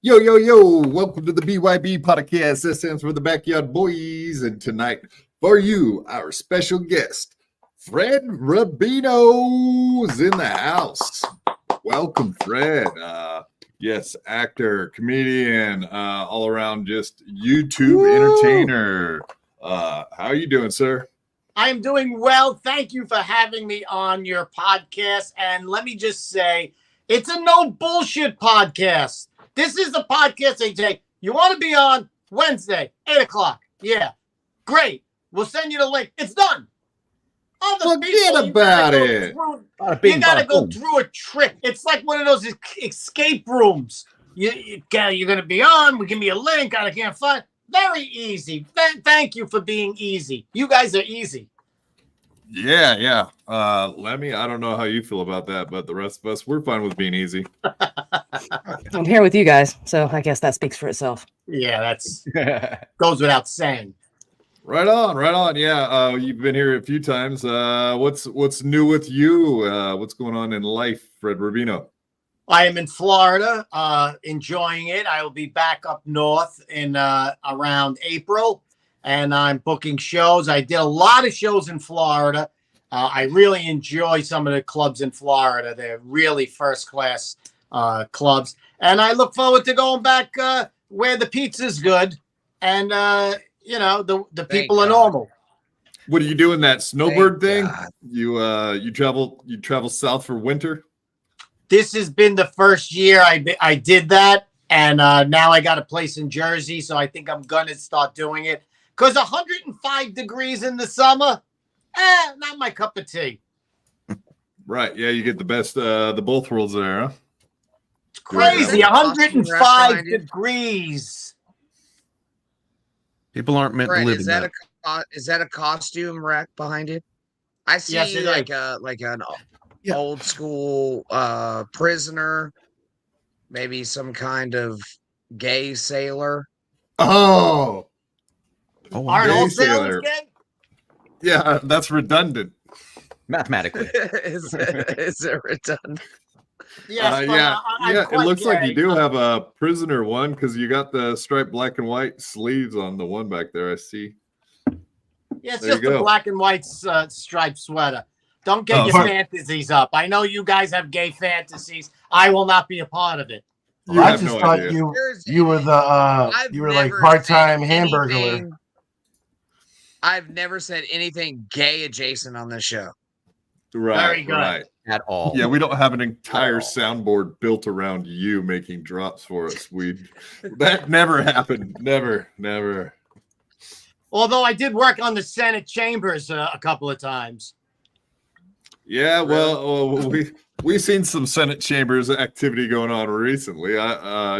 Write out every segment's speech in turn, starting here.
Yo, yo, yo, welcome to the BYB podcast. That stands for the Backyard Boys. And tonight, for you, our special guest, Fred Rubino is in the house. Welcome, Fred. Yes, actor, comedian, all around just YouTube entertainer. How are you doing, sir? I'm doing well. Thank you for having me on your podcast. And let me just say, it's a no bullshit podcast. This is the podcast, AJ. You want to be on Wednesday, 8 o'clock. Yeah, great. We'll send you the link. It's done. Forget about it. You got to go through a trick. It's like one of those escape rooms. You're going to be on. We give me a link. I can't find. Very easy. Thank you for being easy. You guys are easy. Yeah. Lemmy, I don't know how you feel about that, but the rest of us, we're fine with being easy. I'm here with you guys, so I guess that speaks for itself. Yeah, that's goes without saying. Right on. Yeah, you've been here a few times. What's new with you? What's going on in life, Fred Rubino? I am in Florida, enjoying it. I will be back up north in around April, and I'm booking shows. I did a lot of shows in Florida. I really enjoy some of the clubs in Florida. They're really first-class clubs. And I look forward to going back where the pizza's good and, the people are normal. What are you doing, that snowbird thing? God. You travel south for winter? This has been the first year I did that, and now I got a place in Jersey, so I think I'm going to start doing it. Because 105 degrees in the summer, not my cup of tea. Right, yeah, you get the best, the both worlds there, huh? It's crazy, 105 degrees. People aren't meant to live in that. Is that a costume rack behind it? I see an old school prisoner, maybe some kind of gay sailor. Oh, aren't all sailors gay? Yeah, that's redundant. Mathematically. Is it redundant? Yes, it looks like you do have a prisoner one because you got the striped black and white sleeves on the one back there. I see. Yeah, it's just a black and white striped sweater. Don't get your fantasies up. I know you guys have gay fantasies. I will not be a part of it. I just thought you were like part-time hamburger. I've never said anything gay adjacent on this show. Right. Very good. Right. At all. Yeah, we don't have an entire soundboard built around you making drops for us. That never happened. Never. Although I did work on the Senate chambers a couple of times. Yeah, well, we've seen some Senate chambers activity going on recently.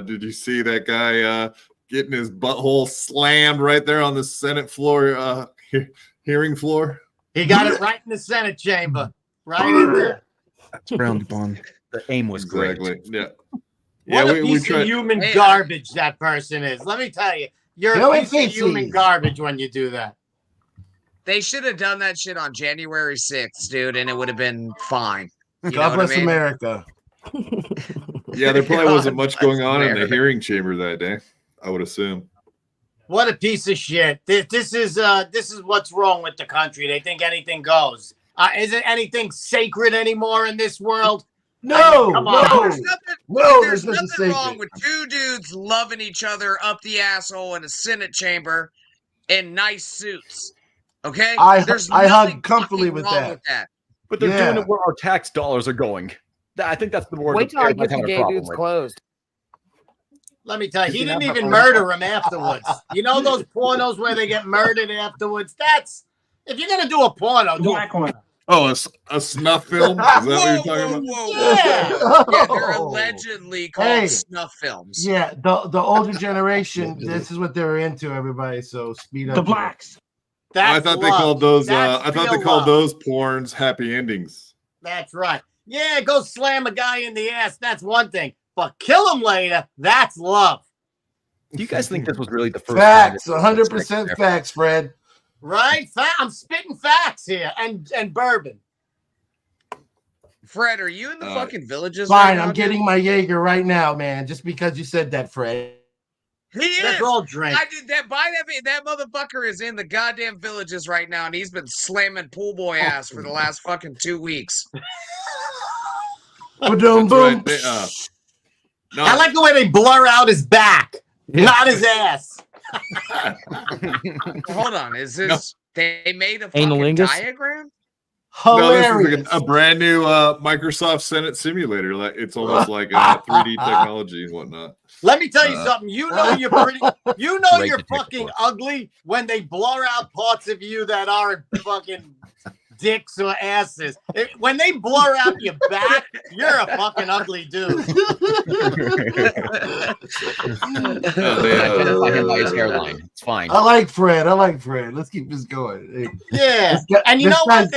Did you see that guy getting his butthole slammed right there on the Senate floor, hearing floor? He got it right in the Senate chamber, right in there. That's frowned upon. The aim was great. Yeah. What a piece of human garbage that person is. Let me tell you, you're a piece of human garbage when you do that. They should have done that shit on January 6th, dude, and it would have been fine. God bless America. Yeah, there probably wasn't much going on in the hearing chamber that day, I would assume. What a piece of shit. This is what's wrong with the country. They think anything goes. Isn't anything sacred anymore in this world? No, come on. There's nothing wrong with two dudes loving each other up the asshole in a Senate chamber in nice suits. Okay? I hug comfortably with that. But they're doing it where our tax dollars are going. I think that's the word. Wait till I get the gay dudes closed. Let me tell you, he didn't even murder him afterwards. You know those pornos where they get murdered afterwards? That's, if you're going to do a porno, do a porno. Oh, a snuff film? Is that what you're talking about? Yeah, they're allegedly called snuff films. Yeah, the older generation, this is what they were into, everybody. So speed up. The blacks. I thought they called those. I thought they called those porns happy endings. That's right. Yeah, go slam a guy in the ass. That's one thing, but kill him later. That's love. Do you guys think this was really the first? Facts, 100% facts, Fred. Right? I'm spitting facts here, and bourbon. Fred, are you in the fucking villages? Fine, right I'm now, getting my Jaeger right now, man. Just because you said that, Fred. He is. Let's all drink. I did that. That motherfucker is in the goddamn villages right now, and he's been slamming pool boy ass for the last fucking 2 weeks. Boom, boom. Right. No. I like the way they blur out his back, not his ass. Hold on, is this? They made a fucking Analingus? diagram. Hilarious. No, this is a brand new Microsoft Senate simulator. Like it's almost like 3D technology and whatnot. Let me tell you something. You know you're pretty. You know you're fucking ugly when they blur out parts of you that are fucking dicks or asses. When they blur out your back, you're a fucking ugly dude. Identify him by his hairline. It's fine. I like Fred. Let's keep this going. Yeah, and you know what?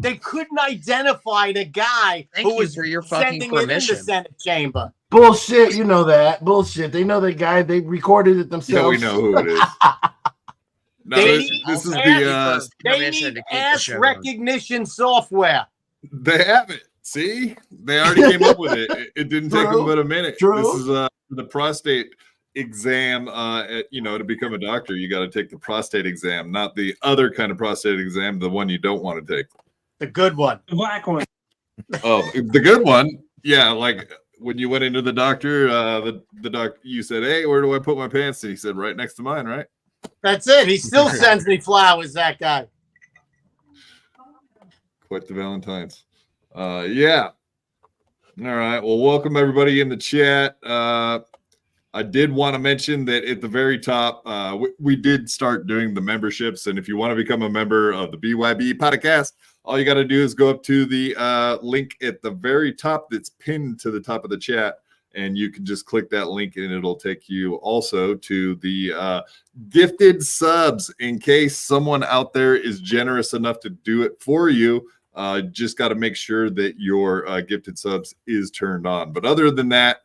They couldn't identify the guy who was for your fucking sending it in the permission. Senate chamber. Bullshit, you know that. Bullshit. They know the guy. They recorded it themselves. Yeah, we know who it is. No, this is the they need ass recognition software. They have it. See, they already came up with it. It didn't take them but a minute. True. This is the prostate exam. To become a doctor, you got to take the prostate exam, not the other kind of prostate exam, the one you don't want to take. The good one. The black one. Oh, the good one. Yeah, like when you went into the doctor, the doctor, you said, "Hey, where do I put my pants?" And he said, "Right next to mine." Right. That's it. He still sends me flowers. That guy. Quite the Valentine's. Yeah. All right. Well, welcome everybody in the chat. I did want to mention that at the very top, we did start doing the memberships. And if you want to become a member of the BYB podcast, all you got to do is go up to the link at the very top that's pinned to the top of the chat. And you can just click that link and it'll take you also to the gifted subs in case someone out there is generous enough to do it for you. Just got to make sure that your gifted subs is turned on. But other than that,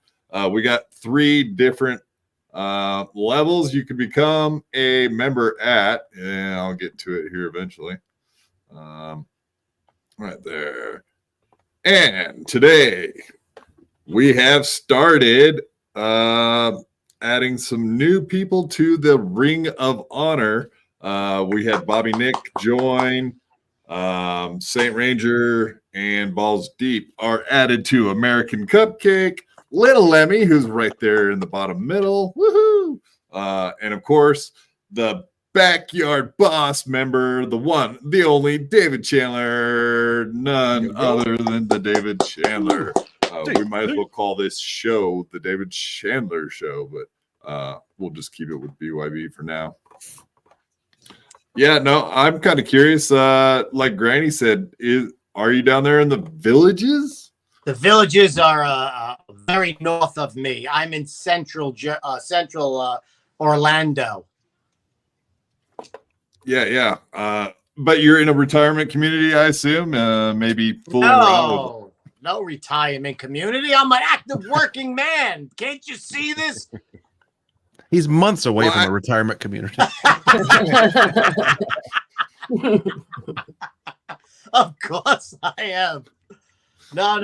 we got 3 different levels you can become a member at. And I'll get to it here eventually. Right there. And today we have started adding some new people to the Ring of Honor. We had Bobby Nick join. Saint Ranger and Balls Deep are added to American Cupcake. Little Lemmy, who's right there in the bottom middle. Woohoo! And of course, the Backyard Boss member, the one, the only David Chandler. None other than the David Chandler. We might as well call this show the David Chandler Show, but we'll just keep it with BYB for now. Yeah, no, I'm kind of curious. Like Granny said, are you down there in the villages? The villages are very north of me. I'm in central Orlando. Yeah. But you're in a retirement community, I assume. Maybe fooling around with. No retirement community. I'm an active working man. Can't you see this? He's months away from a retirement community. Of course I am. No.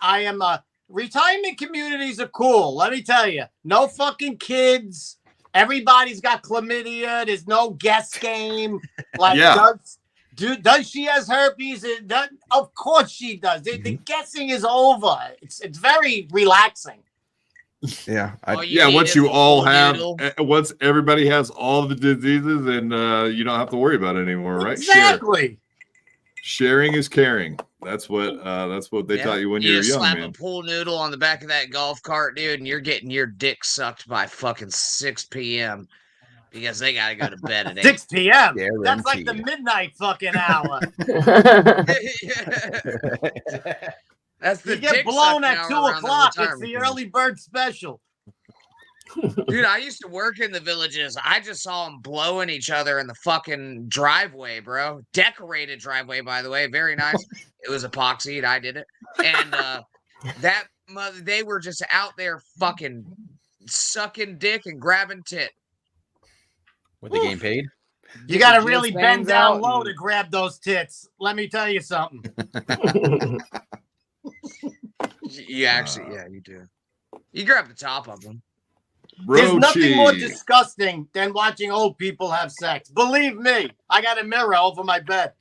I am. Retirement communities are cool. Let me tell you. No fucking kids. Everybody's got chlamydia. There's no guess game. Like, does she has herpes? Of course she does. The guessing is over. It's very relaxing. Yeah. Once you all have, once everybody has all the diseases, and you don't have to worry about it anymore, right? Exactly. Sharing is caring. That's what they taught you when you were young, slap man. a pool noodle on the back of that golf cart, dude, and you're getting your dick sucked by fucking 6 p.m. because they gotta go to bed at 6 p.m. Guaranteed. That's like the midnight fucking hour. That's the you get blown at 2 o'clock. It's the early bird special. Dude, I used to work in the villages. I just saw them blowing each other in the fucking driveway, bro. Decorated driveway, by the way. Very nice. It was epoxied. I did it. And they were just out there fucking sucking dick and grabbing tit. Were they getting paid? You got to really bend down low to grab those tits. Let me tell you something. You actually, yeah, you do. You grab the top of them. There's nothing more disgusting than watching old people have sex. Believe me, I got a mirror over my bed.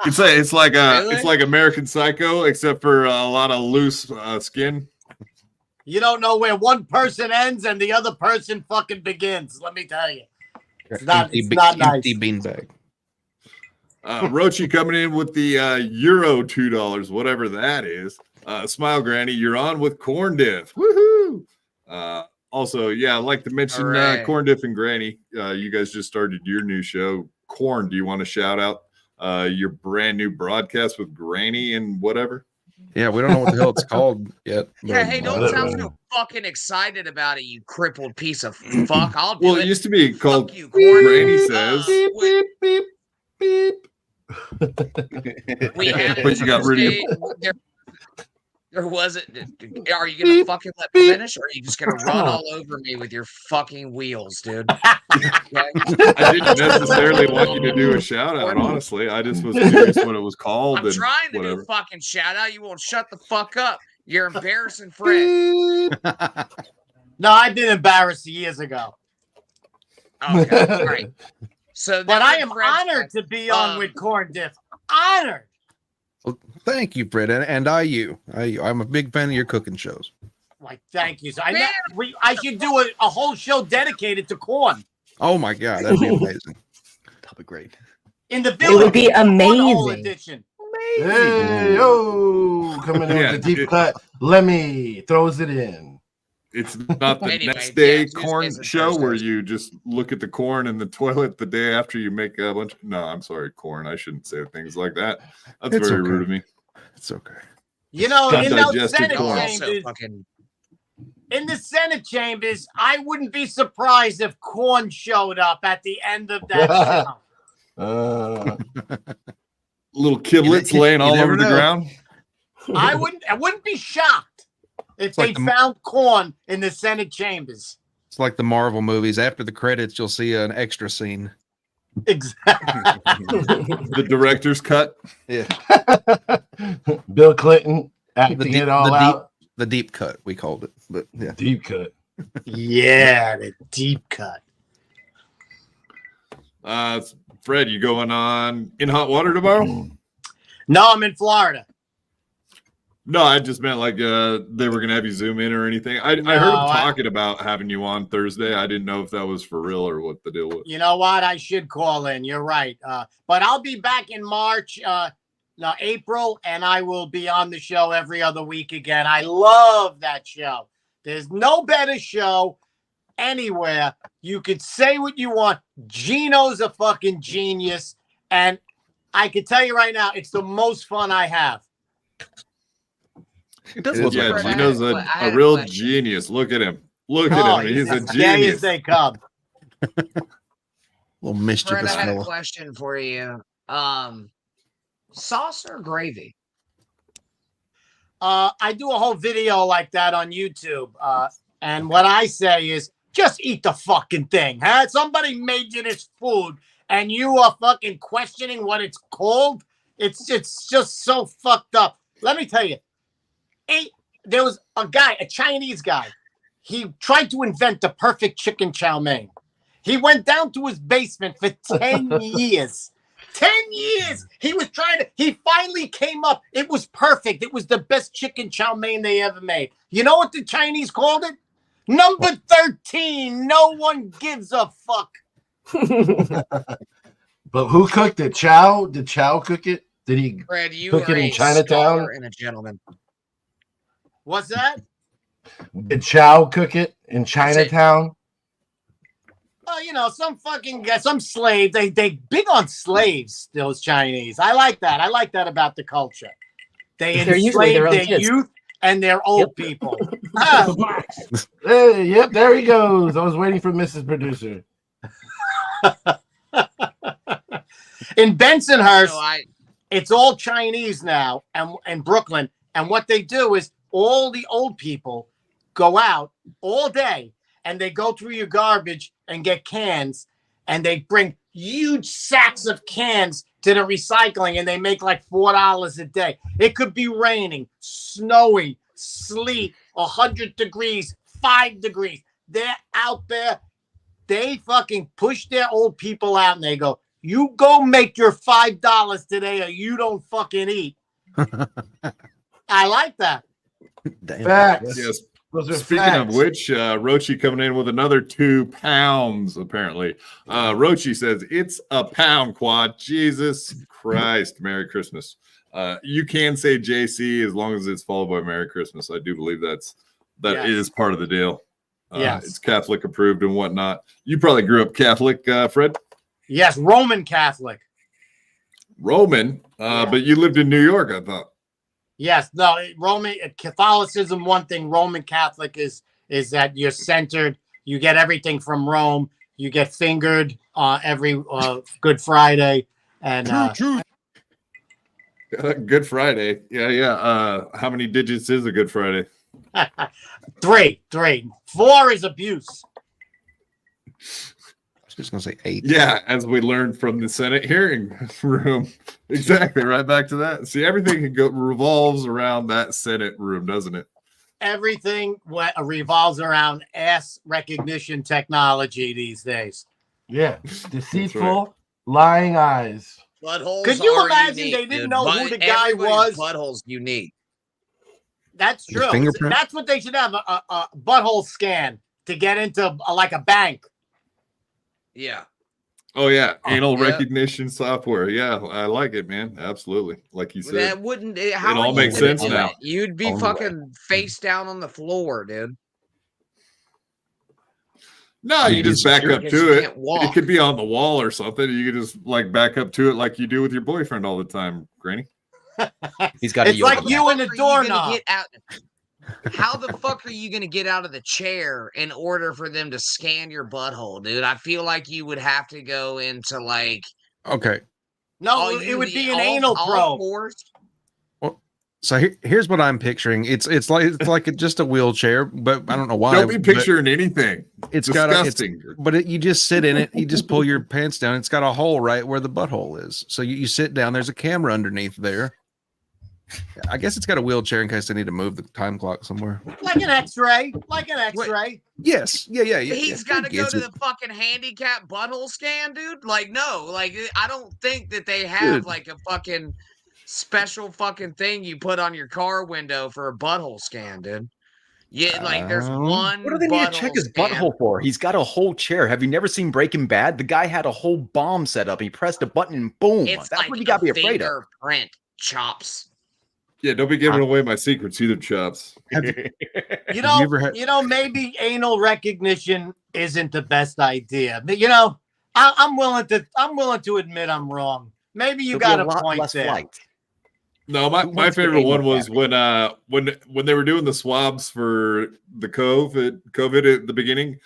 It's like American Psycho, except for a lot of loose skin. You don't know where one person ends and the other person fucking begins. Let me tell you, it's not nice. Empty beanbag. Rochi coming in with the Euro $2, whatever that is. Smile Granny, you're on with Corndiff. Woohoo! Also, yeah, I'd like to mention Corndiff and Granny. You guys just started your new show. Corn, do you want to shout out your brand new broadcast with Granny and whatever? Yeah, we don't know what the hell it's called yet. Yeah, hey, don't sound so fucking excited about it, you crippled piece of fuck. I'll do it. Well, it used to be called you, Corn. Granny Says. Beep, beep, beep. We had But you got rid of There wasn't. Are you gonna fucking let me finish, or are you just gonna run all over me with your fucking wheels, dude? Okay? I didn't necessarily want you to do a shout out, honestly. I just was curious what it was called. I'm trying to do a fucking shout out. You won't shut the fuck up. You're embarrassing Fred. No, I've been embarrassed years ago. Okay, all right. So, but I am honored to be on with Corndiff. Honored. Well, thank you, Fred, and I'm a big fan of your cooking shows. Like, thank you. So I should do a whole show dedicated to corn. Oh my god, that'd be amazing. That'd be great. In the village, it would be amazing. Hey, yo, coming in with the deep cut. Lemmy throws it in. It's not the next day corn show where you just look at the corn in the toilet the day after you make a bunch. No, I'm sorry, corn. I shouldn't say things like that. That's very rude of me. It's okay. You know, in the Senate chambers, I wouldn't be surprised if corn showed up at the end of that show. Little kiblets laying all over the ground. I wouldn't be shocked if they found corn in the Senate chambers. It's like the Marvel movies. After the credits, you'll see an extra scene. Exactly. The director's cut. Yeah. Bill Clinton acting it all out. The deep cut, we called it. But yeah. Deep cut. Yeah, the deep cut. Fred, you going on in hot water tomorrow? No, I'm in Florida. No, I just meant like they were gonna have you zoom in or anything. I heard them talking about having you on Thursday. I didn't know if that was for real or what the deal was. You know what? I should call in. You're right. But I'll be back in March, April, and I will be on the show every other week again. I love that show. There's no better show anywhere. You could say what you want. Gino's a fucking genius, and I can tell you right now, it's the most fun I have. It does look like Gino's a real genius. Look at him. Look at him. He's a genius. They come. Little mischievous Fred, I had a fella. question for you. Sauce or gravy? I do a whole video like that on YouTube. And what I say is just eat the fucking thing. Huh? Somebody made you this food and you are fucking questioning what it's called. It's just so fucked up. Let me tell you. There was a Chinese guy. He tried to invent the perfect chicken chow mein. He went down to his basement for 10 years. 10 years. He finally came up. It was perfect. It was the best chicken chow mein they ever made. You know what the Chinese called it? Number 13. No one gives a fuck. But who cooked it? Chow? Did Chow cook it? Did he Fred, you cook are it in a Chinatown? scholar and a gentleman. What's that? Did Chow cook it in Chinatown? Oh, you know, some slave. They big on slaves. Those Chinese. I like that. I like that about the culture. They're usually their youth and their old people. Hey, yep, there he goes. I was waiting for Mrs. Producer. In Bensonhurst, it's all Chinese now, and in Brooklyn. And what they do is all the old people go out all day and they go through your garbage and get cans, and they bring huge sacks of cans to the recycling, and they make like $4 a day. It could be raining, snowing, sleet, 100 degrees, 5 degrees. They're out there. They fucking push their old people out, and they go, "You go make your $5 today, or you don't fucking eat." I like that. Facts. Yes. Those are Speaking facts. of which, Rochi coming in with another 2 pounds, apparently. Rochi says, it's a pound, Quad. Jesus Christ. Merry Christmas. You can say JC as long as it's followed by Merry Christmas. I do believe that is part of the deal. Yes. It's Catholic approved and whatnot. You probably grew up Catholic, Fred? Yes, Roman Catholic. Roman, but you lived in New York, I thought. Yes, no, Roman Catholicism. One thing, Roman Catholic is that you're centered. You get everything from Rome. You get fingered every Good Friday, and Good Friday. Yeah. How many digits is a Good Friday? 3. 4 is abuse. I was just gonna say 8. Yeah, as we learned from the Senate hearing room. Exactly, right back to that. See, everything revolves around that Senate room, doesn't it? Everything revolves around ass recognition technology these days. Yeah, deceitful, lying eyes. Buttholes. Could you are imagine unique, they didn't dude. know who the guy Everybody's was? Buttholes unique. That's The true. fingerprint? That's what they should have, a butthole scan to get into like a bank. Yeah. Oh, yeah. Anal yeah. recognition software. Yeah, I like it, man. Absolutely. Like you said. That wouldn't. How all are makes you gonna sense do now. that? You'd be Only fucking face down on the floor, dude. No, you just back up Because to you it. can't walk. It could be on the wall or something. You could just like back up to it like you do with your boyfriend all the time, Granny. He's got It's a like yoga you mat. and the doorknob. How the fuck are you gonna get out of the chair in order for them to scan your butthole, dude? I feel like you would have to go into like. Okay. No, it would be an anal probe. So here's what I'm picturing. It's like just a wheelchair, but I don't know why. Don't be picturing anything. It's disgusting. You just sit in it. You just pull your pants down. It's got a hole right where the butthole is. So you sit down. There's a camera underneath there. I guess it's got a wheelchair in case they need to move the time clock somewhere. Like an X-ray. Like an X-ray. Yes. Yeah. He's got to go to the fucking handicap butthole scan, dude. Like, no, like I don't think that they have like a fucking special fucking thing you put on your car window for a butthole scan, dude. Yeah, like there's one. What do they need to check his butthole for? He's got a whole chair. Have you never seen Breaking Bad? The guy had a whole bomb set up. He pressed a button and boom. It's That's like what you got to be afraid of. Fingerprint chops. Yeah, don't be giving away my secrets either, Chops. You know, maybe anal recognition isn't the best idea. But I'm willing to admit I'm wrong. Maybe you got a point there. Flight. No, my favorite one was when they were doing the swabs for the COVID at the beginning.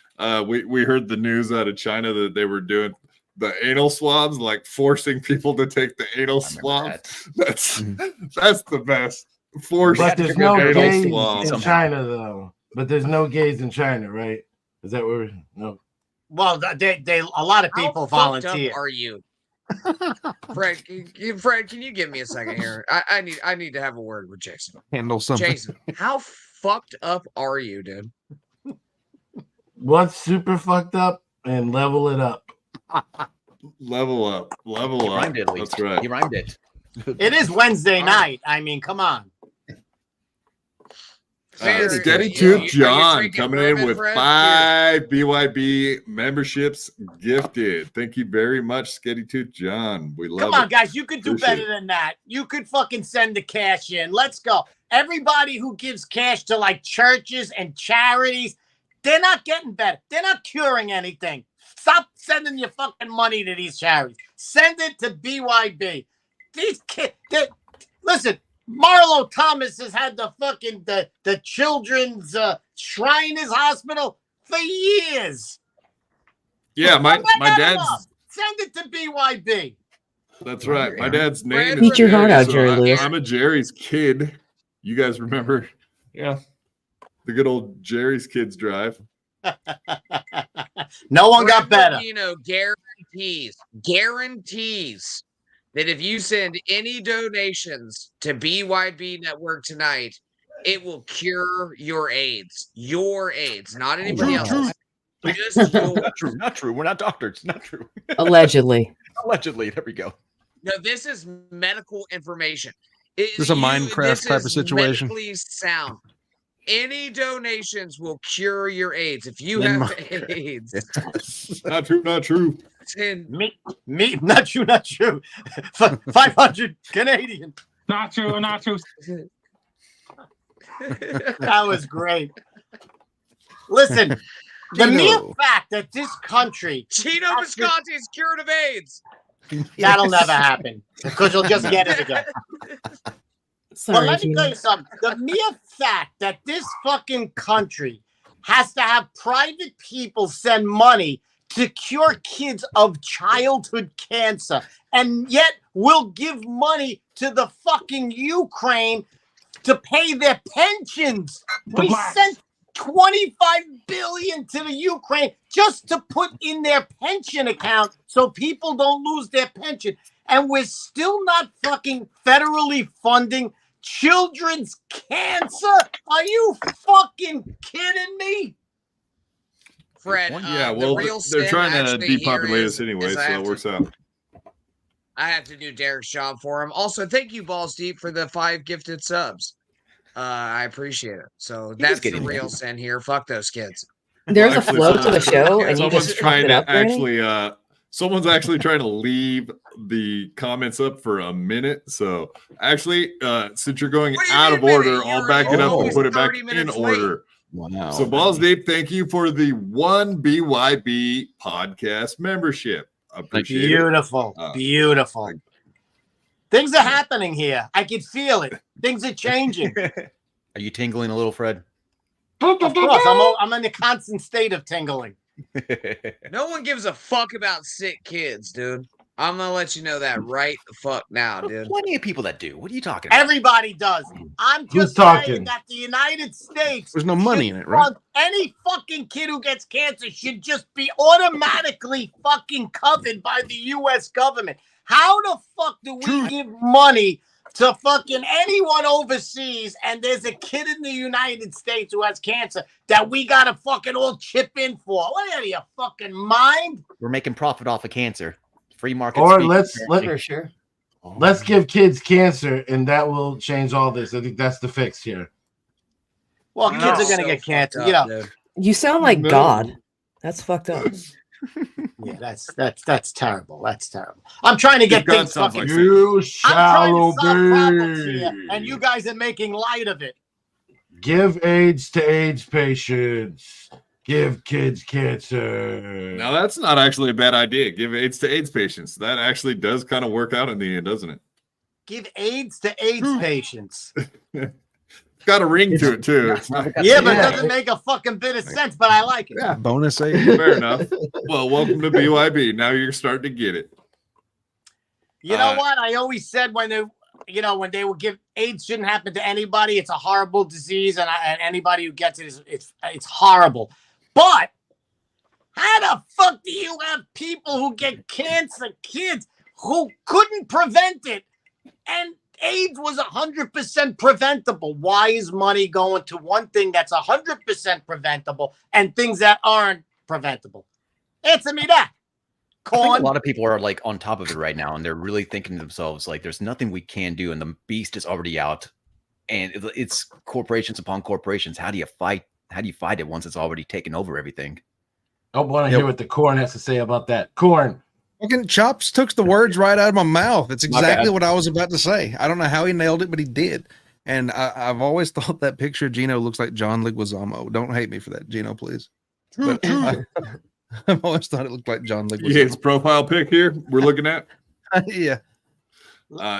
We heard the news out of China that they were doing the anal swabs, like forcing people to take the anal swab. That's the best. But there's no gays swab. in China, though. But there's no gays in China, right? Is that where? No. Well, they a lot of people volunteer. Are you, Fred? Fred, can you give me a second here? I need to have a word with Jason. Handle something. Jason, how fucked up are you, dude? What's super fucked up and level it up. Level up. That's right. You rhymed it. It is Wednesday night. I mean, come on. Steady Tooth John coming in with 5 BYB memberships gifted. Thank you very much, Steady Tooth John. We love it. Come on, guys. You could do better than that. You could fucking send the cash in. Let's go. Everybody who gives cash to like churches and charities, they're not getting better. They're not curing anything. Stop sending your fucking money to these charities. Send it to BYB. These kids, listen, Marlo Thomas has had the fucking the children's Shriners Hospital for years. Yeah, my dad's. Send it to BYB. That's right. My dad's name Eat is your heart out, so Jerry Lewis. I'm a Jerry's kid. You guys remember? Yeah. The good old Jerry's Kids Drive. No one got better. Guarantees that if you send any donations to BYB Network tonight, it will cure your AIDS. Your AIDS, not anybody else. Just Not true. Not true. We're not doctors. Not true. Allegedly. Allegedly. There we go. No, this is medical information. This is a Minecraft type of situation. Medically sound. Any donations will cure your AIDS. If you have AIDS, Not true. Not true. Me, not true, not true. 500 Canadian. Not true, not true. That was great. Listen, the mere fact that this country, Chino Visconti is cured of AIDS. that'll never happen because you'll just get it again. Sorry, But let me Gino. tell you something. The mere fact that this fucking country has to have private people send money to cure kids of childhood cancer, and yet will give money to the fucking Ukraine to pay their pensions. We sent 25 billion to the Ukraine just to put in their pension account so people don't lose their pension. And we're still not fucking federally funding children's cancer? Are you fucking kidding me? Fred, Yeah, the well, real they're sin trying to actually here depopulate is- us anyway, is so I it have to- works out. I have to do Derek's job for him. Also, thank you, Balls Deep, for the 5 gifted subs. I appreciate it. So that's the getting real there. sin here. Fuck those kids. There's Well, a flow to the show, and you Someone's just trying fucked it to up, Brandon? actually someone's actually trying to leave the comments up for a minute. So actually, since you're going What do you out mean of a minute? order, I'll You're back it up and always put it back 30 in minutes late. order. Wow. So Balls Deep, thank you for the 1 BYB podcast membership. Appreciate it. Beautiful. Uh, Beautiful. Things are happening here. I can feel it. Things are changing. Are you tingling a little, Fred? Of course, I'm in a constant state of tingling. No one gives a fuck about sick kids, dude. I'm gonna let you know that right the fuck now, dude. Plenty of people that do. What are you talking about? Everybody does. I'm Who's just saying talking? that the United States, There's no money should in it, right? fund any fucking kid who gets cancer should just be automatically fucking covered by the U.S. government. How the fuck do we give money to fucking anyone overseas and there's a kid in the United States who has cancer that we gotta fucking all chip in for? What are you fucking mind? We're making profit off of cancer. Free market. Or speak. let's sure. let's give kids cancer, and that will change all this. I think that's the fix here. Well, No. kids are gonna So get cancer, fucked you know. up, dude. You sound like No. God. That's fucked up. Yeah, that's terrible. That's terrible. I'm trying to get God things sounds fucking. like You I'm shall trying to solve problems obey. here, and you guys are making light of it. Give AIDS to AIDS patients. Give kids cancer. Now that's not actually a bad idea. Give AIDS to AIDS patients. That actually does kind of work out in the end, doesn't it? Give AIDS to AIDS patients. Got a ring to it too. It's not- Yeah, but it Yeah. doesn't make a fucking bit of sense, but I like it. Yeah. Bonus aid. Fair enough. Well, welcome to BYB. Now you're starting to get it. You know what? I always said when they would give AIDS shouldn't happen to anybody. It's a horrible disease, and anybody who gets it it's horrible. But how the fuck do you have people who get cancer, kids who couldn't prevent it, and AIDS was 100% preventable? Why is money going to one thing that's 100% preventable and things that aren't preventable? Answer me that. I think Corn. a lot of people are like on top of it right now, and they're really thinking to themselves like, "There's nothing we can do, and the beast is already out, and it's corporations upon corporations. How do you fight? How do you fight it once it's already taken over everything?" I want to hear what the Corn has to say about that. Corn. Fucking Chops took the words right out of my mouth. It's My exactly bad. what I was about to say. I don't know how he nailed it, but he did. And I've always thought that picture of Gino looks like John Leguizamo. Don't hate me for that, Gino, please. But I've always thought it looked like John Yeah, his Leguizamo. profile pic here we're looking at. Yeah.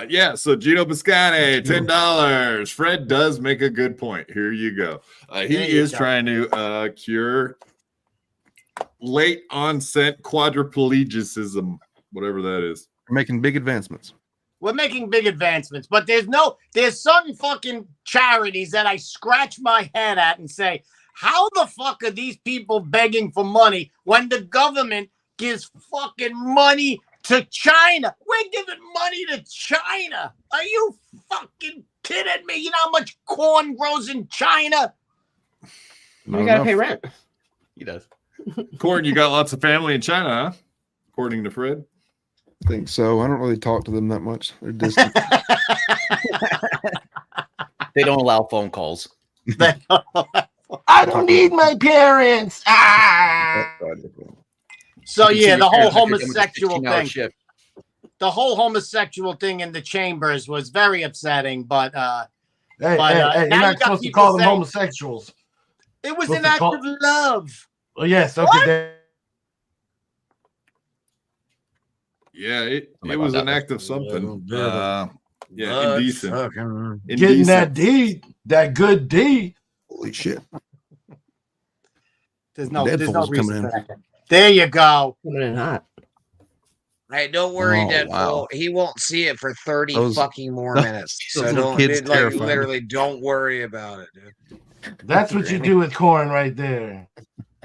Yeah, so Gino Biscani, $10. Fred does make a good point. Here you go. He There you is go. trying to cure late onset quadriplegicism, whatever that is. We're making big advancements. We're making big advancements, but there's certain fucking charities that I scratch my head at and say, how the fuck are these people begging for money when the government gives fucking money to China. We're giving money to China. Are you fucking kidding me? You know how much corn grows in China? You gotta pay rent. He does. Corn, you got lots of family in China, huh? According to Fred. I think so. I don't really talk to them that much. They're distant. They don't allow phone calls. I don't need my parents. Ah. So yeah, the whole Like a homosexual 16-hour thing. shift. The whole homosexual thing in the chambers was very upsetting, but Hey, But, you're now not you got supposed to people call them saying- homosexuals. it was What's an it act called? of love. Oh, yes. Okay. What? Yeah, it Something was about an that. act of something. Yeah, Indecent. fucking- Getting that Indecent. D, that good D. Holy shit. There's no Deadpool's reason coming for in. that. There you go. Coming in hot. Hey, don't worry, Oh, Deadpool. wow. He won't see it for 30 Those- fucking more those- minutes. those So little don't, kids dude, like, terrify me. literally, don't worry about it, dude. That's what you do with corn right there.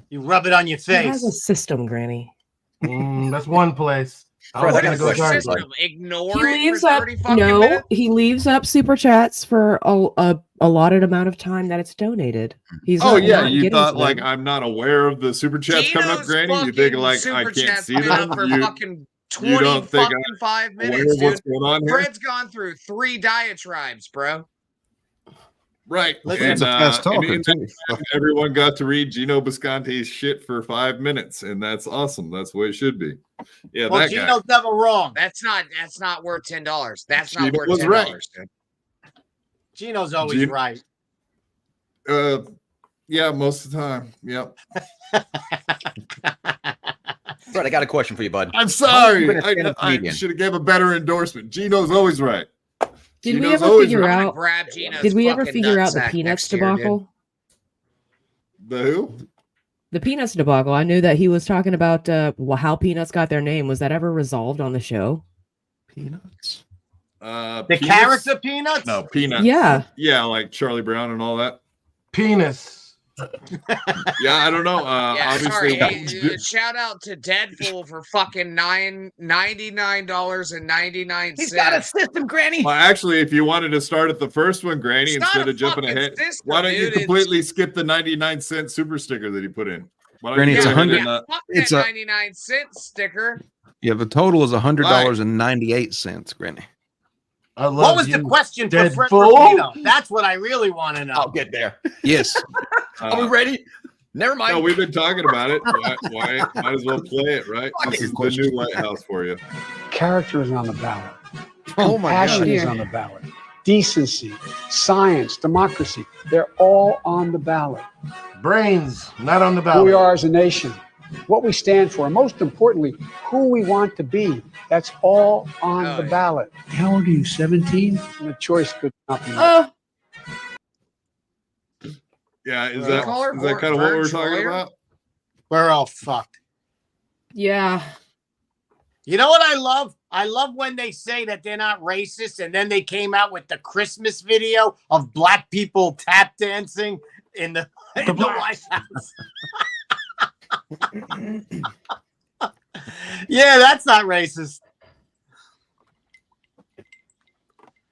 You rub it on your He has a face. system, Granny. That's one place. I Fred, was I gonna got a go question. dark. System. Ignore He it leaves for up 30 fucking minutes? he leaves up super chats for a allotted amount of time that it's donated. He's Oh not yeah, not you getting thought to like them. I'm not aware of the super chats coming up, Gino's Granny. You think fucking like I super can't chat's see been them? up for You fucking you 20 don't think fucking 5 aware minutes, of what's dude. going on here? Fred's gone through 3 diatribes, bro. Right. Fred's a fast and talker, in too. that time, everyone got to read Gino Bisconte's shit for 5 minutes, and that's awesome. That's the way it should be. Yeah, Well, that guy. Gino's never wrong. That's not worth $10. That's not Gino worth was $10, right. dude. Gino's always Gino- right. Yeah, most of the time. Yep. Fred, I got a question for you, bud. I'm sorry. gonna stand up I comedian? should have gave a better endorsement. Gino's always right. Did we Gino's ever always figure right. I'm gonna out? grab Gino's Did we ever fucking figure out the nutsack Peanuts next year, dude. debacle? The who? The Peanuts debacle. I knew that he was talking about how Peanuts got their name. Was that ever resolved on the show? Peanuts. The Peanuts? character Peanuts? No, Peanuts. Yeah. Yeah, like Charlie Brown and all that. Penis. Yeah, I don't know. Yeah, Obviously, sorry. Hey, shout out to Deadpool for fucking $99.99. He's got a system, Granny. well, actually, if you wanted to start at the first one, Granny, It's not instead a of jumping fucking ahead, system, why don't you dude. It's- completely skip the 99-cent super sticker that he put in? Why don't Granny, you it's go ahead 100 and, fuck it's that a- 99-cent sticker. Yeah, the total is $100.98, Granny. I love What was you. the question for Fred Deadpool? Rubino? That's what I really want to know. I'll get there. Yes. Are we ready? Never mind. No, we've been talking about it. Why might as well play it, right? This is the new lighthouse for you. Character is on the ballot. Oh my Passion God. is on the ballot. Decency, science, democracy, they're all on the ballot. Brains, not on the Who ballot. we are as a nation, what we stand for, and most importantly, who we want to be. That's all on Oh, the yeah. ballot. How old are you, 17? And the choice could not be made. Oh, Yeah, is Well, that call her kind of what Vern we're talking Troyer? about? We're all fucked. yeah. You know what I love? I love when they say that they're not racist, and then they came out with the Christmas video of black people tap dancing in the White House. Yeah, that's not racist.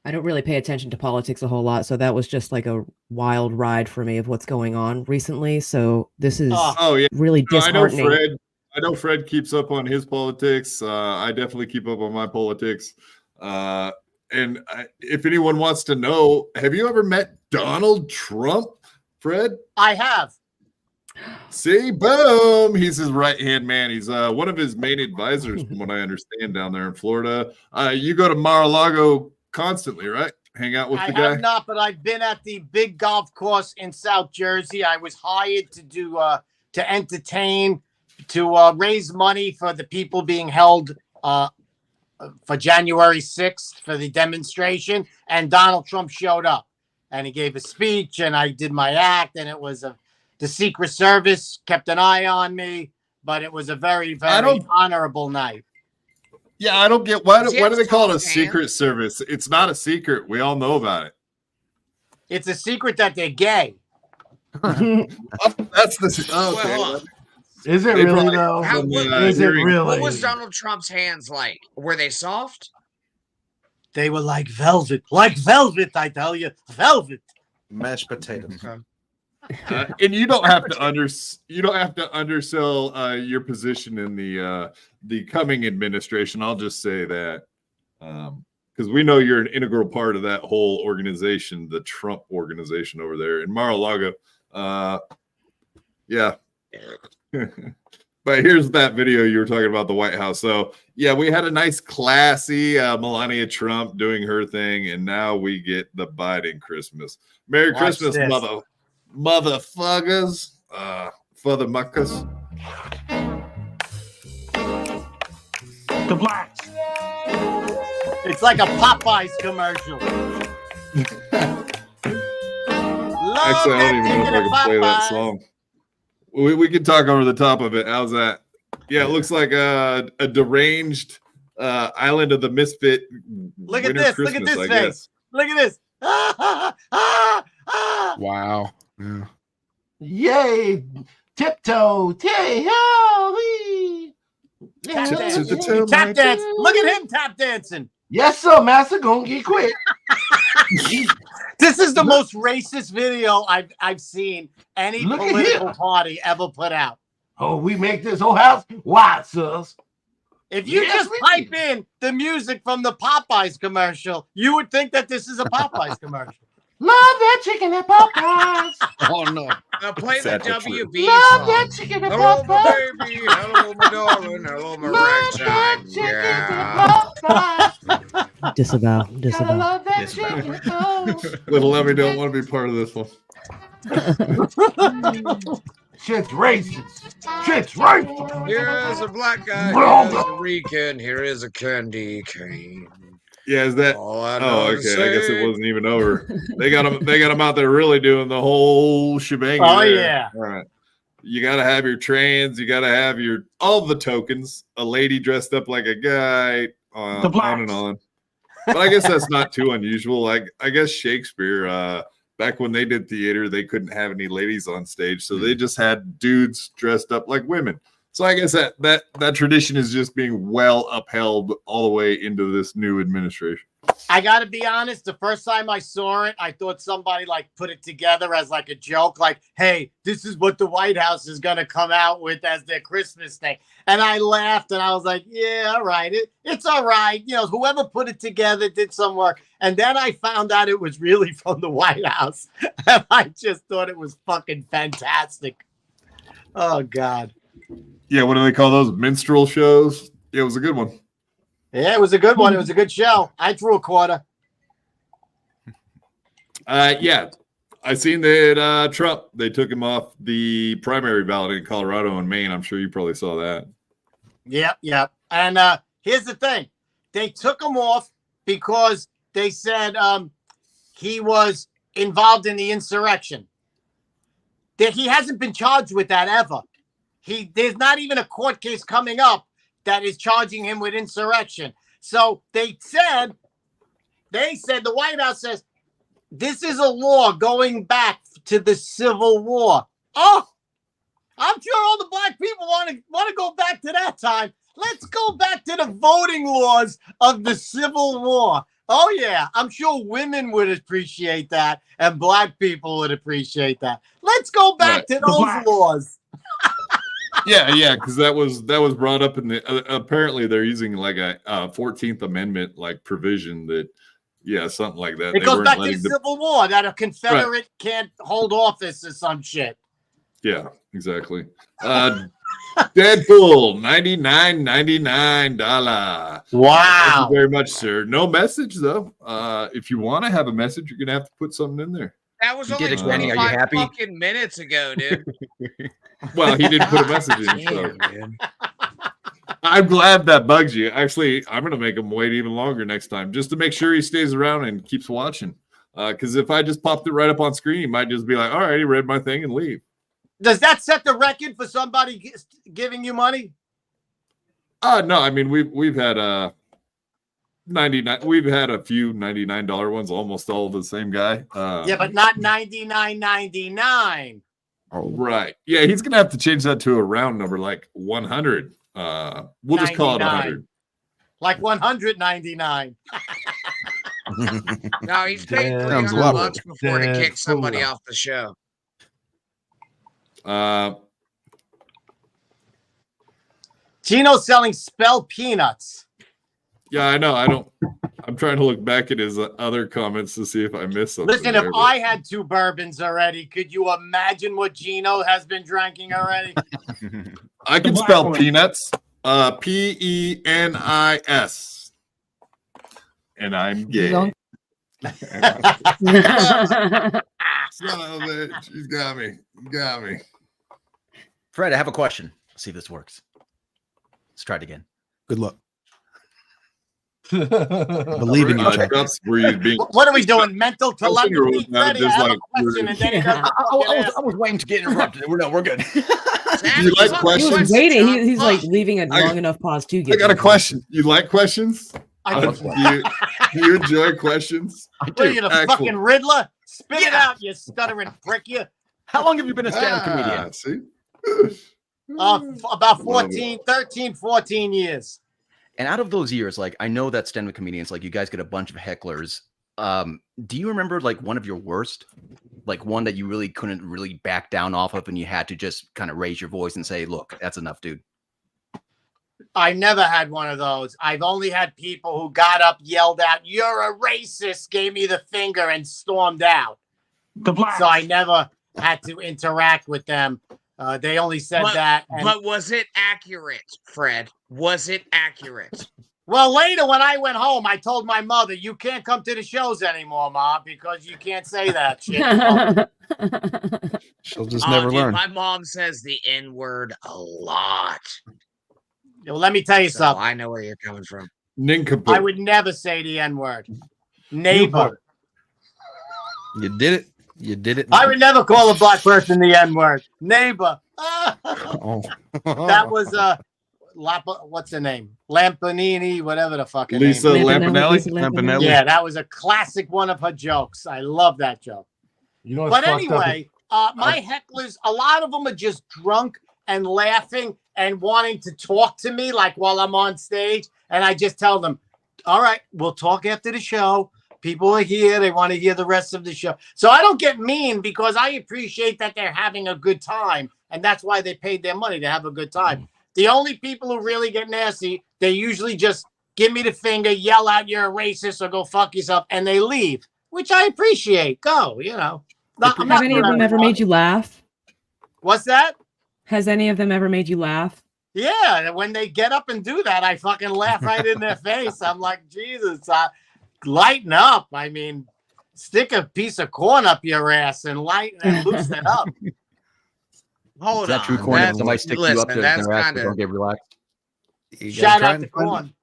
I don't really pay attention to politics a whole lot, so that was just like a wild ride for me of what's going on recently. So this is Oh yeah, really no, I know disheartening. Fred. I know Fred keeps up on his politics. I definitely keep up on my politics. If anyone wants to know, have you ever met Donald Trump, Fred? I have. See, boom. He's his right-hand man. He's one of his main advisors, from what I understand, down there in Florida. You go to Mar-a-Lago constantly, right? Hang out with I the guy. have not, but I've been at the big golf course in South Jersey. I was hired to do to entertain, to raise money for the people being held for January 6th for the demonstration. And Donald Trump showed up, and he gave a speech, and I did my act, and it was the Secret Service kept an eye on me, but it was a very, very honorable night. Yeah, I don't get why do Yes, they call it a man. secret service? It's not a secret. We all know about it. It's a secret that they're gay. That's the okay. Well, hold on. Is it really though? Is it really? What was Donald Trump's hands like? Were they soft? They were like velvet, I tell you, velvet. Mashed potatoes. And you don't have to undersell your position in the coming administration. I'll just say that because we know you're an integral part of that whole organization, the Trump organization over there in Mar-a-Lago. Yeah. But here's that video you were talking about, the White House. So yeah, we had a nice classy Melania Trump doing her thing, and now we get the Biden Christmas. Merry Christmas, motherfuckers, for the muckers. The blacks. It's like a Popeyes commercial. Actually, I don't even know if I can play that song. We can talk over the top of it. How's that? Yeah, it looks like a deranged Island of the Misfit. Look at this. Christmas, look at this I face. guess. Look at this. Wow. Yeah. Yay! Tiptoe, tap dance. Look at him tap dancing. Yes, sir, master. Gonna get quick. This is the most racist video I've seen any political party ever put out. Oh, we make this whole house white, sis. If you just type in the music from the Popeyes commercial, you would think that this is a Popeyes commercial. Love that chicken at Popeyes. Oh no! Now play the WB Love song. that chicken at Hello, Popeyes. my baby. Hello, my darling. Hello, my ragtime. Yeah. Disavow. Love that chicken. Little Lemmy don't want to be part of this one. Shit's racist. Shit's racist. Here's a black guy. Here's a Rican. Here is a candy cane. Yeah, is that? Oh, okay. I guess it wasn't even over. They got him out there really doing the whole shebang. Oh there. yeah. All right. You got to have your trans. You got to have all the tokens. A lady dressed up like a guy. On and on. But I guess that's not too unusual. I guess Shakespeare. Back when they did theater, they couldn't have any ladies on stage, so they just had dudes dressed up like women. So I guess that tradition is just being well upheld all the way into this new administration. I got to be honest. The first time I saw it, I thought somebody like put it together as like a joke, like, "Hey, this is what the White House is going to come out with as their Christmas thing." And I laughed, and I was like, "Yeah, all right, it's all right." You know, whoever put it together did some work. And then I found out it was really from the White House, and I just thought it was fucking fantastic. Oh God. Yeah, what do they call those? Minstrel shows? Yeah, it was a good one. Yeah, it was a good one. It was a good show. I threw a quarter. Yeah, I seen that Trump, they took him off the primary ballot in Colorado and Maine. I'm sure you probably saw that. Yep. And here's the thing. They took him off because they said he was involved in the insurrection. That he hasn't been charged with that ever. There's not even a court case coming up that is charging him with insurrection. So they said the White House says this is a law going back to the Civil War. Oh, I'm sure all the black people want to go back to that time. Let's go back to the voting laws of the Civil War. Oh yeah, I'm sure women would appreciate that, and black people would appreciate that. Let's go back to those laws. Yeah, because that was brought up in the. Apparently, they're using like a 14th Amendment like provision that, something like that. It goes back to the Civil War that a Confederate can't hold office or some shit. Yeah, exactly. Deadpool, $99.99. Wow. Thank you very much, sir. No message though. If you want to have a message, you're gonna have to put something in there. That was only 25 fucking minutes ago, dude. Well, he didn't put a message in. So. I'm glad that bugs you. Actually, I'm gonna make him wait even longer next time, just to make sure he stays around and keeps watching. Because if I just popped it right up on screen, he might just be like, "All right, he read my thing and leave." Does that set the record for somebody giving you money? No, I mean we've had 99. We've had a few $99 ones, almost all the same guy. Yeah, but not $99.99. Right. Yeah, he's gonna have to change that to a round number, like 100. We'll just call it 100. Like 199. No, he's paid $300 before to kick somebody off the show. Gino's selling spell peanuts. Yeah, I know. I'm trying to look back at his other comments to see if I missed something. Listen, if I had 2 bourbons already, could you imagine what Gino has been drinking already? I can spell peanuts. Penis. And I'm gay. Son of a bitch. She's got me. Got me. Fred, I have a question. Let's see if this works. Let's try it again. Good luck. Believe in you. What are we doing? Mental telepathy? Freddie, I have a question, and then I was waiting to get interrupted. We're good. Do you like questions? He was waiting. He's like leaving a long enough pause to get. I got a question. You like questions? Do you enjoy questions? What are you, the fucking Riddler? Spit it out, you stuttering prick! You. How long have you been a stand-up comedian? See? About 13, 14 years. And out of those years, like, I know that stand-up comedians, like, you guys get a bunch of hecklers. Do you remember, like, one of your worst? Like, one that you really couldn't really back down off of and you had to just kind of raise your voice and say, look, that's enough, dude? I never had one of those. I've only had people who got up, yelled out, "You're a racist," gave me the finger and stormed out. So I never had to interact with them. They only said that. But was it accurate, Fred? Was it accurate? Well, later when I went home, I told my mother, "You can't come to the shows anymore, Ma, because you can't say that shit." She'll just never learn. My mom says the N-word a lot. Well, let me tell you something. I know where you're coming from. I would never say the N-word. Neighbor. You did it. You did it. I would never call a black person the N-word. Neighbor. That was what's her name? Lampanini, whatever the fucking Lisa name. Lampanelli. Yeah, that was a classic one of her jokes. I love that joke. You know, but anyway, my hecklers, a lot of them are just drunk and laughing and wanting to talk to me, like while I'm on stage, and I just tell them, "All right, we'll talk after the show. People are here. They want to hear the rest of the show." So I don't get mean because I appreciate that they're having a good time. And that's why they paid their money, to have a good time. The only people who really get nasty, they usually just give me the finger, yell out, "You're a racist," or "Go fuck yourself," and they leave, which I appreciate. Go, you know. Have any of them ever made you laugh? What's that? Has any of them ever made you laugh? Yeah, when they get up and do that, I fucking laugh right in their face. I'm like, Jesus, lighten up. I mean, stick a piece of corn up your ass and loosen it up. Hold on. Is that true, Corn? If somebody sticks you up to their ass, don't get relaxed. Shout out to Corn.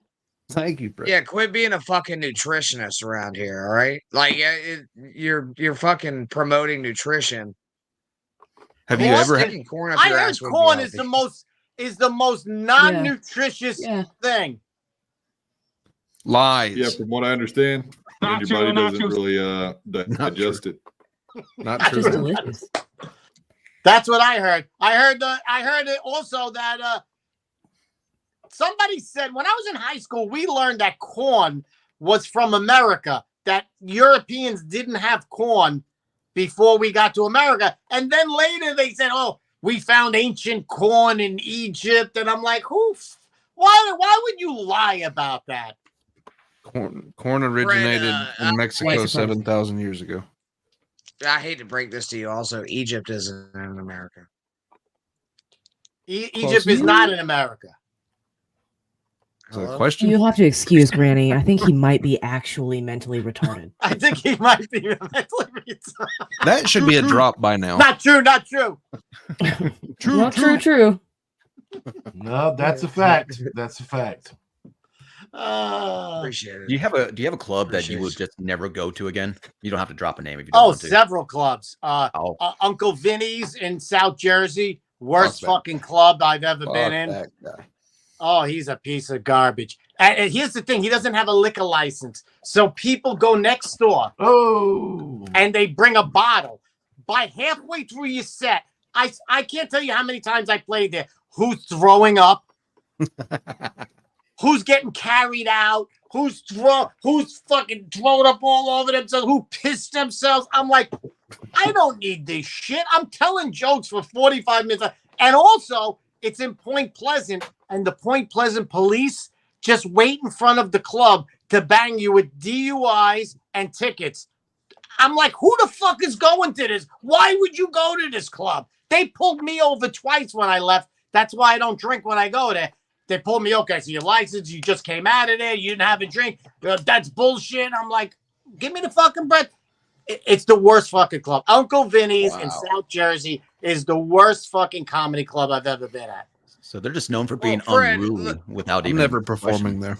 Thank you, bro. Yeah, quit being a fucking nutritionist around here, all right? Like, you're fucking promoting nutrition. Have you ever had corn up I your heard ass? corn is the most non-nutritious thing. Lies. Yeah, from what I understand, and your body doesn't really digest it. Not true. Just delicious. That's what I heard. I heard it also that somebody said when I was in high school, we learned that corn was from America, that Europeans didn't have corn before we got to America. And then later they said, "Oh, we found ancient corn in Egypt." And I'm like, why would you lie about that? Corn originated in Mexico 7,000 years ago. I hate to break this to you. Also, Egypt isn't in America. Egypt is not in America. Is that a question? You'll have to excuse Granny. I think he might be actually mentally retarded. I think he might be mentally retarded. That should be a drop by now. Not true. Not true. True. No, that's a fact. That's a fact. Appreciate it. Do you have a club that you would just never go to again? You don't have to drop a name if you don't want to. Several clubs. Uncle Vinny's in South Jersey, worst fucking club I've ever been in. Oh, he's a piece of garbage. And here's the thing: he doesn't have a liquor license, so people go next door. Oh, and they bring a bottle. By halfway through your set, I can't tell you how many times I played there. Who's throwing up? Who's getting carried out? Who's fucking throwing up all over themselves? Who pissed themselves? I'm like, I don't need this shit. I'm telling jokes for 45 minutes. And also, it's in Point Pleasant, and the Point Pleasant police just wait in front of the club to bang you with DUIs and tickets. I'm like, who the fuck is going to this? Why would you go to this club? They pulled me over twice when I left. That's why I don't drink when I go there. They pulled me, okay, so your license, you just came out of there, you didn't have a drink. That's bullshit. I'm like, give me the fucking bread. It's the worst fucking club. Uncle Vinny's in South Jersey is the worst fucking comedy club I've ever been at. So they're just known for being Fred, unruly without I'm even never performing there.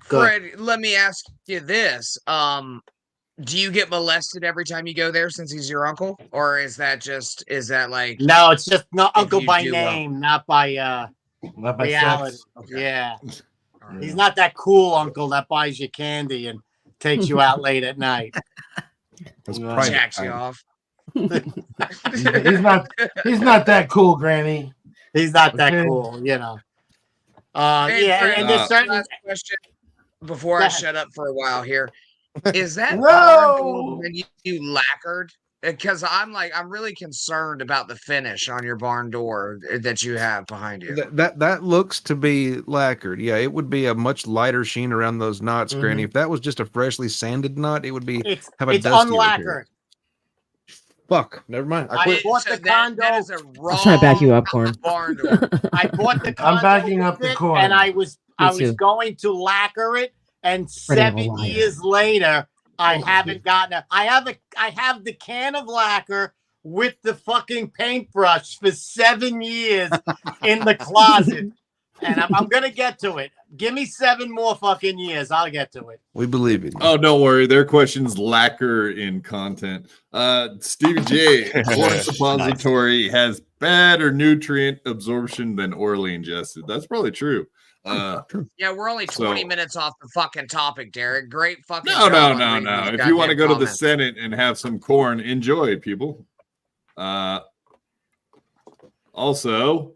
Fred, let me ask you this. Do you get molested every time you go there since he's your uncle? Or is that like... No, it's just not uncle by name, not by reality. Okay. Yeah. He's not that cool uncle that buys you candy and takes you out late at night. Jacks you off. He's not that cool, Granny. He's not that cool, you know. And there's certain last question before I shut up for a while here. Is that when you lacquered? Because I'm really concerned about the finish on your barn door that you have behind you. That looks to be lacquered. Yeah, it would be a much lighter sheen around those knots, Granny. If that was just a freshly sanded knot, it would be it's dustier unlacquered. Fuck, never mind. I bought the condo. That is a wrong I'll try to back you up, Corn. barn door. I bought the condo. I'm backing up the Corn. And I was too. going to lacquer it, and Freddie, I'm a 7 liar. years later, I haven't gotten it. I have the can of lacquer with the fucking paintbrush for 7 years in the closet. And I'm gonna get to it. Give me 7 more fucking years. I'll get to it. We believe in you. Oh, don't worry. Their question's lacquer in content. Stevie J, corn suppository has better nutrient absorption than orally ingested. That's probably true. Yeah, we're only 20 minutes off the fucking topic, Derek. Great fucking No. job on reading these If you want to goddamn go to the comments. Senate and have some corn, enjoy, people. Also,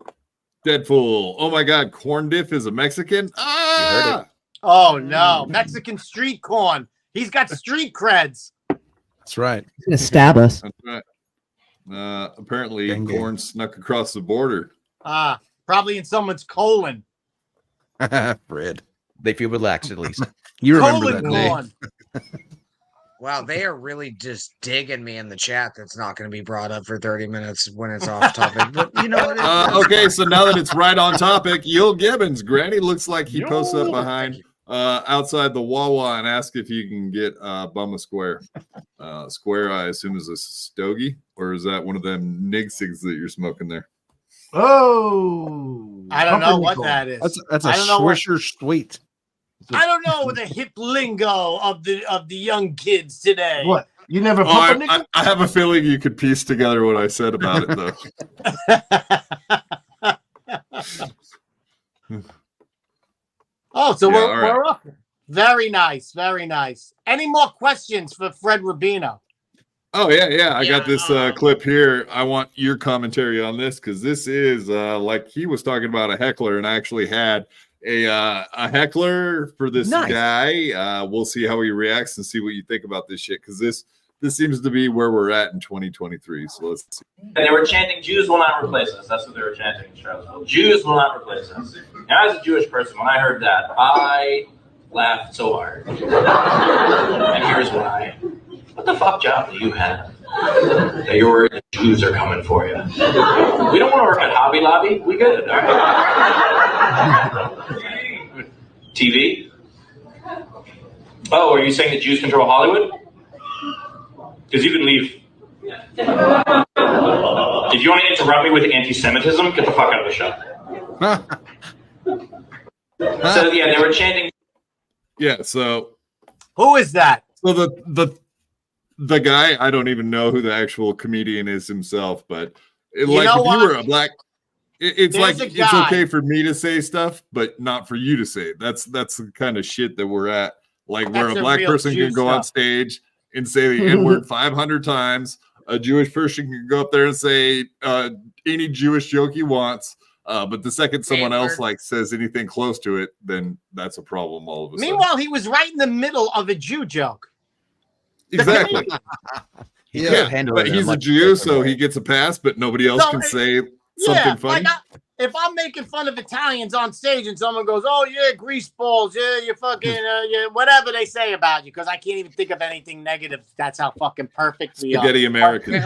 Deadpool. Oh my God, Corndiff is a Mexican. heard it. Oh no, Mexican street corn. He's got street creds. That's right. He's gonna stab us. That's right. Apparently, Gang, gang. corn snuck across the border. Probably in someone's colon. Fred. They feel relaxed at least. You remember Colon that day. corn. Wow, they are really just digging me in the chat. That's not going to be brought up for 30 minutes when it's off topic. But you know what? Okay, so now that it's right on topic, Yul Gibbons, Granny looks like he posts up behind outside the Wawa and asks if you can get Bumma Square. Square, I assume, is a stogie, or is that one of them Nigsigs that you're smoking there? Oh, I don't know what that is. That's a I don't know what- Swisher Sweet. I don't know the hip lingo of the young kids today. What? You never Oh, pump a nigga? I have a feeling you could piece together what I said about it, though. Oh, so Yeah, all right. we're up. Very nice, very nice. Any more questions for Fred Rubino? Oh, yeah. I got this clip here. I want your commentary on this because this is like he was talking about a heckler, and I actually had a heckler for this guy. We'll see how he reacts and see what you think about this shit because this seems to be where we're at in 2023. So let's see. And they were chanting, "Jews will not replace us." That's what they were chanting in Charlottesville. Jews will not replace us. Now, as a Jewish person, when I heard that, I laughed so hard. And here's why. What the fuck job do you have? That you're worried the Jews are coming for you. We don't want to work at Hobby Lobby. We good. All right. TV? Oh, are you saying that Jews control Hollywood? Because you can leave. If you want to interrupt me with anti-Semitism, get the fuck out of the show. So yeah, they were chanting. Yeah. So who is that? So the guy, I don't even know who the actual comedian is himself, but if you were a black, it's like it's okay for me to say stuff, but not for you to say it. That's the kind of shit that we're at. Like where a black person can go on stage and say the N-word 500 times, a Jewish person can go up there and say any Jewish joke he wants. But the second someone else like says anything close to it, then that's a problem all of a sudden. Meanwhile, he was right in the middle of a Jew joke. Exactly. But he's a Jew, so he gets a pass, but nobody else can say something funny. Like if I'm making fun of Italians on stage and someone goes, "Oh yeah, grease balls, yeah, you fucking, yeah, whatever they say about you," because I can't even think of anything negative. That's how fucking perfect we are. Spaghetti American.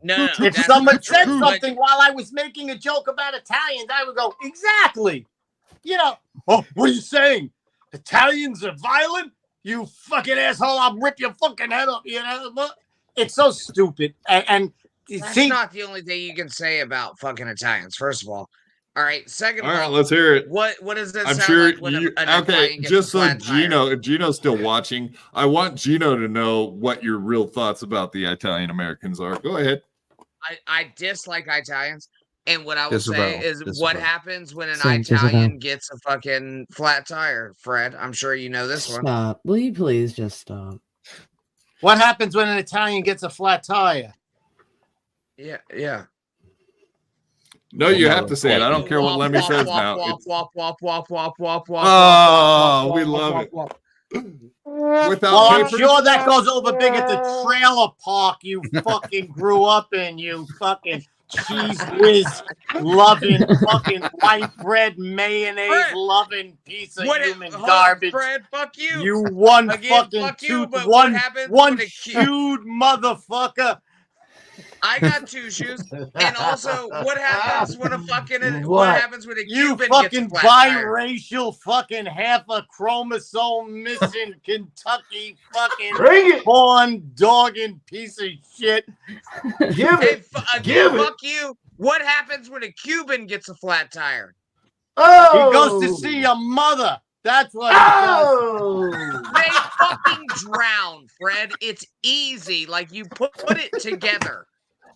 No, if someone said something while I was making a joke about Italians, I would go, exactly. You know, oh, what are you saying? Italians are violent? You fucking asshole, I'll rip your fucking head up, you know? It's so stupid. And that's not the only thing you can say about fucking Italians, first of all. All right, second of all, let's hear it. What does that sound sure like when you, an okay, Italian gets just a flat so Gino, if Gino's still watching, I want Gino to know what your real thoughts about the Italian Americans are. Go ahead. I dislike Italians, and what I would say is what happens when an Italian gets a fucking flat tire. Fred, I'm sure you know this one. Stop. Will you please just stop? What happens when an Italian gets a flat tire? Yeah. No, you have to say it. I don't care what Lemmy says now. Oh, we love it. I'm sure that goes over big at the trailer park you fucking grew up in, you fucking cheese whiz loving fucking white bread mayonnaise loving piece of human garbage. Fred, fuck you. You one Again, fucking fuck you, tooth, but one what chewed motherfucker. I got two shoes, and also, what happens when a fucking what happens when a Cuban fucking gets a flat biracial fucking half a chromosome missing Kentucky fucking corn dogging piece of shit? Fuck you. What happens when a Cuban gets a flat tire? Oh, he goes to see your mother. That's what. They fucking drown, Fred. It's easy. Like you put it together.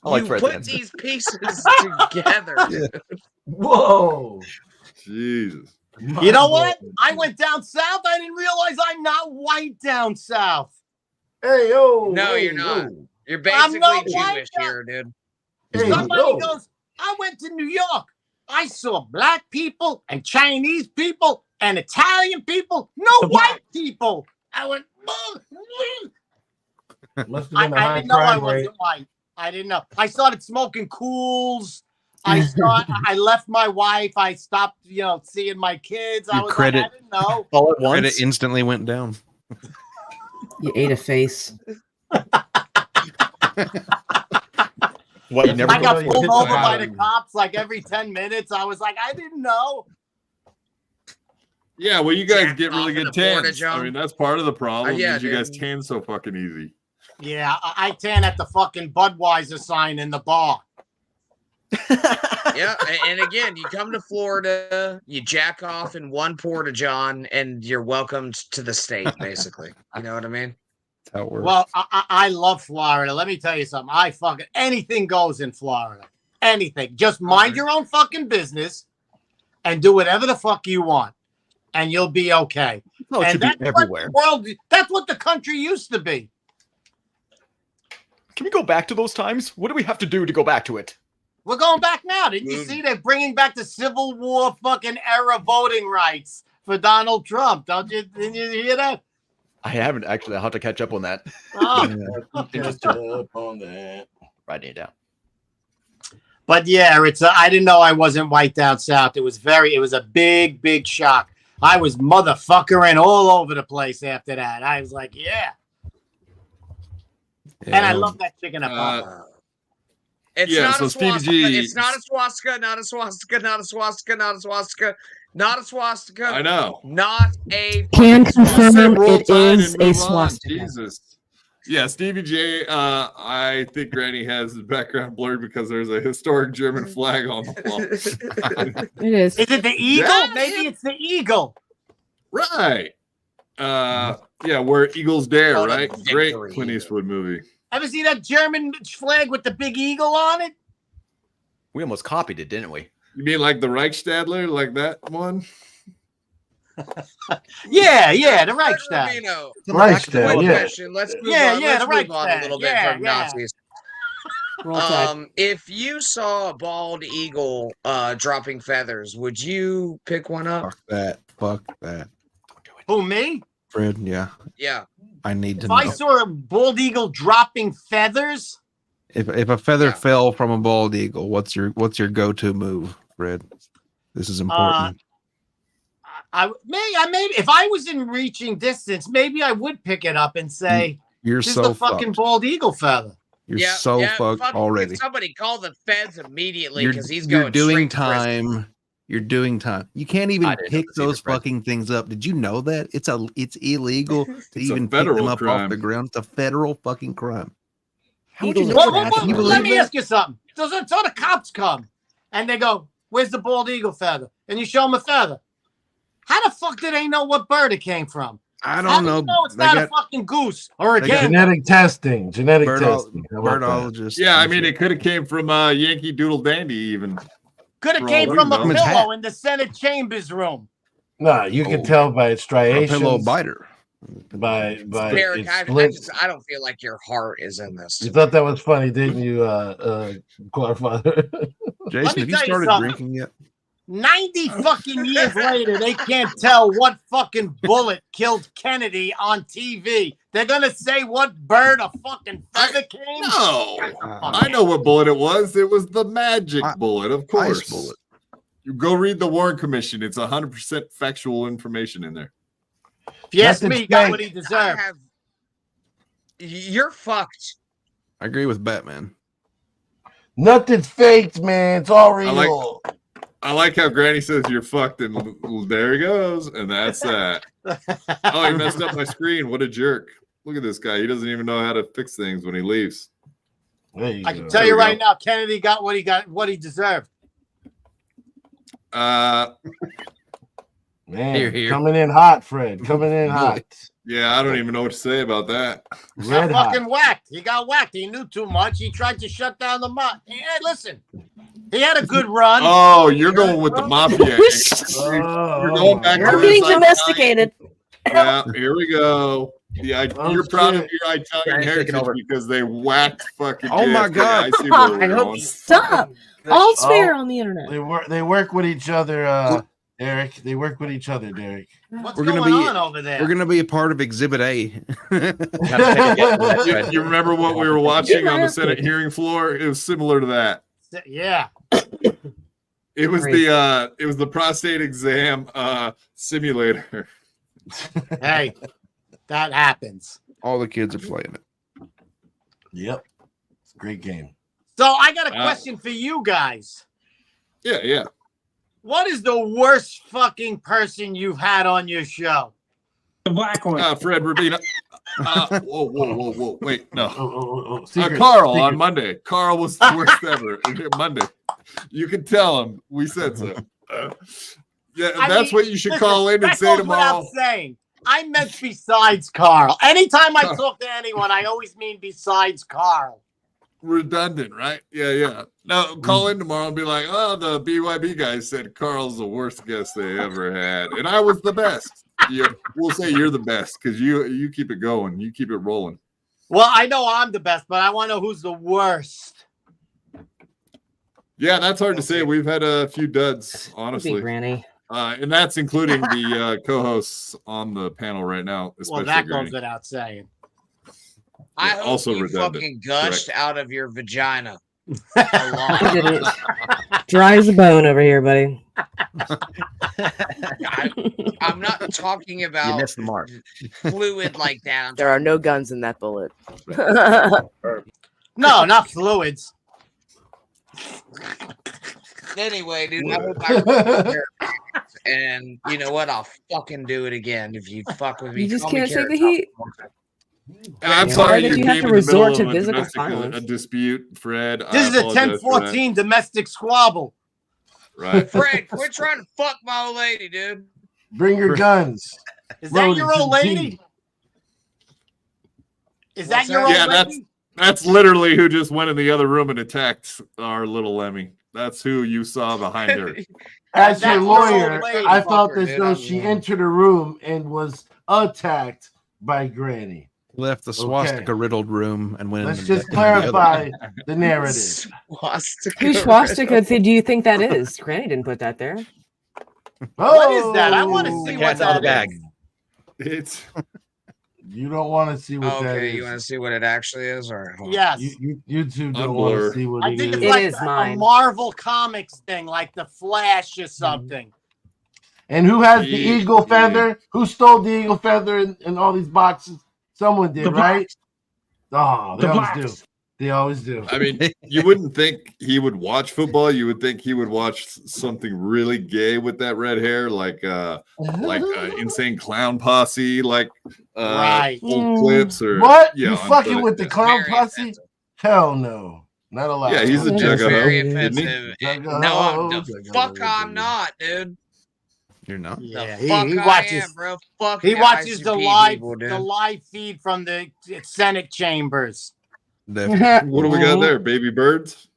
You put these pieces together. Dude. Whoa. Jesus. You know what? I went down south. I didn't realize I'm not white down south. Hey, yo. No, you're not. You're basically Jewish here, dude. Somebody goes, I went to New York. I saw black people and Chinese people and Italian people. No white people. I went, I didn't know I wasn't white. I didn't know. I started smoking Cools. I left my wife. I stopped, seeing my kids. I didn't know. All at once. Credit instantly went down. You ate a face. What? I got pulled over by the cops like every 10 minutes. I was like, I didn't know. Yeah, well, you guys get really good tans. I mean, that's part of the problem. Yeah, you guys tan so fucking easy. Yeah, I tan at the fucking Budweiser sign in the bar. Yeah, and again, you come to Florida, you jack off in one porta-john, and you're welcomed to the state, basically. You know what I mean? That's how it works. Well, I love Florida. Let me tell you something. Anything goes in Florida. Anything. Just mind your own fucking business and do whatever the fuck you want, and you'll be okay. No, it should be everywhere. That's what the country used to be. Can we go back to those times? What do we have to do to go back to it? We're going back now. Didn't you see they're bringing back the Civil War fucking era voting rights for Donald Trump? Didn't you hear that? I haven't actually. I'll have to catch up on that. Catch up on that. Writing it down. But yeah, I didn't know I wasn't white down south. It was a big, big shock. I was motherfuckering all over the place after that. I was like, yeah. And I love that chicken at Papa. It's not a swastika. It's not a swastika, not a swastika, not a swastika, not a swastika, not a swastika. I know. Not a. Can confirm it is a swastika. Jesus. Yeah, Stevie J, I think Granny has his background blurred because there's a historic German flag on the wall. It is. Is it the eagle? Yeah. Maybe it's the eagle. Right. Yeah, where Eagles Dare, right? Great Clint Eastwood movie. Ever see that German flag with the big eagle on it? We almost copied it, didn't we? You mean like the Reichstadler, like that one? Yeah, the Reichstag. Rubino. Reichstag, yeah. Let's move on. The Let's move Reichstag. on a little bit from Nazis. Roll Tide. If you saw a bald eagle dropping feathers, would you pick one up? Fuck that. Fuck that. Who, me? Fred, yeah. Yeah. I need to If know. I saw a bald eagle dropping feathers, If a feather fell from a bald eagle, what's your go-to move, Fred? This is important. maybe if I was in reaching distance, maybe I would pick it up and say, You're "This so is the fucking fucked. bald eagle feather." You're so fucked already. Somebody call the feds immediately You're because he's going doing straight to prison. time. You're doing time. You can't even I didn't know pick this either, those Fred. fucking things up. Did you know that? It's illegal to even pick federal them up crime. off the ground. It's a federal fucking crime. How would Eagles you are know trash. that? Can you Let believe me that? ask you something. So the cops come and they go, "Where's the bald eagle feather?" And you show them a feather. How the fuck do they know what bird it came from? I How don't do know. you know it's They not got a fucking goose or a they got gander? Genetic testing. Genetic birdo- testing. How about that? birdologists. Yeah, I and mean, shit. it could have came from Yankee Doodle Dandy even. Could have For came all from we a know. His hat. pillow in the Senate chambers room. No, you can Oh. tell by its a pillow striations. biter. By Derek, its I slits. don't feel like your heart is in this. You thought that was funny, didn't you, Godfather? Jason, me have you tell you started something. drinking yet? 90 fucking years later, they can't tell what fucking bullet killed Kennedy on TV. They're gonna say what bird a fucking feather came. No, I know what bullet it was. It was the magic bullet, of course. Ice bullet. You go read the Warren Commission. It's 100% factual information in there. If you ask Nothing me, he got fake. what he deserved. You're fucked. I agree with Batman. Nothing's faked, man. It's all real. I like how Granny says you're fucked, and there he goes, and that's that. Oh, he messed up my screen. What a jerk! Look at this guy. He doesn't even know how to fix things when he leaves. I can tell you right now, Kennedy got what he deserved. Man, Here. coming in hot, Fred. Coming in hot. Yeah, I don't even know what to say about that. He Red got hot. fucking whacked. He got whacked. He knew too much. He tried to shut down the mob. Hey, listen, he had a good run. Oh, you're going with the mafia. You're going back to We're this being domesticated. Yeah, here we go. Yeah, Oh, you're proud of shit. your Italian Granny's taking heritage over. because they whacked fucking. Oh my JFK. God. I see where we're I hope going. you stop. All's Oh. fair on the internet. They work with each other, Derek. They work with each other, Derek. What's We're gonna going be- on over there? We're gonna be a part of Exhibit A. You remember what we were watching on the Senate hearing floor? It was similar to that. Yeah. It was Great. the prostate exam simulator. Hey, that happens. All the kids are playing it. Yep. It's a great game. So I got a question for you guys. Yeah. What is the worst fucking person you've had on your show? The black one. Fred Rubino. Whoa. Wait, no. Secret, Carl secret. on Monday. Carl was the worst ever. Monday. You can tell him. We said so. Yeah, I that's mean, what you should listen, call in and that say goes tomorrow. without saying. I meant besides Carl. Anytime I talk to anyone, I always mean besides Carl. Redundant, right? Yeah. No, call in tomorrow and be like, oh, the BYB guys said Carl's the worst guest they ever had. And I was the best. Yeah, we'll say you're the best because you keep it going. You keep it rolling. Well, I know I'm the best, but I want to know who's the worst. Yeah, that's hard to say. We've had a few duds, Big honestly. Granny. And that's including the co-hosts on the panel right now. Well, Especially that Granny. goes without saying. I Yeah, hope also you redundant. fucking gushed out of your vagina. I didn't. Dry as a bone over here, buddy. I'm not talking You about missed the mark. fluid like that. I'm There are no guns in that bullet. No, not fluids. Anyway, dude, I hope I and you know what? I'll fucking do it again if you fuck with me. You just Call me can't take Carrot the Top. heat. I'm Yeah. sorry Why did you have came to in the resort middle to of a physical domestic- violence? a dispute, Fred. This is a apologize for that. 10-14 domestic squabble. Right. Fred, quit trying to fuck my old lady, dude. Bring your guns. Is that Loaded your to old the lady? teeth. Is that What's your that? old Yeah, lady? That's literally who just went in the other room and attacked our little Lemmy. That's who you saw behind her. As That's your your old lawyer, lady, I felt fucker, as dude. though I'm- she entered a room and was attacked by Granny. Left the swastika riddled room and went. Let's just clarify the narrative. Whose swastika do you think that is? Granny didn't put that there. What is that? I want to see what that is. It's. You don't want to see what that is. Okay, you want to see what it actually is, or yes, YouTube don't want to see what I think it it's is. like a Marvel Comics thing, like the Flash or something. And who has the eagle feather? Who stole the eagle feather in all these boxes? Someone did, right? Oh, they always do. They always do. I mean, you wouldn't think he would watch football. You would think he would watch something really gay with that red hair, like Insane Clown Posse, like old clips or what? You fucking with the clown posse? Hell no, not allowed. Yeah, he's a juggernaut. Very offensive. No, I'm not, dude. You're not. Yeah, he watches, bro. Fuck he watches the live people, the live feed from the Senate chambers. What do we got there? Baby birds?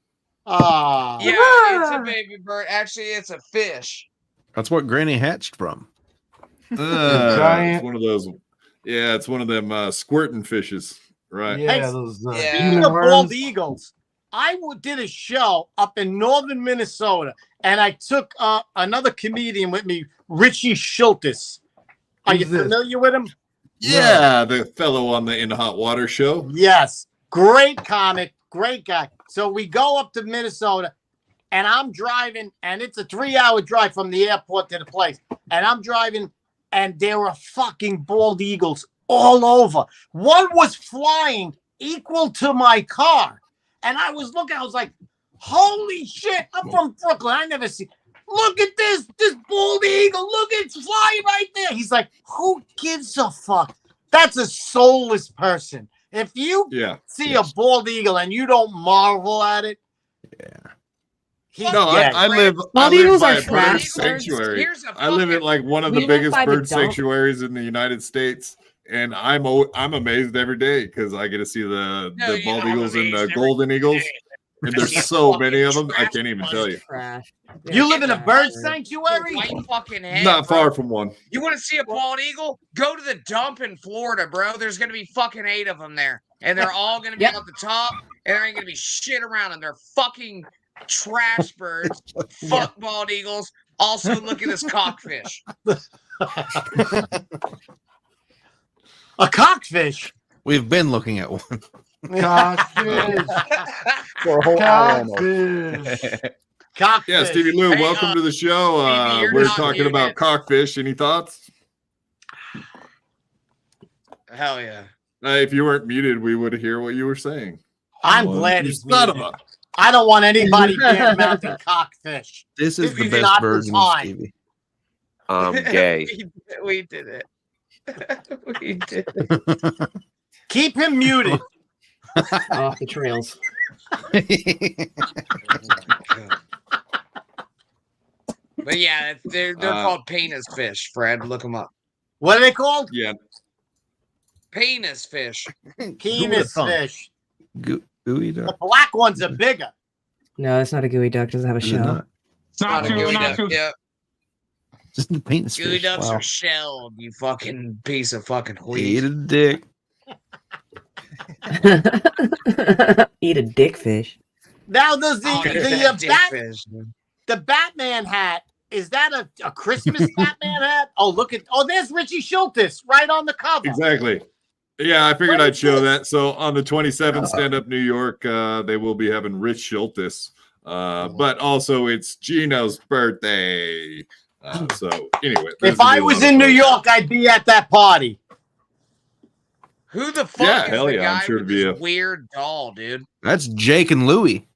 Oh, yeah, it's a baby bird. Actually, it's a fish. That's what Granny hatched from. It's one of those. Yeah, it's one of them squirting fishes, right? Yeah, those. Speaking of bald eagles, I did a show up in northern Minnesota, and I took another comedian with me, Richie Schultes. Are you familiar with him? Yeah, the fellow on the In Hot Water show. Yes, great comic, great guy. So we go up to Minnesota, and I'm driving, and it's a 3-hour drive from the airport to the place. And I'm driving, and there were fucking bald eagles all over. One was flying equal to my car. And I was looking, I was like, holy shit, I'm from Brooklyn. I never see. Look at this bald eagle. Look, it's flying right there. He's like, who gives a fuck? That's a soulless person. If you see a bald eagle and you don't marvel at it, I live by a bird sanctuary. I live at like one of the biggest bird sanctuaries in the United States, and I'm amazed every day because I get to see the bald eagles and the golden eagles, and there's so many of them I can't even tell you. You live in a bird sanctuary? Not far from one. You want to see a bald eagle? Go to the dump in Florida, bro. There's going to be fucking 8 of them there. And they're all going to be at the top. And there ain't going to be shit around them. They're fucking trash birds. Fuck bald eagles. Also, look at this cockfish. A cockfish? We've been looking at one. Cockfish. For a whole hour almost. Cockfish. Yeah, Stevie Lou, welcome to the show. We're talking about cockfish. Any thoughts? Hell yeah. If you weren't muted, we would hear what you were saying. I'm glad he's muted. I don't want anybody bad-mouthing cockfish. This is the best version of Stevie. I'm gay. We did it. We did it. Keep him muted. Off the trails. But yeah, they're called penis fish, Fred. Look them up. What are they called? Yeah. Penis fish. Penis fish. Gooey duck. The black ones are bigger. No, it's not a gooey duck. It doesn't have a shell. It's not a gooey duck. Yeah. Just the penis gooey fish. ducks Wow. are shelled, you fucking piece of fucking wheat. Eat a dick. Eat a dick fish. Now does fish, the Batman hat, is that a Christmas Batman hat? Oh, there's Richie Schultes right on the cover. Exactly. Yeah, I figured I'd show that. So on the 27th, Stand Up New York, they will be having Rich Schultes. But also it's Gino's birthday. So anyway. If I was in New York, I'd be at that party. Who the fuck is the guy I'm sure with to be this weird doll, dude? That's Jake and Louie.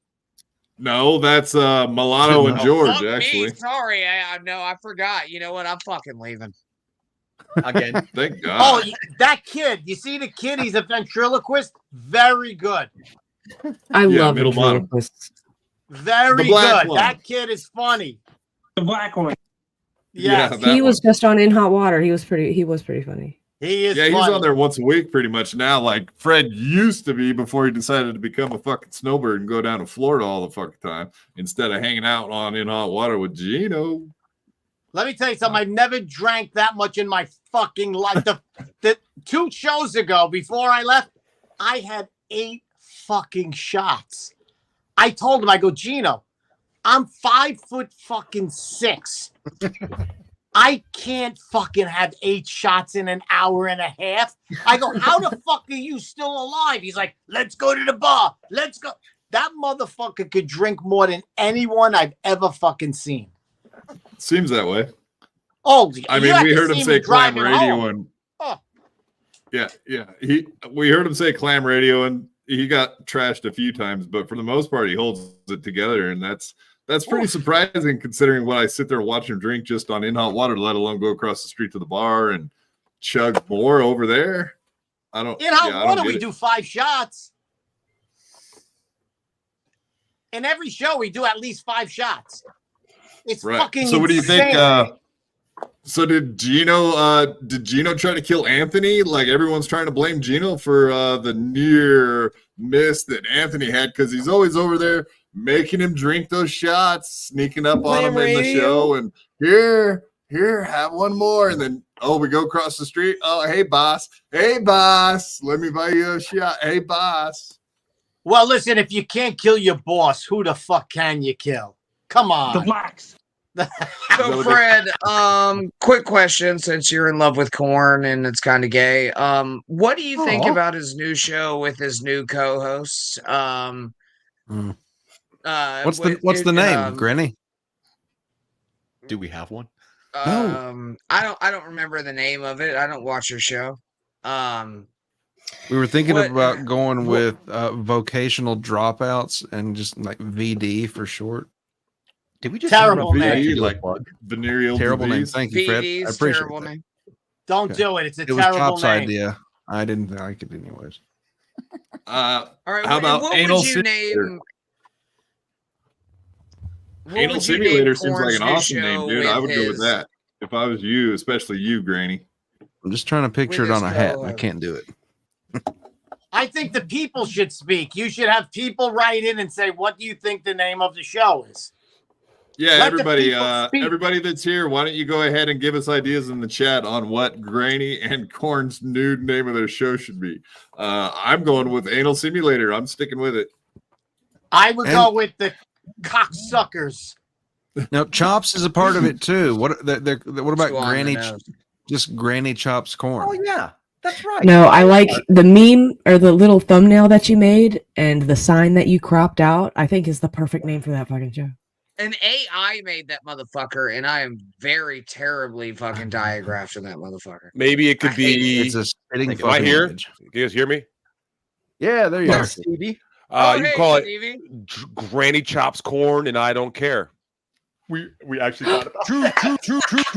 No, that's Milano and George, Fuck actually. Me. Sorry, I forgot. You know what? I'm fucking leaving. Again. Thank God. Oh, that kid. You see the kid? He's a ventriloquist. Very good. I love middle bottom. ventriloquists. Very good. One. That kid is funny. The black one. Yes. Yeah, He was just on In Hot Water. He was pretty funny. He is he's funny. on there once a week pretty much now, like Fred used to be before he decided to become a fucking snowbird and go down to Florida all the fucking time instead of hanging out on In Hot Water with Gino. Let me tell you something. I've never drank that much in my fucking life. the 2 shows ago, before I left, I had 8 fucking shots. I told him, I go, Gino, I'm 5'6". I can't fucking have 8 shots in an hour and a half. I go, how the fuck are you still alive? He's like, let's go to the bar. Let's go. That motherfucker could drink more than anyone I've ever fucking seen. Seems that way. Oh, I mean, we heard him say clam radio and yeah. We heard him say clam radio and he got trashed a few times, but for the most part, he holds it together, and that's pretty surprising considering what I sit there and watch him drink just on in hot water, let alone go across the street to the bar and chug more over there. I don't. In hot water, we do 5 shots. In every show, we do at least 5 shots. It's fucking So what do you insane. think? So did Gino try to kill Anthony? Like everyone's trying to blame Gino for the near miss that Anthony had because he's always over there making him drink those shots, sneaking up on him in the show, and here, have one more, and then we go across the street. Oh, hey boss, let me buy you a shot. Hey boss. Well, listen, if you can't kill your boss, who the fuck can you kill? Come on. The blacks. So, Fred, quick question, since you're in love with Corn and it's kind of gay. What do you think about his new show with his new co-hosts? What's the name, Granny? Do we have one? I don't remember the name of it. I don't watch your show. We were thinking about going with vocational dropouts and just like VD for short. Did we just terrible name? Like venereal terrible name. disease? Thank you, Fred. I appreciate terrible that. name. Don't do it. It's a It was terrible Chop's name. idea. I didn't like it anyways. All right. How about what anal would you simulator? name? what Anal would you name simulator seems like Corn's an new awesome show name, dude. I would go with his- that if I was you, especially you, Granny. I'm just trying to picture With it on his a hat. I co-host. can't do it. I think the people should speak. You should have people write in and say, what do you think the name of the show is? Yeah, Let the everybody, people speak. everybody that's here, why don't you go ahead and give us ideas in the chat on what Granny and Corn's new name of their show should be? I'm going with Anal Simulator. I'm sticking with it. I would go with the cocksuckers. Now, Chops is a part of it too. What about Too on Granny? the nose. Just Granny Chops Corn. Oh yeah, that's right. No, I like the meme or the little thumbnail that you made and the sign that you cropped out. I think is the perfect name for that fucking show. An AI made that motherfucker, and I am very terribly fucking diagraphed in that motherfucker. Maybe it could I hate be. It's a spitting. Am I here? image. You guys hear me? Yeah, there you are. Stevie. You hey, call it Stevie. Granny Chops Corn, and I don't care. We actually thought about True.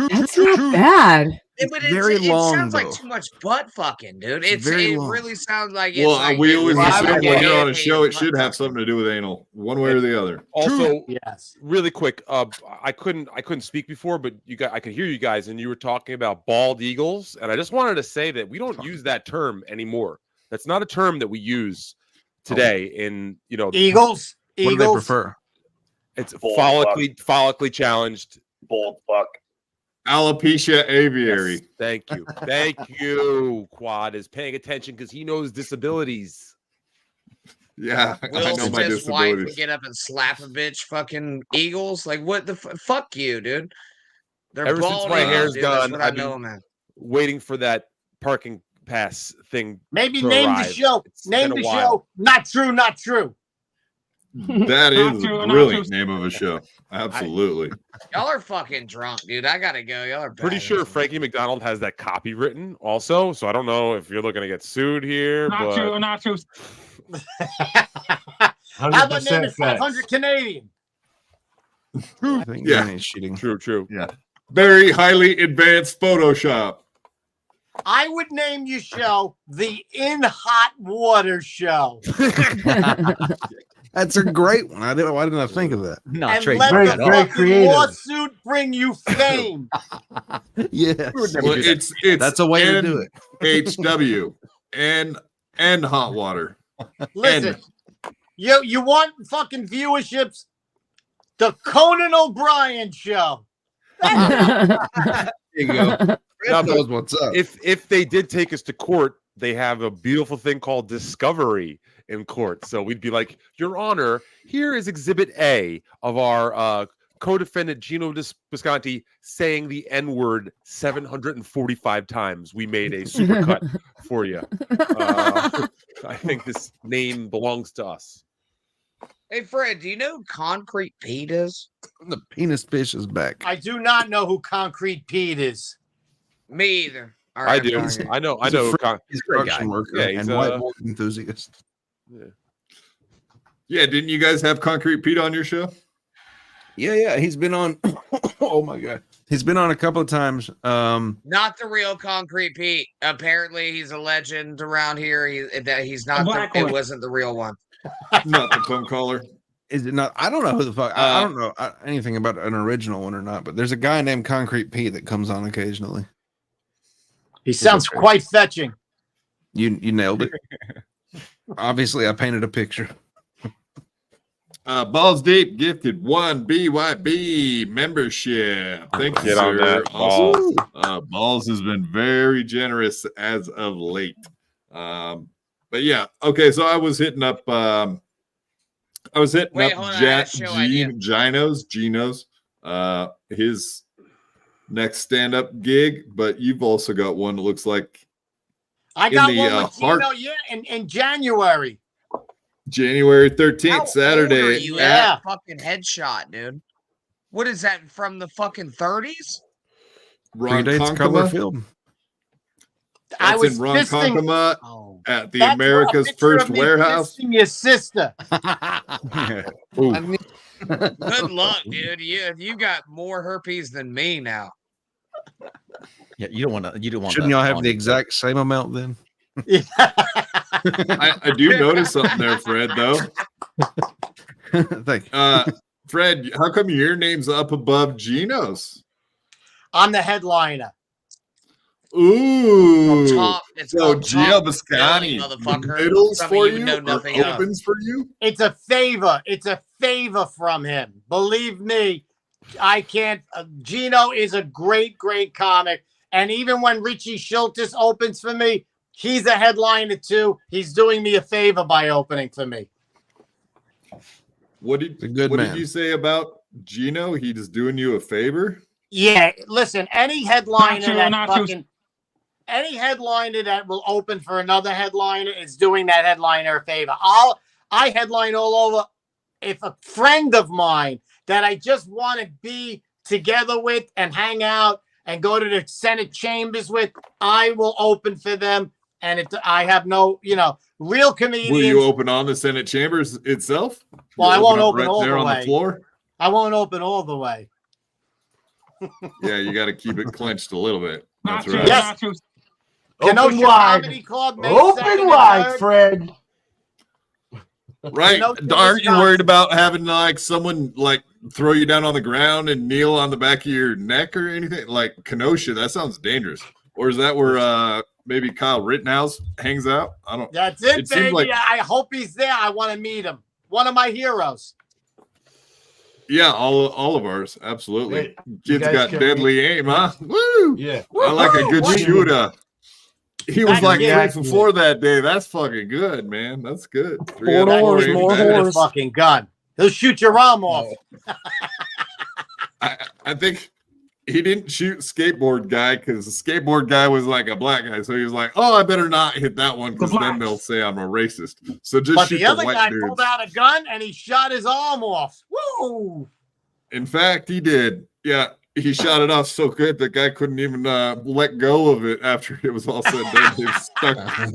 That's not bad. But very it long, sounds like though. too much butt fucking, dude. It's It very long. really sounds like it's Well, like we always it's assume like when you're on a a show, it should butt have something to do with anal, one way or the other. Also, Yes. really quick, I couldn't speak before, but I could hear you guys, and you were talking about bald eagles, and I just wanted to say that we don't use that term anymore. That's not a term that we use today. In Eagles. What do they prefer? it's Bald follically challenged. Bold fuck. Alopecia aviary. Yes, thank you. Quad is paying attention because he knows disabilities. Yeah, I Will know my Smith's wife would disabilities. get up and slap a bitch fucking eagles. Like what the fuck you, dude? They're Ever since bald my eagles, hair's dude. That's done, what I I've been know, man. Waiting for that parking pass thing. Maybe to name arrive. the show. It's Name been a the while. show. Not true, not true. That Not is true, a not brilliant true. name of a show. Absolutely. Y'all are fucking drunk, dude. I gotta go. Y'all are Pretty bad. sure Frankie McDonald has that copy written also, so I don't know if you're looking to get sued here. Not but true, not true. How about name 100% it 500 Canadian? I think Yeah. Granny's cheating. True. Yeah. Very highly advanced Photoshop. I would name your show the In Hot Water Show. That's a great one. Why didn't I think of that? Not And trade let Very- the very fucking creative. lawsuit bring you fame. Yes. Well, it's That's a way to do it. HW and hot water. Listen, you want fucking viewerships? The Conan O'Brien Show. you go. Now, knows what's up. If they did take us to court, they have a beautiful thing called discovery in court. So we'd be like, Your Honor, here is Exhibit A of our co-defendant Gino Bisconti saying the N-word 745 times. We made a supercut for you. I think this name belongs to us. Hey, Fred, do you know who Concrete Pete is? The penis fish is back. I do not know who Concrete Pete is. Me either. All I right, do. fine. I know. He's a construction worker Yeah, he's and whiteboard enthusiast. Yeah, didn't you guys have Concrete Pete on your show? Yeah. He's been on. Oh my god, he's been on a couple of times. Not the real Concrete Pete. Apparently, he's a legend around here. He's not. It wasn't the real one. Not the phone caller. Is it not? I don't know who the fuck. I don't know anything about an original one or not. But there's a guy named Concrete Pete that comes on occasionally. He sounds quite fetching. You nailed it. Obviously, I painted a picture. Balls Deep gifted 1 BYB membership. Thank you, Get on sir. that, Balls. Balls has been very generous as of late. But yeah, okay. So I was hitting up. Gino's. His next stand-up gig, but you've also got one that looks like I got one with Gino, in January. January 13th, How Saturday. old are you at that fucking headshot, dude? What is that from the fucking 30s? Ronkonkoma. That's in Ronkonkoma at the America's First Warehouse. Your sister. Good luck, dude. You got more herpes than me now. Yeah, you don't want to. You don't want. Shouldn't y'all have the exact same amount then? I do notice something there, Fred. Though. Thank you. Fred, how come your name's up above Gino's? I'm the headliner. Ooh. It's so Gino Biscotti, middles for you, opens for you? It's a favor. It's a favor from him. Believe me, I can't. Gino is a great, great comic. And even when Richie Schultes opens for me, he's a headliner too. He's doing me a favor by opening for me. What did you say about Gino? He's doing you a favor? Yeah, listen, any headliner that will open for another headliner is doing that headliner a favor. I headline all over. If a friend of mine that I just want to be together with and hang out and go to the Senate chambers with, I will open for them. And I have no, real comedians. Will you open on the Senate chambers itself? Well, I won't open all there the on way. The floor? I won't open all the way. Yeah, you got to keep it clenched a little bit. That's right. Yes. Open wide. Open wide, Fred. Right. Aren't you worried about having someone throw you down on the ground and kneel on the back of your neck or anything? Like Kenosha, that sounds dangerous. Or is that where maybe Kyle Rittenhouse hangs out? I don't. That's it baby. I hope he's there. I want to meet him. One of my heroes. Yeah, all of ours, absolutely. Kid's got deadly aim, huh? Woo! Yeah, I like a good shooter. He was 3 for 4 that day. That's fucking good, man. That's good. 4 doors, more horse. Fucking gun. He'll shoot your arm off. I think he didn't shoot skateboard guy because the skateboard guy was like a black guy, so he was like, "Oh, I better not hit that one because then they'll say I'm a racist." So just shoot the other white guy dudes. pulled out a gun and he shot his arm off. Woo! In fact, he did. Yeah, he shot it off so good the guy couldn't even let go of it after it was all said and done.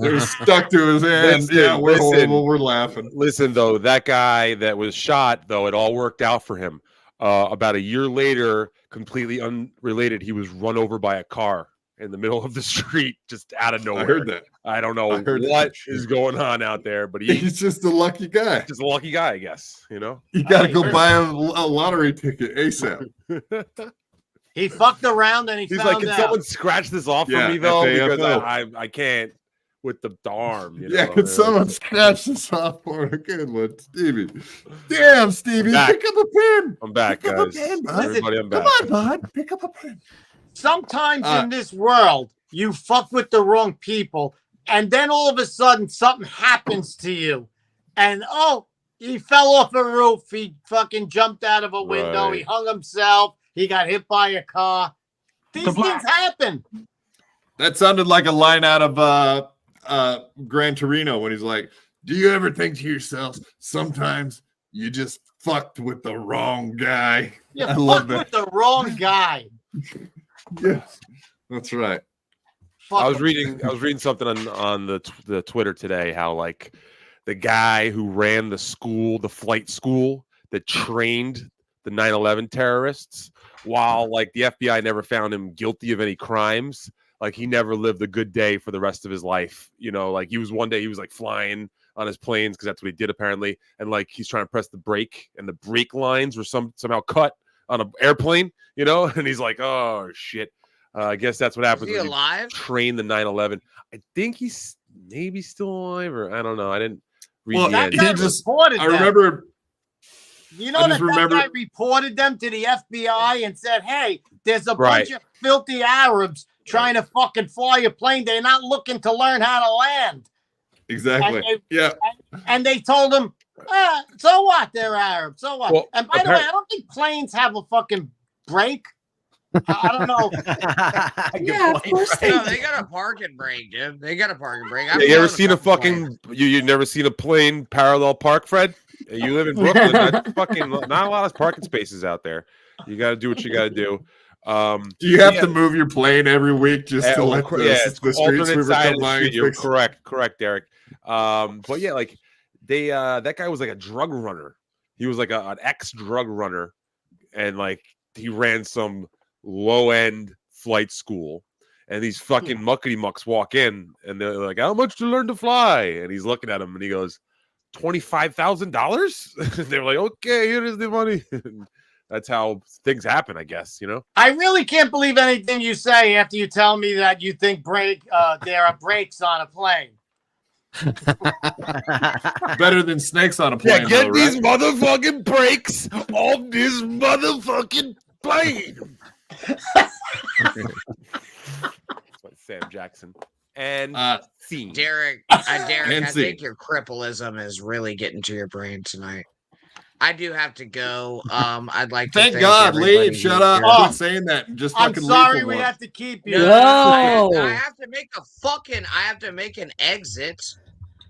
It was stuck to his hand. We're horrible. We're laughing. Listen, though, that guy that was shot, though, it all worked out for him. About a year later, completely unrelated, he was run over by a car in the middle of the street, just out of nowhere. I heard that. I don't know what is going on out there, but he's just a lucky guy. Just a lucky guy, I guess. You got to go buy a lottery ticket ASAP. He fucked around and he's found like, "Can out. someone scratch this off for me, though? Because I can't with the arm." Can someone scratch this off for a good one, Stevie? Damn, Stevie, pick up a pen. I'm back, guys. Pick up a pen, bud. Everybody, I'm back. Come on, bud. Pick up a pen. Sometimes in this world, you fuck with the wrong people, and then all of a sudden something happens to you. And he fell off a roof. He fucking jumped out of a window. He hung himself. He got hit by a car. These things happen. That sounded like a line out of Gran Torino when he's like, do you ever think to yourself, sometimes you just fucked with the wrong guy? I love that. With the wrong guy. Yes, that's right. I was reading something on the Twitter today, how like the guy who ran the flight school that trained the 9/11 terrorists, while like the FBI never found him guilty of any crimes, like he never lived a good day for the rest of his life. You know, like one day he was like flying on his planes because that's what he did apparently, and like he's trying to press the brake and the brake lines were somehow cut on an airplane, you know, and he's like, oh shit. I guess that's what happens. Is he alive? Train the 9/11. I think he's maybe still alive, or I don't know. I didn't read the end. I remember. You know that guy reported them to the FBI and said, "Hey, there's a bunch of filthy Arabs trying to fucking fly a plane. They're not looking to learn how to land." Exactly. And they told him, "So what? They're Arabs. So what?" Well, and by the way, I don't think planes have a fucking brake. I don't know. Yeah, of course they No, they got a parking brake, dude. They got a parking brake. You ever seen a fucking? You never seen a plane parallel park, Fred? You live in Brooklyn. That's fucking not a lot of parking spaces out there. You got to do what you got to do. Do you have to move your plane every week just to let the street sweeper come by? You're correct, Derek. But yeah, like that guy was like a drug runner. He was like an ex-drug runner, and like he ran some low-end flight school. And these fucking muckety mucks walk in, and they're like, "How much to learn to fly?" And he's looking at him, and he goes, $25,000. They're like, "Okay, here is the money." That's how things happen, I guess, you know. I really can't believe anything you say after you tell me that you think there are brakes on a plane. Better than snakes on a plane. Yeah, get these motherfucking brakes off this motherfucking plane. That's like Sam Jackson. And scene. Derek, I think your crippleism is really getting to your brain tonight. I do have to go. I'd like to thank God, leave. Shut up. Quit saying that. Just I'm fucking sorry leave. We have to keep you. No. I have to make an exit.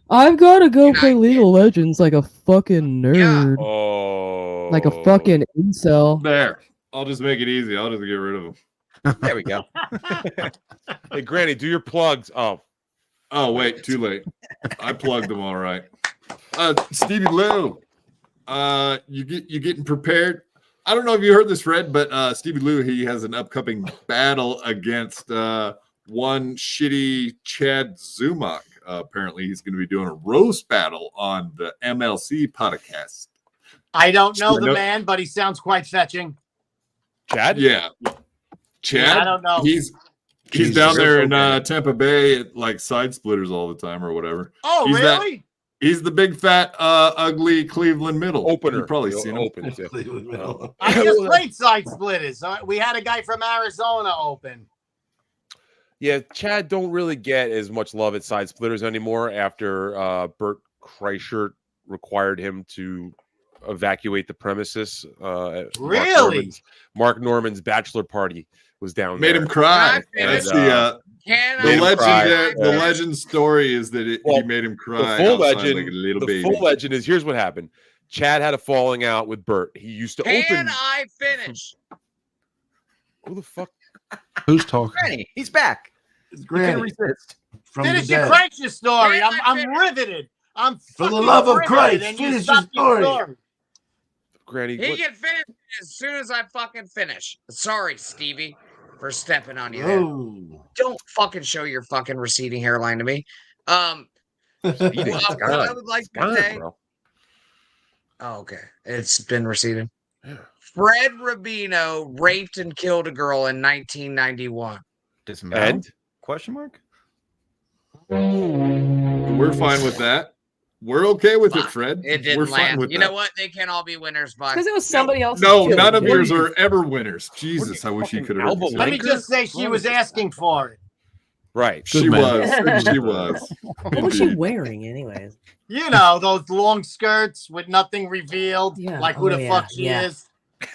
I've got to go play League of Legends like a fucking nerd. Yeah. Oh. Like a fucking incel. There. I'll just make it easy. I'll just get rid of them. There we go. Hey, Granny, do your plugs. Oh, wait. Too late. I plugged them all right. Stevie Lou. You getting prepared? I don't know if you heard this, Fred, but Stevie Lou, he has an upcoming battle against one shitty Chad Zumach. Apparently, he's going to be doing a roast battle on the MLC podcast. I don't know the man, but he sounds quite fetching. Chad? Yeah. Chad? Yeah, I don't know. He's down there in Tampa Bay at like Side Splitters all the time or whatever. Oh, he's really? He's the big fat ugly Cleveland middle opener. You've probably seen him. Cleveland middle. I just played Side Splitters. We had a guy from Arizona open. Yeah, Chad don't really get as much love at Side Splitters anymore after Bert Kreischer required him to evacuate the premises. Really? Mark Norman's bachelor party was down Made there. him cry. That's the legend. The legend story is that he made him cry. The full legend, like a little baby. full legend is here's what happened. Chad had a falling out with Bert. He used to open. Can I finish? Who the fuck? Who's talking? Granny, he's back. It's Can't Granny. resist. From Finish the your dead. Christ story. I'm riveted. I'm For the fucking love of riveted, Christ, and you finish stopped your story. Granny, He what- can finish as soon as I fucking finish. Sorry, Stevie, for stepping on you there. Oh. Don't fucking show your fucking receding hairline to me. What I would like to say. bro. Oh, okay. It's been receding. Fred Rubino raped and killed a girl in 1991. Dismount? Question mark? We're fine with that. We're okay with it, Fred. It didn't We're fine land. with You that. know what? They can't all be winners, but Because it was somebody else's. No, children. none of What yours do you- are ever winners. Jesus, I wish you could have. album Let me just say she was asking for it. Right. She was. She was. What was she wearing, anyways? You know, those long skirts with nothing revealed. Yeah. Like who Oh, the yeah, fuck she yeah. is.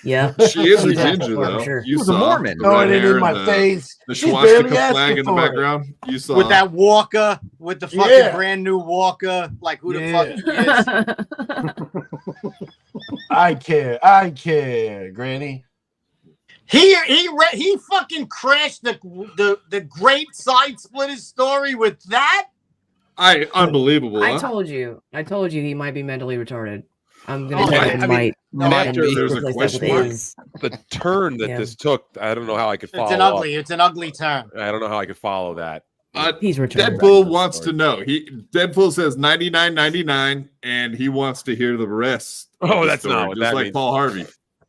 Yeah. She is a She's asking ginger, for it, I'm though. sure. You was a saw Mormon. the Throwing red it hair in my and face. the She's swastika barely asking flag in the for it. background. You saw With that Walker, with the fucking Yeah. brand new Walker. Like who the fuck she is. I care, Granny. He fucking crashed the great side splitters story with that. Unbelievable. I huh? told you he might be mentally retarded. I'm Oh, gonna yeah. say I mean, might. no, and after replace there's a that with question mark. is. The turn that Yeah. this took, I don't know how I could follow. It's an ugly turn. I don't know how I could follow that. He's retarded. Deadpool wants to know. Deadpool says 99.99, and he wants to hear the rest. of Oh, the that's story, not what just that like means. Paul Harvey.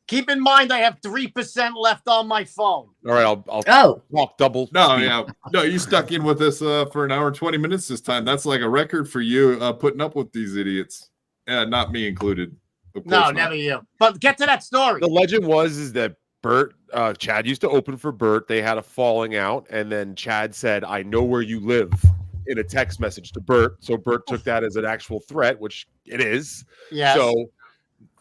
Keep in mind, I have 3% left on my phone. All right, I'll Oh, walk double. No, speed. yeah, no. You stuck in with us for an hour and 20 minutes this time. That's like a record for you putting up with these idiots. Not me included. Of course No, not. never you. But get to that story. The legend is that Bert, Chad used to open for Bert. They had a falling out, and then Chad said, "I know where you live," in a text message to Bert. So Bert took that as an actual threat, which it is. Yes. So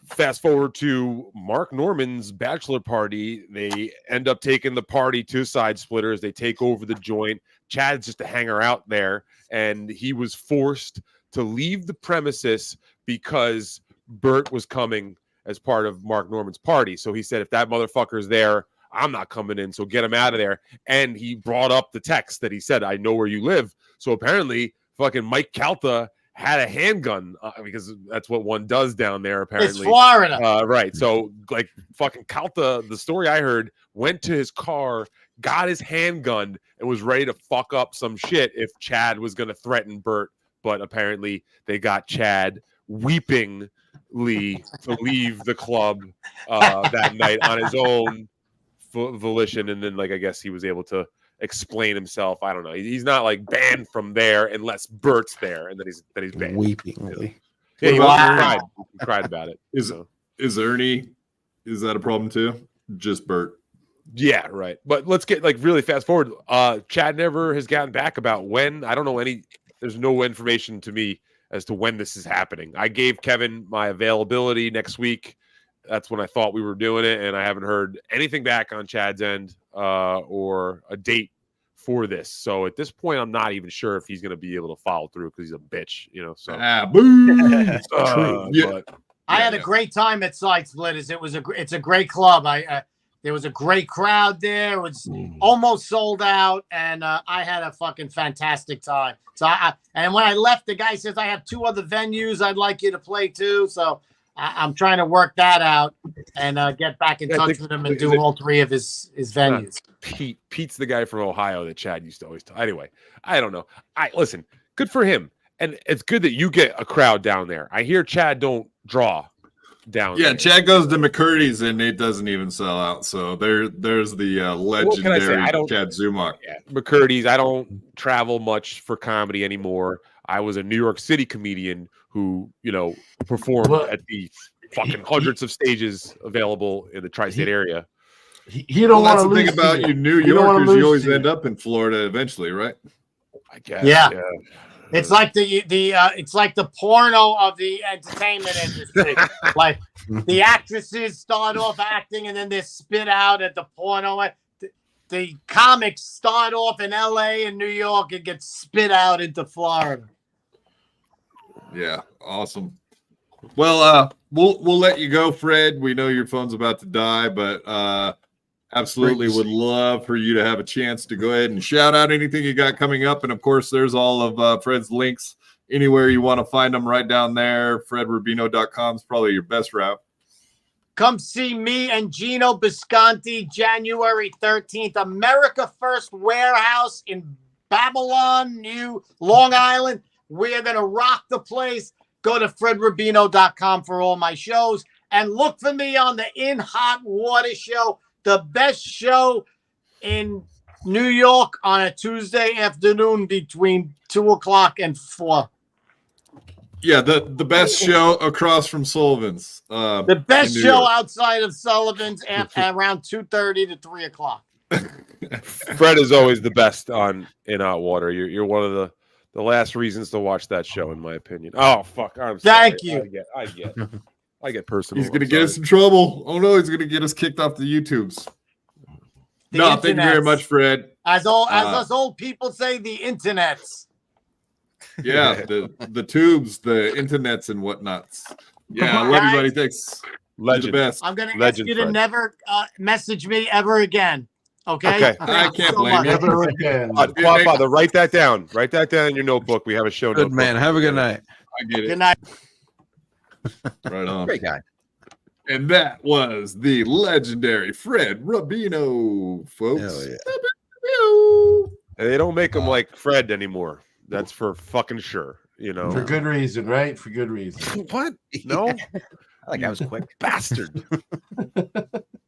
fast forward to Mark Norman's bachelor party. They end up taking the party to Side Splitters. They take over the joint. Chad's just a hanger out there, and he was forced to leave the premises because Bert was coming as part of Mark Norman's party. So he said, if that motherfucker's there, I'm not coming in. So get him out of there. And he brought up the text that he said, "I know where you live." So apparently fucking Mike Calta had a handgun because that's what one does down there, apparently. It's Florida. Right. So like fucking Calta, the story I heard, went to his car, got his handgun, and was ready to fuck up some shit if Chad was going to threaten Bert. But apparently they got Chad weepingly to leave the club that night on his own volition. And then, like, I guess he was able to explain himself. I don't know. He's not like banned from there unless Bert's there, and then he's banned. Weepingly. Yeah, he Wow. cried about it. Is Ernie? Is that a problem too? Just Bert. Yeah, right. But let's get like really fast forward. Chad never has gotten back about when. I don't know any. There's no information to me as to when this is happening. I gave Kevin my availability next week. That's when I thought we were doing it, and I haven't heard anything back on Chad's end or a date for this. So at this point, I'm not even sure if he's going to be able to follow through because he's a bitch, you know. So boo. true. Yeah. But, I had a great time at Side Splitters. It's a great club. There was a great crowd there. It was almost sold out, and I had a fucking fantastic time. So and when I left, the guy says I have 2 other venues I'd like you to play too. So I'm trying to work that out and get back in touch with him and do all 3 of his venues. Pete's the guy from Ohio that Chad used to always talk. Anyway, I don't know. Listen, good for him. And it's good that you get a crowd down there. I hear Chad don't draw down there. Chad goes to McCurdy's and it doesn't even sell out. So there's the legendary Chad Zumach. Yeah, McCurdy's. I don't travel much for comedy anymore. I was a New York City comedian who, performed at the fucking hundreds of stages available in the tri-state area. He don't want to lose. That's the thing about you New Yorkers. You always end up in Florida eventually, right? I guess. Yeah. It's like it's like the porno of the entertainment industry. Like the actresses start off acting and then they're spit out at the porno. The comics start off in LA and New York and get spit out into Florida. Yeah, awesome. Well, we'll let you go, Fred. We know your phone's about to die, but absolutely would love for you to have a chance to go ahead and shout out anything you got coming up. And of course, there's all of Fred's links anywhere you want to find them right down there. FredRubino.com is probably your best route. Come see me and Gino Bisconti January 13th, America First Warehouse in Babylon, Long Island. We are going to rock the place. Go to FredRubino.com for all my shows and look for me on the In Hot Water Show, the best show in New York on a Tuesday afternoon between 2 o'clock and 4. Yeah, the best show across from Sullivan's. The best in New show York. outside of Sullivan's at around 2:30 to 3 o'clock. Fred is always the best in Hot Water. You're one of the last reasons to watch that show, in my opinion. Oh fuck! I'm sorry. Thank you. I get personal. He's gonna get us in trouble. Oh no, he's gonna get us kicked off the YouTubes. Thank you very much, Fred. As us old people say, the internets. Yeah, the tubes, the internets and whatnots. Yeah, I love you, buddy. Thanks. Legend. You're the best. I'm gonna ask you to never message me ever again. Okay. Okay. I can't blame you. Never again. Father, write that down. Write that down in your notebook. We have a show Good notebook. man. Have a good night. I get it. Good night. Right on. Great guy. And that was the legendary Fred Rubino, folks. Hell yeah. And they don't make them like Fred anymore. That's for fucking sure. You know. For good reason, right? For good reason. What? No. I like I was quick. Bastard.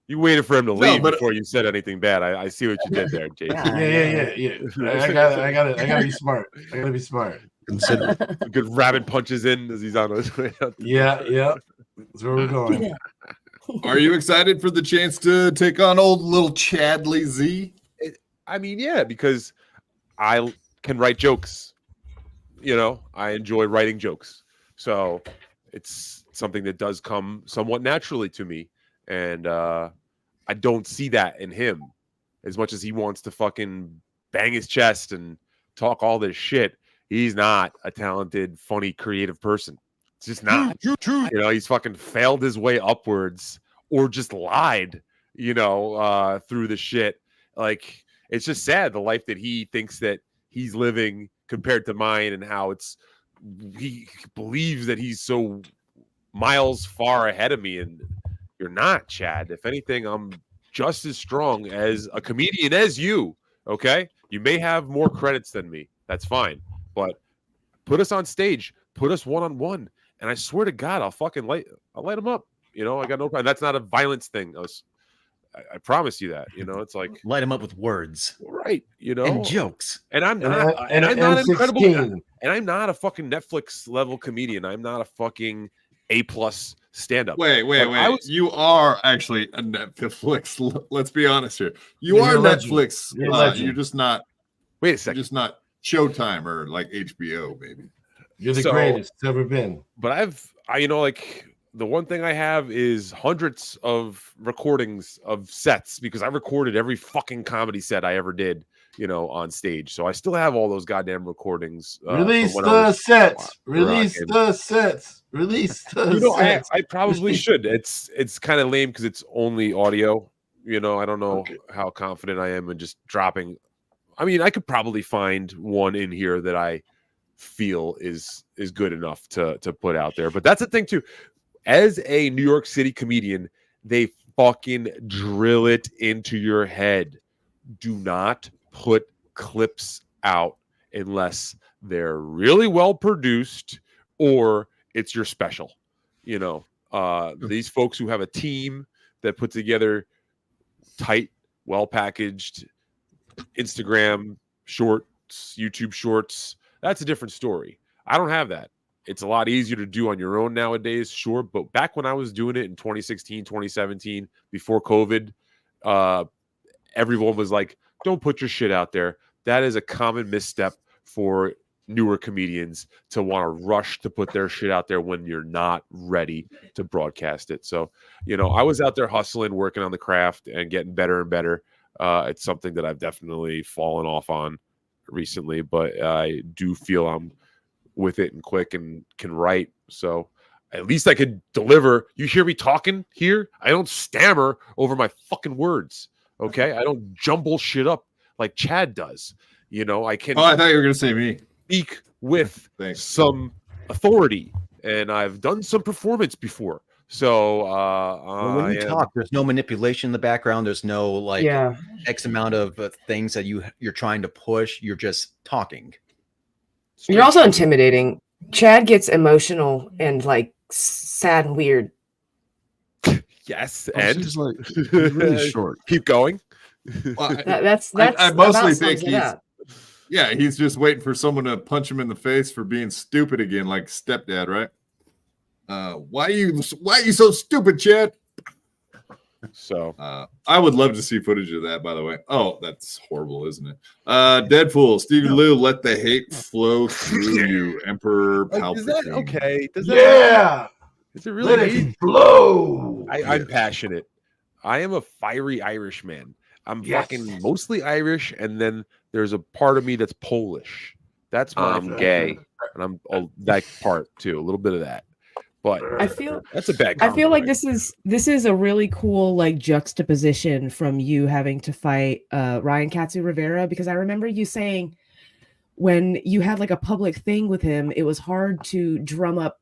You waited for him to leave before you said anything bad. I see what you did there, Jason. Yeah. I gotta be smart. I gotta be smart. Consider good rabbit punches in as he's on his way out. Yeah. That's where we're going. Are you excited for the chance to take on old little Chadley Z? I mean, yeah, because I can write jokes. You know, I enjoy writing jokes. So it's something that does come somewhat naturally to me. And I don't see that in him as much as he wants to fucking bang his chest and talk all this shit. He's not a talented, funny, creative person. It's just not. You know, he's fucking failed his way upwards or just lied, you know, through the shit. Like, it's just sad the life that he thinks that he's living compared to mine and how he believes that he's so miles far ahead of me. And you're not, Chad. If anything, I'm just as strong as a comedian as you. Okay. You may have more credits than me. That's fine. But put us on stage, put us one-on-one. And I swear to God, I'll light them up. You know, I got no problem. That's not a violence thing. I promise you that. You know, it's like light them up with words, right? You know, and jokes. And I'm not, and I'm not incredible. And I'm not a fucking Netflix level comedian. I'm not a fucking A+ stand-up. Wait. You are actually a Netflix. Let's be honest here. You're Netflix. You're just not. Wait a second. You're just not Showtime or like HBO, maybe. You're the greatest it's ever been. But you know, like the one thing I have is hundreds of recordings of sets because I recorded every fucking comedy set I ever did, you know, on stage. So I still have all those goddamn recordings. Release the sets. Release the sets. Release the sets. I probably should. It's kind of lame because it's only audio. You know, I don't know how confident I am in just dropping. I mean, I could probably find one in here that I feel is good enough to put out there. But that's the thing too. As a New York City comedian, they fucking drill it into your head. Do not put clips out unless they're really well produced or it's your special. You know, these folks who have a team that put together tight, well packaged Instagram shorts, YouTube shorts, that's a different story. I don't have that. It's a lot easier to do on your own nowadays, sure. But back when I was doing it in 2016, 2017, before COVID, everyone was like, don't put your shit out there. That is a common misstep for newer comedians to want to rush to put their shit out there when you're not ready to broadcast it. So, you know, I was out there hustling, working on the craft and getting better and better. It's something that I've definitely fallen off on recently, but I do feel I'm with it and quick and can write. So at least I could deliver. You hear me talking here? I don't stammer over my fucking words. Okay. I don't jumble shit up like Chad does. You know, I can. Oh, I thought you were going to say me. Speak with some authority, and I've done some performance before. So when you talk, there's no manipulation in the background. There's no like X amount of things that you're trying to push. You're just talking. You're also intimidating. Chad gets emotional and like sad and weird. Yes, and just like really short. Keep going. Well, that's I mostly think Yeah, he's just waiting for someone to punch him in the face for being stupid again, like stepdad, right? Why are you so stupid, Chad? So I would love to see footage of that, by the way. Oh, that's horrible, isn't it? Deadpool, Stevie Lou, let the hate flow through you, Emperor Palpatine. Is that okay? Does that Yeah. Is it really Let hate? it flow. I'm passionate. I am a fiery Irish man. I'm fucking mostly Irish, and then there's a part of me that's Polish. That's my gay, and I'm that part too, a little bit of that. But I feel that's a bad. I feel like this is a really cool like juxtaposition from you having to fight Ryan Katsu Rivera, because I remember you saying when you had like a public thing with him, it was hard to drum up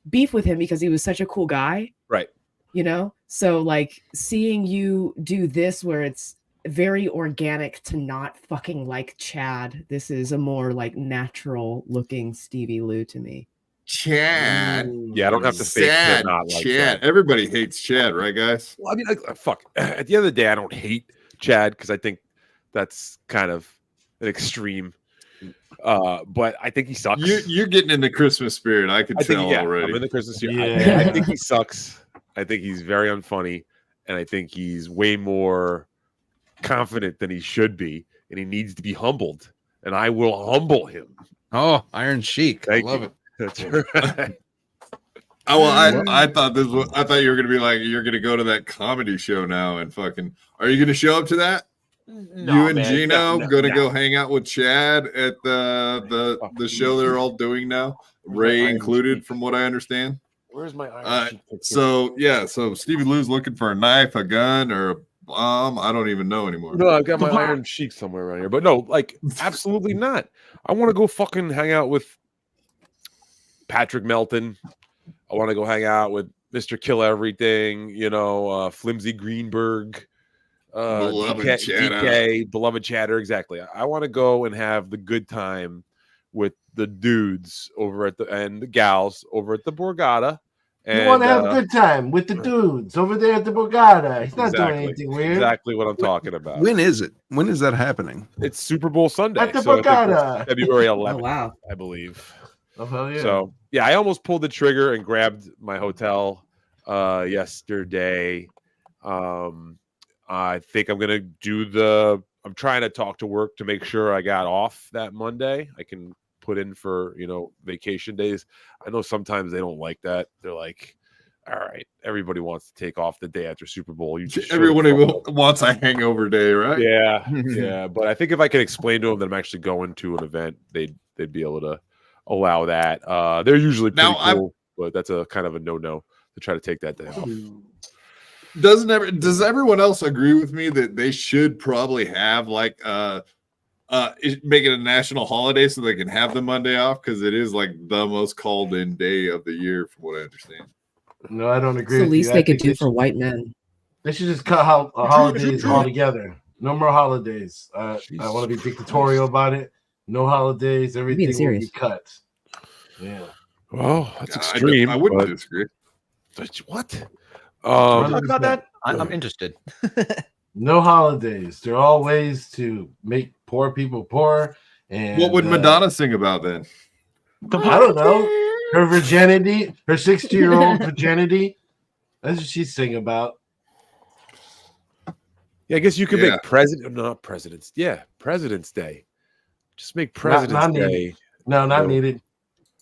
beef with him because he was such a cool guy. Right. You know? So like seeing you do this where it's very organic to not fucking like Chad. This is a more like natural looking Stevie Lou to me. Chad. Yeah, I don't have to fake Sad not like Chad. that. Everybody hates Chad, right, guys? Well, I mean, fuck. At the end of the day, I don't hate Chad because I think that's kind of an extreme. But I think he sucks. You're getting in the Christmas spirit. I can tell already. I'm in the Christmas spirit. Yeah. I think he sucks. I think he's very unfunny, and I think he's way more confident than he should be, and he needs to be humbled. And I will humble him. Oh, Iron Sheik. I love it. That's right. Oh, well, I thought this was. I thought you were gonna be like, you're gonna go to that comedy show now and fucking. Are you gonna show up to that? No, you and man, Gino gonna no. go hang out with Chad at the show they're all doing now, Ray included, from what I understand. Where's my Iron Sheik? So Stevie Lou's looking for a knife, a gun, or a bomb. I don't even know anymore. No, I've got my Iron Sheik somewhere around here, but no, like absolutely not. I want to go fucking hang out with Patrick Melton. I want to go hang out with Mr. Kill Everything, Flimsy Greenberg, Beloved DK, Beloved Chatter. Exactly. I want to go and have the good time with the dudes over at and the gals over at the Borgata. You want to have a good time with the dudes over there at the Borgata. He's not doing anything weird. Exactly what I'm talking about. When is it? When is that happening? It's Super Bowl Sunday. At the so I think Borgata. it's February 11th, Oh, wow. I believe. Oh, hell yeah. So, yeah, I almost pulled the trigger and grabbed my hotel yesterday. I think I'm going to do I'm trying to talk to work to make sure I got off that Monday. I can put in for, vacation days. I know sometimes they don't like that. They're like, all right, everybody wants to take off the day after Super Bowl. Everybody wants a hangover day, right? Yeah, yeah. But I think if I can explain to them that I'm actually going to an event, they'd be able to allow that. They're usually pretty cool, but that's a kind of a no-no to try to take that day off. Does everyone else agree with me that they should probably have like make it a national holiday so they can have the Monday off, because it is like the most called in day of the year from what I understand. No, I don't agree. It's the with least you. they could do for white men. They should just cut holidays altogether. No more holidays. I want to be dictatorial about it. No holidays. Everything will be cut. Yeah. Well, that's extreme. I wouldn't disagree. What? Talk about that. I'm interested. No holidays. There are all ways to make poor people poor. And what would Madonna sing about then? I don't know. Her virginity, her 60-year-old virginity. That's what she's singing about. Yeah, I guess you could make President's Day. Just make President's Day. No, not needed.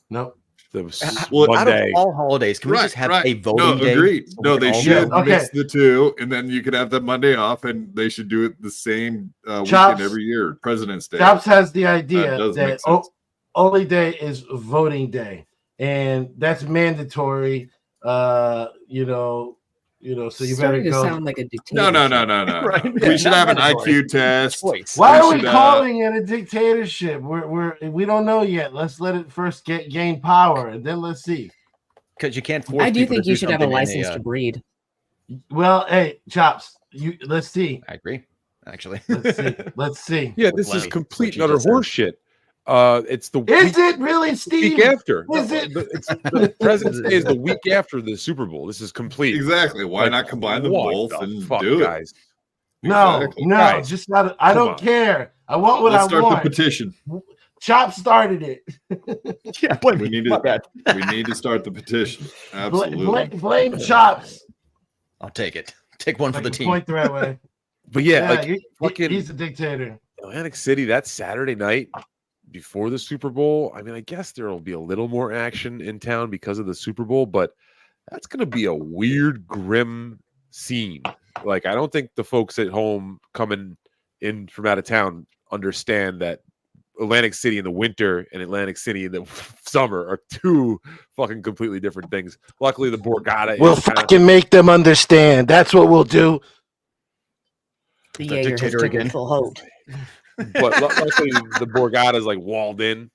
No. Out of all holidays, can we just have a voting day? Agreed. So no, they should Okay. mix the two, and then you could have the Monday off, and they should do it the same Chops, weekend every year. President's Day. Chops has the idea does make that sense. only day is voting day, and that's mandatory. So you better go. Sound like a dictator. No. Right? We should have an IQ test. Why are we calling it a dictatorship? We don't know yet. Let's let it first gain power, and then let's see. Because you can't force. I do people think to you do should have a something in license to breed. Well, hey, Chops, let's see. I agree. Actually, Let's see. Yeah, this is complete and utter horseshit. It's the Is it really, Steve? week after. Is it? The President's Day is the week after the Super Bowl. This is complete. Exactly. Why not combine them what both the and fuck, do it? guys? No, Exactly. no, Guys, just not. I come don't on. care. I want what Let's I start want. the petition. Chop started it. Yeah, blame We me. need My to. bad. We need to start the petition. Absolutely. Blame Chops. I'll take it. Take one for Like the you team. point the right way. But yeah, like fucking he's a dictator. Atlantic City, that Saturday night before the Super Bowl. I mean, I guess there will be a little more action in town because of the Super Bowl, but that's going to be a weird, grim scene. Like, I don't think the folks at home coming in from out of town understand that Atlantic City in the winter and Atlantic City in the summer are two fucking completely different things. Luckily, the Borgata We'll fucking make them understand. That's what we'll do. The Jaeger has taken full hold. But luckily, the Borgata is like walled in,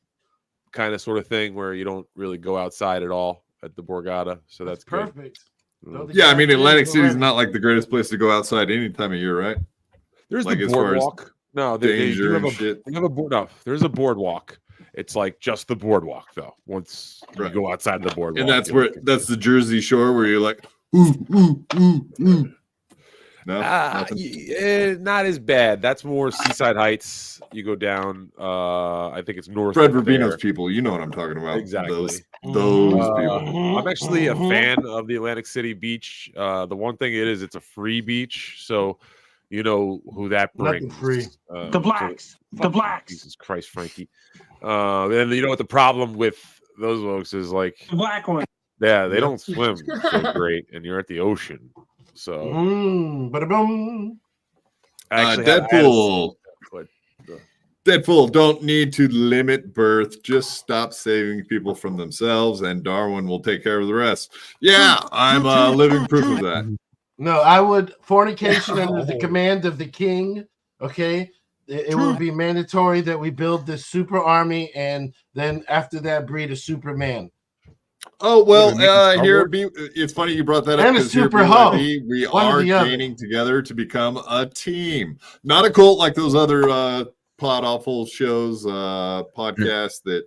kind of sort of thing, where you don't really go outside at all at the Borgata. So that's good. Perfect. Yeah, I mean, Atlantic City is not like the greatest place to go outside any time of year, right? There's like the as far as boardwalk. No, they danger do have and a shit. they have a board. No, there's a boardwalk. It's like just the boardwalk, though. Once you go outside the boardwalk, And that's where that's the Jersey Shore where you're like, ooh, ooh, ooh, ooh. No, not as bad. That's more Seaside Heights. You go down. I think it's north. Fred of Rubino's there. people. You know what I'm talking about. Exactly. Those people. I'm actually a fan of the Atlantic City beach. The one thing it is, it's a free beach, so you know who that brings. Nothing free. The blacks. The blacks. Jesus Christ, Frankie. And you know what the problem with those folks is, like, The black one. yeah, they don't swim so great, and you're at the ocean. So Ba-da-boom. Deadpool. Deadpool, don't need to limit birth. Just stop saving people from themselves, and Darwin will take care of the rest. Yeah, I'm living proof of that. No, I would fornication under the command of the king. Okay, it will be mandatory that we build this super army, and then after that, breed a Superman. Oh well, here it's funny you brought that up. And a 'cause here at super hoe. BYB, we One or are the other. gaining together to become a team, not a cult like those other pod awful shows, podcasts that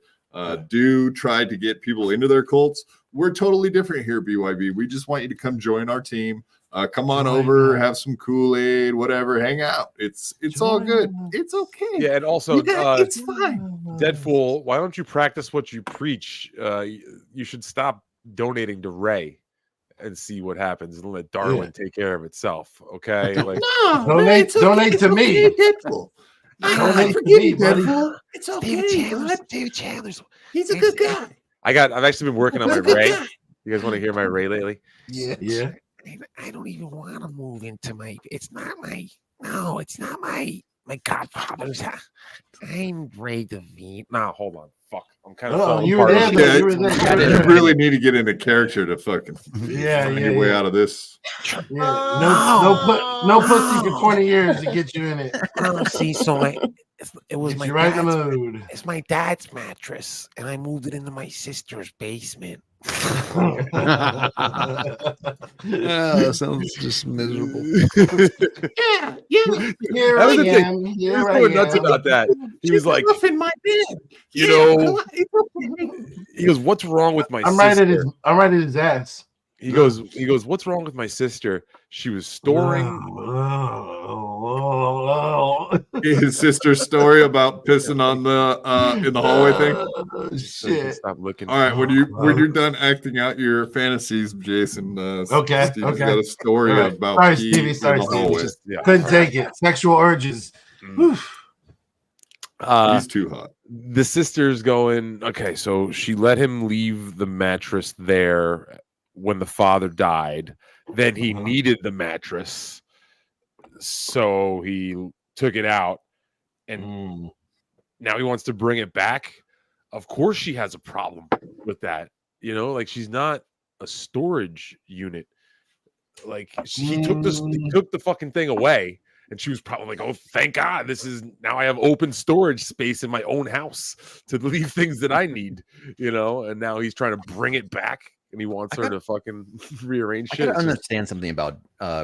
do try to get people into their cults. We're totally different here at BYB. We just want you to come join our team. Come on over, have some Kool-Aid, whatever, hang out. It's all good. It's okay. Yeah, and also it's fine. Deadpool, why don't you practice what you preach? You should stop donating to Ray and see what happens, and let Darwin take care of itself. Okay, like donate to me. Deadpool. I forgive you, Deadpool. It's okay. David Chandler's. He's a good guy. I've actually been working on my Ray. You guys want to hear my Ray lately? Yeah. I don't even want to move into my. It's not my. No, it's not my godfather's house. I'm Ray DeVito. No, hold on. Fuck. I'm kind of. Oh, falling you were apart. there. You were there. You really need to get into character to fucking Yeah, find your way out of this. Yeah. No pussy for 20 years to get you in it. Oh, see, so it was Get my you right in the dad's. mood. It's my dad's mattress, and I moved it into my sister's basement. That sounds just miserable. Yeah. Here That was I the thing. am. He Here was I going nuts am. about that. He was like, in my bed. you know, he goes, "What's wrong with my I'm sister?" right at his ass. He goes, "What's wrong with my sister? She was storing." His sister's story about pissing on the in the hallway thing. Shit. Stop looking. All right, when you're done acting out your fantasies, Jason. Okay, Steve's okay. got a story All right. about Sorry, pee Stevie. in Sorry, the Stevie. hallway. Couldn't take it. Sexual urges. He's too hot. The sister's going, okay, so she let him leave the mattress there when the father died. Then he needed the mattress, so he took it out, and now he wants to bring it back. Of course she has a problem with that. You know, like, she's not a storage unit. Like, he took the fucking thing away. And she was probably like, "Oh, thank God! Now I have open storage space in my own house to leave things that I need, you know." And now he's trying to bring it back, and he wants her to fucking rearrange I shit. gotta understand something about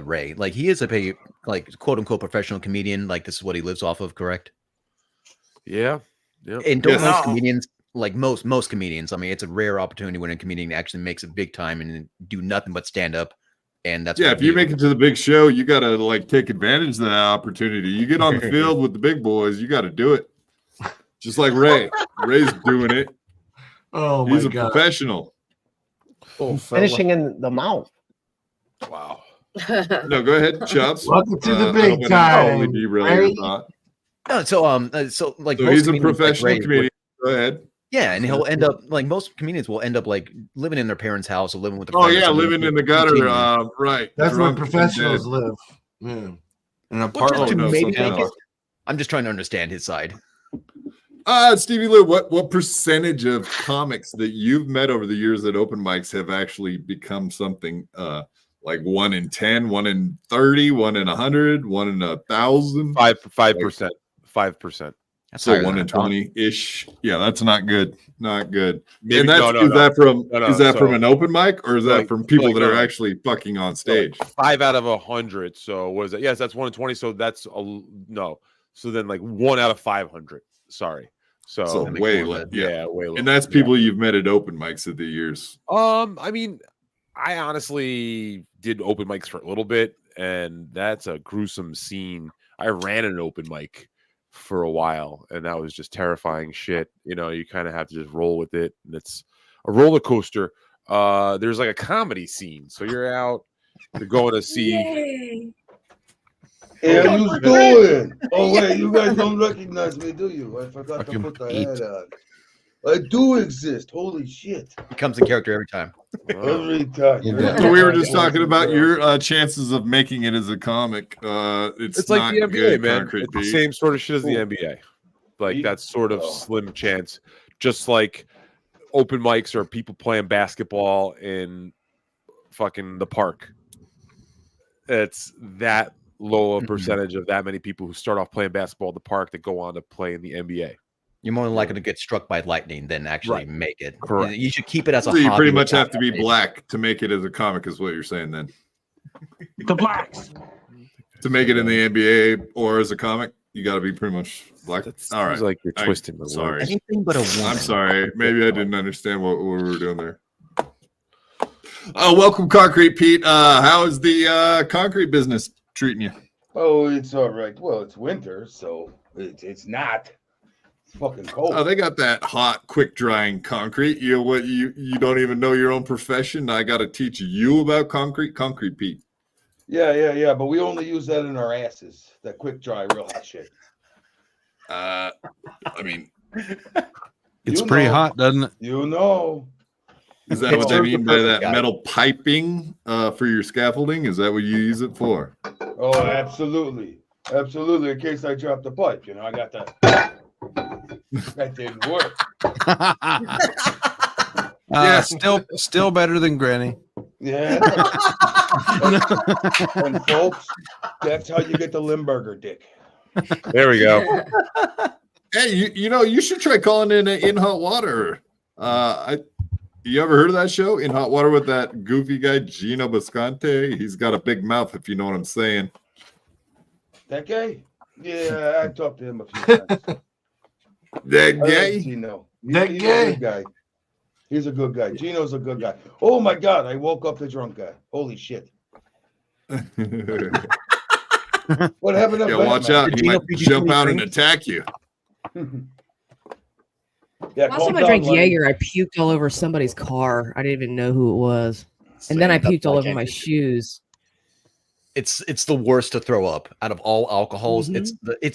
Ray. Like, he is a quote unquote professional comedian. Like, this is what he lives off of, correct? Yeah. And don't most comedians, like most comedians, I mean, it's a rare opportunity when a comedian actually makes it big time and do nothing but stand up. And that's if you make it to the big show, you got to like take advantage of that opportunity. You get on the field with the big boys, you got to do it. Just like Ray. Ray's doing it. Oh, he's a professional. Finishing in the mouth. Wow. No, go ahead, Chubbs. Welcome to the big time. So like he's a professional comedian. Go ahead. Yeah, and he'll end up like most comedians will end up like living in their parents' house or living with their living in the gutter. Right. That's where professionals live. In an apartment. I'm just trying to understand his side. Stevie Lou, what percentage of comics that you've met over the years at open mics have actually become something like 1 in 10, 1 in 30, 1 in 100, 1 in 1,000? 5%. 5%. So 1 in 20-ish. Yeah, that's not good. Not good. Maybe, and that's is that from an open mic, or is that from people that are actually fucking on stage? 5 out of 100. So what is that? Yes, that's 1 in 20. So that's no. So then like 1 out of 500. Sorry. So way less. Yeah, way less. And that's people you've met at open mics of the years. I mean, I honestly did open mics for a little bit, and that's a gruesome scene. I ran an open mic for a while, and that was just terrifying shit. You know, you kind of have to just roll with it, and it's a roller coaster. There's like a comedy scene, so you're out, you're going to see. Yay. Hey, how you doing? Oh wait, you guys don't recognize me, do you? I forgot to put the hat on. I do exist. Holy shit! He comes in character every time. Every time. So we were just talking about your chances of making it as a comic. It's like not the NBA, good, man. It's the same sort of shit as the NBA. Like that sort of slim chance. Just like open mics or people playing basketball in fucking the park. It's that low a percentage of that many people who start off playing basketball in the park that go on to play in the NBA. You're more than likely to get struck by lightning than actually make it. Correct. You should keep it as a So you hobby pretty much without have to be that. black to make it as a comic, is what you're saying then. The blacks. To make it in the NBA or as a comic, you got to be pretty much black. All right. Like you're twisting the Sorry. words. Anything but a woman. I'm sorry. Maybe I didn't understand what we were doing there. Welcome, Concrete Pete. How is the concrete business treating you? Oh, it's all right. Well, it's winter, so it's not. It's fucking cold. Oh, they got that hot, quick drying concrete. You know what? You don't even know your own profession. I got to teach you about concrete, Pete. Yeah. But we only use that in our asses. That quick dry, real hot shit. I mean, it's pretty hot, doesn't it? You know. Is that what they mean by that metal piping for your scaffolding? Is that what you use it for? Oh, absolutely. Absolutely. In case I drop the pipe, you know, I got that. That didn't work. Yeah, still better than Granny. Yeah. And folks, that's how you get the Limburger dick. There we go. Hey, you know, you should try calling in hot water. You ever heard of that show, In Hot Water, with that goofy guy, Gino Bisconte? He's got a big mouth, if you know what I'm saying. That guy? Yeah, I talked to him a few times. That guy? Gino. That He's guy? a good guy. He's a good guy. Gino's a good guy. Oh my God, I woke up the drunk guy. Holy shit. What happened to Yeah, Batman? watch out. He might jump out and attack you. Yeah, Last time I drank Jaeger, I puked all over somebody's car. I didn't even know who it was. And then I puked all over my shoes. It's the worst to throw up out of all alcohols. It's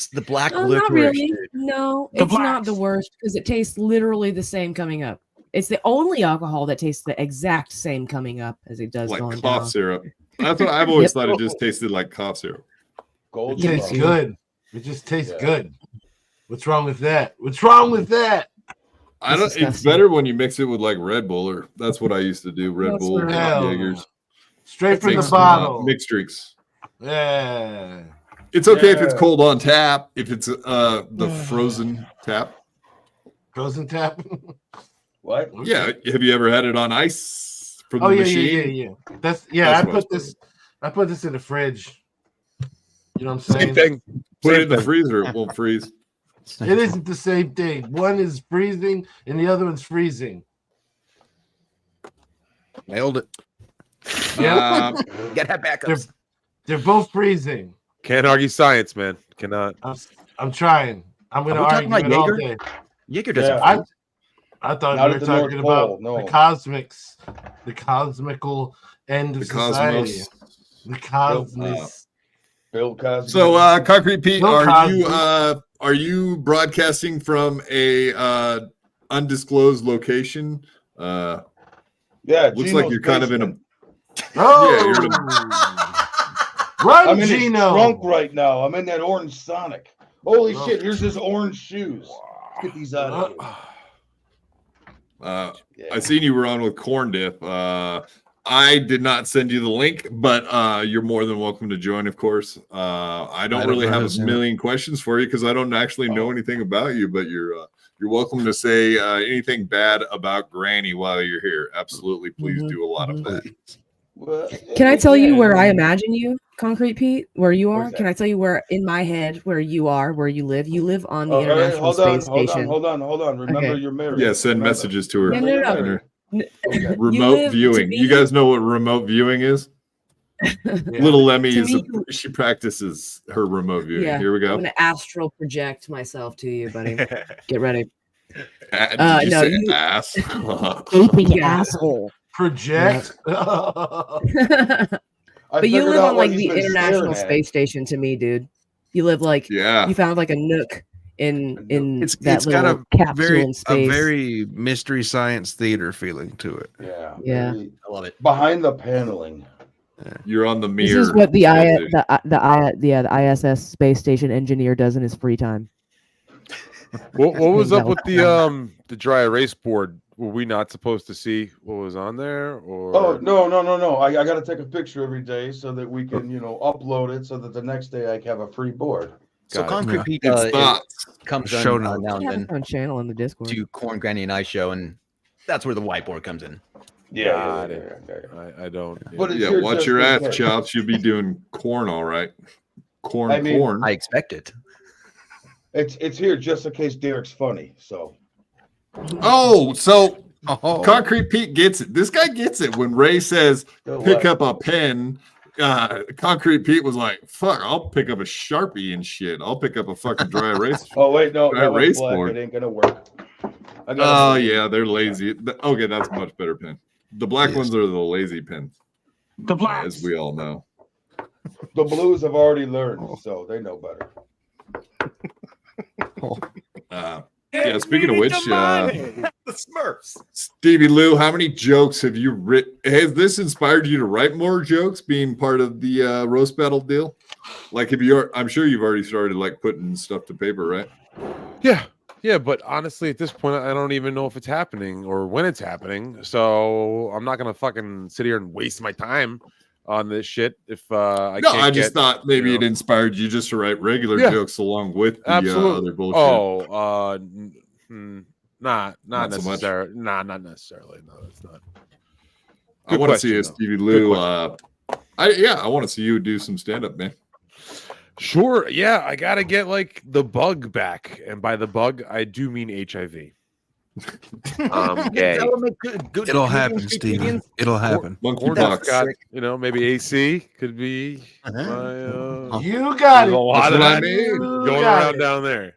the black Oh, licorice. not really. Dude. No, The it's not blacks. the worst because it tastes literally the same coming up. It's the only alcohol that tastes the exact same coming up as it does Like going cough down. syrup. That's what I've always Yep. thought. It just tasted like cough syrup. Gold It tastes Star. good. It just tastes good. What's wrong with that? What's wrong with that? I don't. It's disgusting. better when you mix it with like Red Bull, or that's what I used to do. Red That's Bull, what I do. Jaegers, Straight from the mixed, bottle. mixed drinks. Yeah. It's okay if it's Yeah. cold on tap. If it's the frozen tap. Frozen tap. What? Yeah. Have you ever had it on ice from the Oh yeah, machine? yeah. That's That's I what put this. I put this in the fridge. You know what I'm Same saying? thing. Put it Same in the thing. freezer. It won't freeze. It isn't the same thing. One is freezing and the other one's freezing. Nailed it. Yeah. Get that backups. They're both freezing. Can't argue science, man. Cannot. I'm trying. I'm going to argue it all day. Jaeger doesn't I freeze. thought Not we at were the North talking Pole, about no. the cosmics, the cosmical end of The society. cosmos. The cosmos. Bill Cosby. So, Concrete Pete, Bill are you broadcasting from a undisclosed location? Yeah, looks like you're kind of in a. Oh, Yeah, you're in a. Run, I'm in Gino. his trunk right now. I'm in that orange Sonic. Holy shit! Here's his orange shoes. Get these out of here. I seen you were on with Corndiff. I did not send you the link, but you're more than welcome to join, of course. I don't really have a million questions for you because I don't actually know anything about you, but you're welcome to say anything bad about Granny while you're here. Absolutely, please do a lot of that. Can I tell you where I imagine you, Concrete Pete? Where you are? Can I tell you where in my head where you are, where you live? You live on the International Space Station. Hold on. Remember, you're married. Yeah, send messages to her. No. Remote viewing. You guys know what remote viewing is? Little Lemmy she practices her remote viewing. Yeah, Here we go. I'm gonna astral project myself to you, buddy. Get ready. Did you say ass? Gaping asshole. Project. But you live on like the International Space Station to me, dude. You live like you found like a nook in that little got a capsule in space. A very mystery science theater feeling to it. Yeah. I love it. Behind the paneling. You're on the mirror. This is what the ISS space station engineer does in his free time. What was up with the dry erase board? Were we not supposed to see what was on there? Or Oh no! I got to take a picture every day so that we can upload it so that the next day I have a free board. So Concrete Pete comes on now and then channel in the Discord to Corn Granny and I show, and that's where the whiteboard comes in. Yeah. I don't. But yeah, watch your ass, chops. You'll be doing corn, all right. Corn. I expect it. It's here just in case Derek's funny. So. Oh, so Concrete Pete gets it. This guy gets it when Ray says pick up a pen. Concrete Pete was like, "Fuck, I'll pick up a Sharpie and shit. I'll pick up a fucking dry erase." Oh wait, no, dry erase black. board. It ain't gonna work. Oh yeah, they're lazy. Okay, that's a much better pen. The black ones are the lazy pens. The black, as we all know. The blues have already learned, so they know better. Yeah, speaking of which, the Smurfs. Stevie Lou, how many jokes have you written? Has this inspired you to write more jokes being part of the roast battle deal? Like, I'm sure you've already started like putting stuff to paper, right? Yeah, but honestly, at this point, I don't even know if it's happening or when it's happening. So I'm not gonna fucking sit here and waste my time on this shit if I can't. I just thought maybe it inspired you just to write regular jokes along with the other bullshit. Not necessarily. So not necessarily. No, it's not. I want to see a Stevie Lou. I want to see you do some stand up, man. Sure. Yeah, I gotta get like the bug back, and by the bug, I do mean HIV. Gay. It'll happen, Steven. It'll happen. Monkeypox. Maybe AC could be. You got it. A lot of that going around it. down there.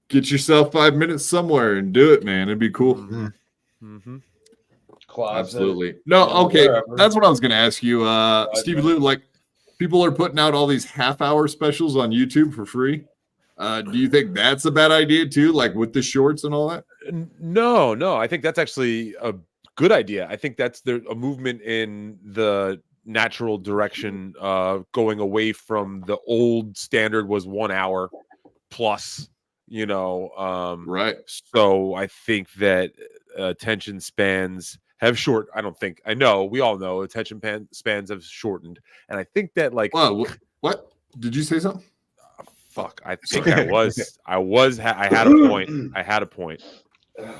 Get yourself 5 minutes somewhere and do it, man. It'd be cool. Absolutely. No, okay. That's what I was going to ask you, Stevie Lou. Like, people are putting out all these half-hour specials on YouTube for free. Do you think that's a bad idea too, like with the shorts and all that? No. I think that's actually a good idea. I think that's a movement in the natural direction, going away from the old standard was 1 hour plus. Right. So I think that attention spans have I know we all know attention spans have shortened, and I think that like what did you say something? Fuck, I think I had a point. I had a point.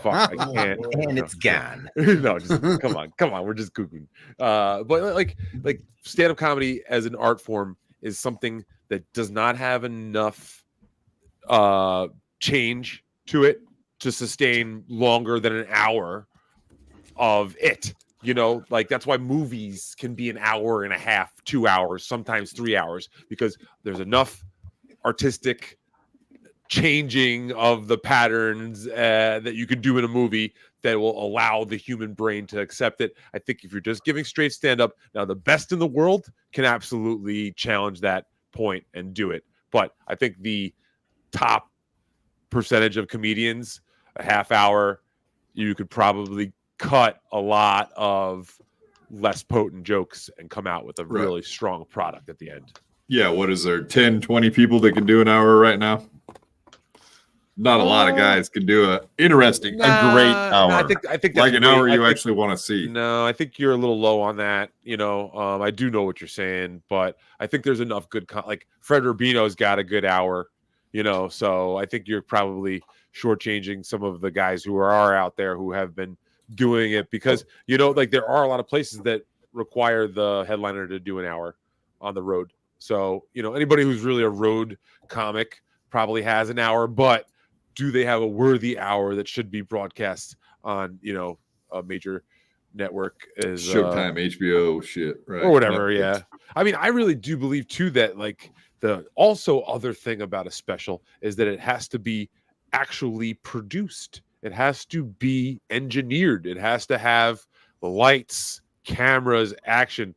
Fuck, I can't. And it's gone. No, just come on. We're just cuckooing. But like stand-up comedy as an art form is something that does not have enough change to it to sustain longer than an hour of it. You know, like that's why movies can be an hour and a half, 2 hours, sometimes 3 hours, because there's enough artistic changing of the patterns that you can do in a movie that will allow the human brain to accept it. I think if you're just giving straight stand-up, now the best in the world can absolutely challenge that point and do it. But I think the top percentage of comedians, a half hour, you could probably cut a lot of less potent jokes and come out with a really strong product at the end. Yeah, what is there, 10, 20 people that can do an hour right now? Not a lot of guys can do a great hour. I think that's like an hour you I actually want to see. No, I think you're a little low on that. You know, I do know what you're saying, but I think there's enough good like Fred Rubino's got a good hour, you know, so I think you're probably shortchanging some of the guys who are out there who have been doing it, because, you know, like there are a lot of places that require the headliner to do an hour on the road. So, you know, anybody who's really a road comic probably has an hour, but do they have a worthy hour that should be broadcast on, you know, a major network as Showtime, HBO shit, right? Or whatever. Netflix. Yeah. I mean, I really do believe too that like the also other thing about a special is that it has to be actually produced. It has to be engineered. It has to have the lights, cameras, action.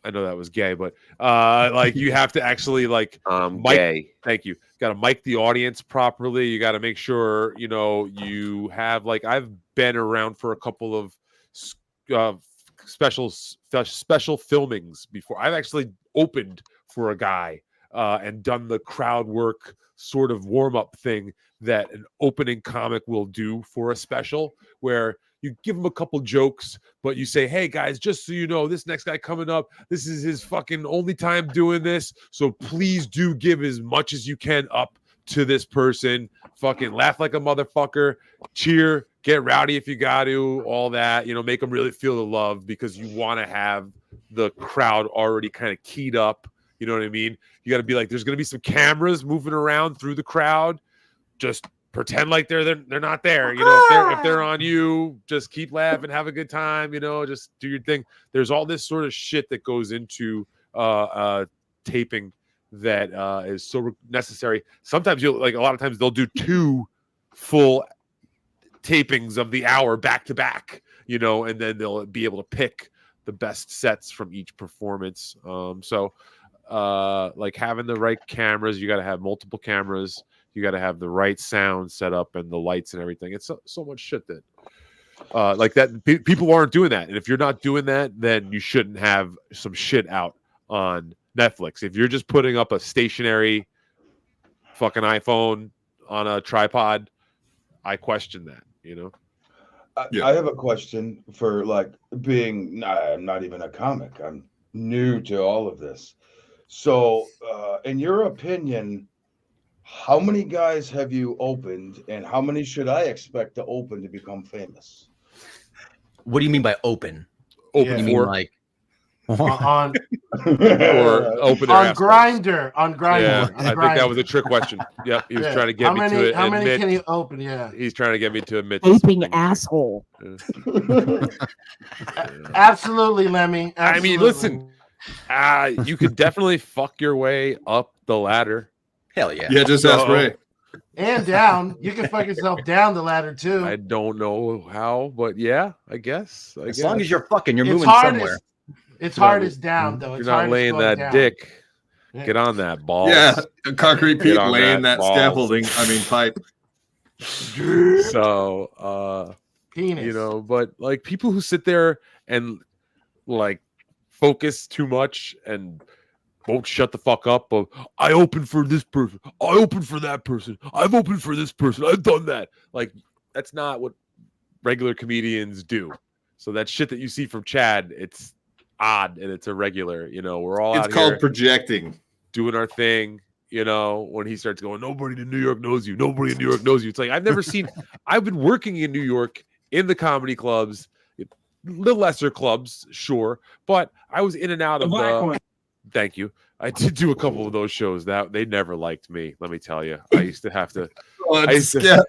I know that was gay, but like you have to actually like mic. Gay. Thank you. Got to mic the audience properly. You got to make sure, you know, you have like I've been around for a couple of special filmings before. I've actually opened for a guy and done the crowd work sort of warm-up thing that an opening comic will do for a special, where you give them a couple jokes, but you say, hey guys, just so you know, this next guy coming up, this is his fucking only time doing this, so please do give as much as you can up to this person. Fucking laugh like a motherfucker, cheer, get rowdy if you got to, all that, you know, make them really feel the love, because you want to have the crowd already kind of keyed up. You know what I mean? You got to be like, there's going to be some cameras moving around through the crowd. Just pretend like they're not there. You know, if they're on you, just keep laughing, have a good time. You know, just do your thing. There's all this sort of shit that goes into taping that is so necessary. Sometimes a lot of times they'll do 2 full tapings of the hour back to back. You know, and then they'll be able to pick the best sets from each performance. So like having the right cameras, you got to have multiple cameras. You got to have the right sound set up and the lights and everything. It's so much shit that like that people aren't doing that. And if you're not doing that, then you shouldn't have some shit out on Netflix. If you're just putting up a stationary fucking iPhone on a tripod, I question that, you know? I have a question for like being, I'm not even a comic. I'm new to all of this. So in your opinion, how many guys have you opened, and how many should I expect to open to become famous? What do you mean by open? Open you mean like on or open their on ass Grinder? On Grinder. Yeah, on I think that was a trick question. Yep, he was trying to get me to how many admit. can you open? Yeah, He's trying to get me to admit. Open asshole. Absolutely, Lemmy. Absolutely. I mean, listen, you could definitely fuck your way up the ladder. Hell yeah. Yeah, just ask Ray. And down. You can fuck yourself down the ladder too. I don't know how, but yeah, I guess. As long as you're fucking, you're It's moving hardest- somewhere. It's hardest down though. You're It's not hardest laying going that down. dick. Get on that ball. Yeah, Concrete Pete on laying that balls. scaffolding. I mean, pipe. So, Penis. you know, but like people who sit there and like focus too much and won't shut the fuck up of, I opened for this person, I opened for that person, I've opened for this person, I've done that. Like, that's not what regular comedians do. So that shit that you see from Chad, it's odd and it's irregular. You know, we're all It's out called here projecting, doing our thing. You know, when he starts going, nobody in New York knows you, nobody in New York knows you. It's like, I've never seen, I've been working in New York in the comedy clubs, the lesser clubs, sure, but I was in and out of Thank you. I did do a couple of those shows. That they never liked me. Let me tell you. I used to have to. A big skeleton.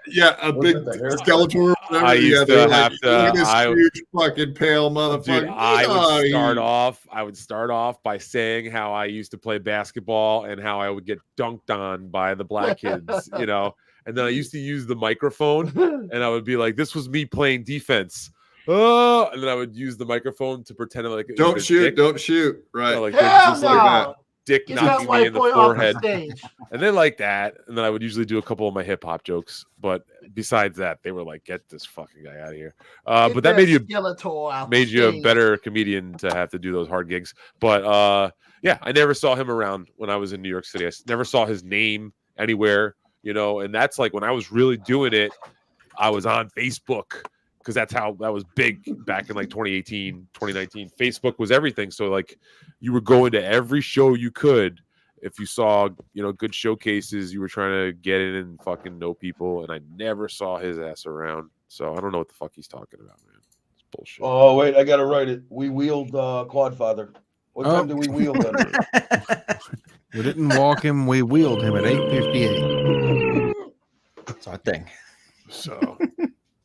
I used to have to. This huge fucking pale motherfucker. Dude, I would start off by saying how I used to play basketball and how I would get dunked on by the black kids, you know. And then I used to use the microphone, and I would be like, "This was me playing defense." Oh, and then I would use the microphone to pretend like don't shoot, right? Like, just like that. Dick Get knocking that me in the forehead, stage. and then like that, and then I would usually do a couple of my hip hop jokes. But besides that, they were like, "Get this fucking guy out of here." But that made you a better comedian to have to do those hard gigs. But yeah, I never saw him around when I was in New York City. I never saw his name anywhere, you know. And that's like when I was really doing it, I was on Facebook. Because that's how that was big back in like 2018, 2019. Facebook was everything. So like you were going to every show you could. If you saw, you know, good showcases, you were trying to get in and fucking know people. And I never saw his ass around. So I don't know what the fuck he's talking about, man. It's bullshit. Oh, wait, I got to write it. We wheeled Quadfather. What time did we wheel him? We didn't walk him. We wheeled him at 8:58. That's our thing. So...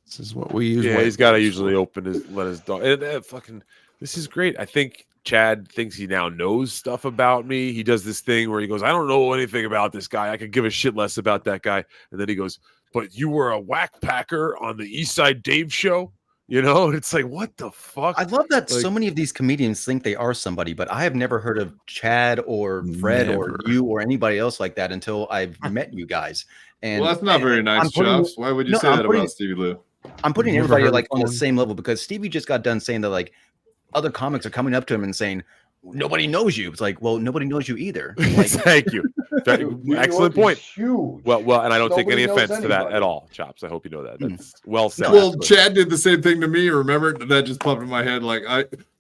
This is what we use. Yeah, he's got to usually let his dog. And fucking, this is great. I think Chad thinks he now knows stuff about me. He does this thing where he goes, "I don't know anything about this guy. I could give a shit less about that guy." And then he goes, "But you were a whack packer on the East Side Dave show." You know, it's like, what the fuck? I love that like, so many of these comedians think they are somebody, but I have never heard of Chad or Fred or you or anybody else like that until I've met you guys. And well, that's not very nice, Chops. Why would you say that about Stevie Lou? I'm putting everybody like on the same level because Stevie just got done saying that like other comics are coming up to him and saying nobody knows you. It's like, well, nobody knows you either. Like, thank you. Excellent point. Huge. Well, and I don't take any offense to that at all, Chops. I hope you know that. That's well said. Well, Chad did the same thing to me. Remember that just popped in my head. Like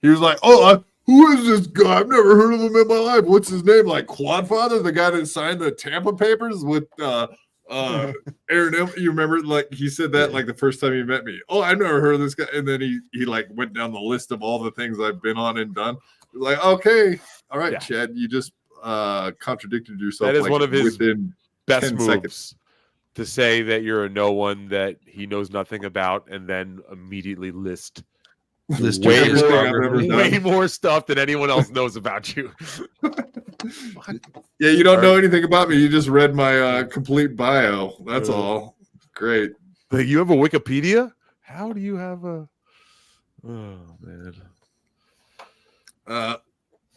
he was like, "Oh, who is this guy? I've never heard of him in my life. What's his name? Like Quadfather, the guy that signed the Tampa papers with." Aaron, you remember like he said that like the first time he met me. Oh, I've never heard of this guy, and then he like went down the list of all the things I've been on and done. Like, okay, all right, Chad, you just contradicted yourself. That is like, one of his best moves seconds. To say that you're a no one that he knows nothing about, and then immediately list way more stuff than anyone else knows about you. Yeah, you don't know anything about me. You just read my complete bio. That's all. Great. Like, you have a Wikipedia? How do you have a? Oh man.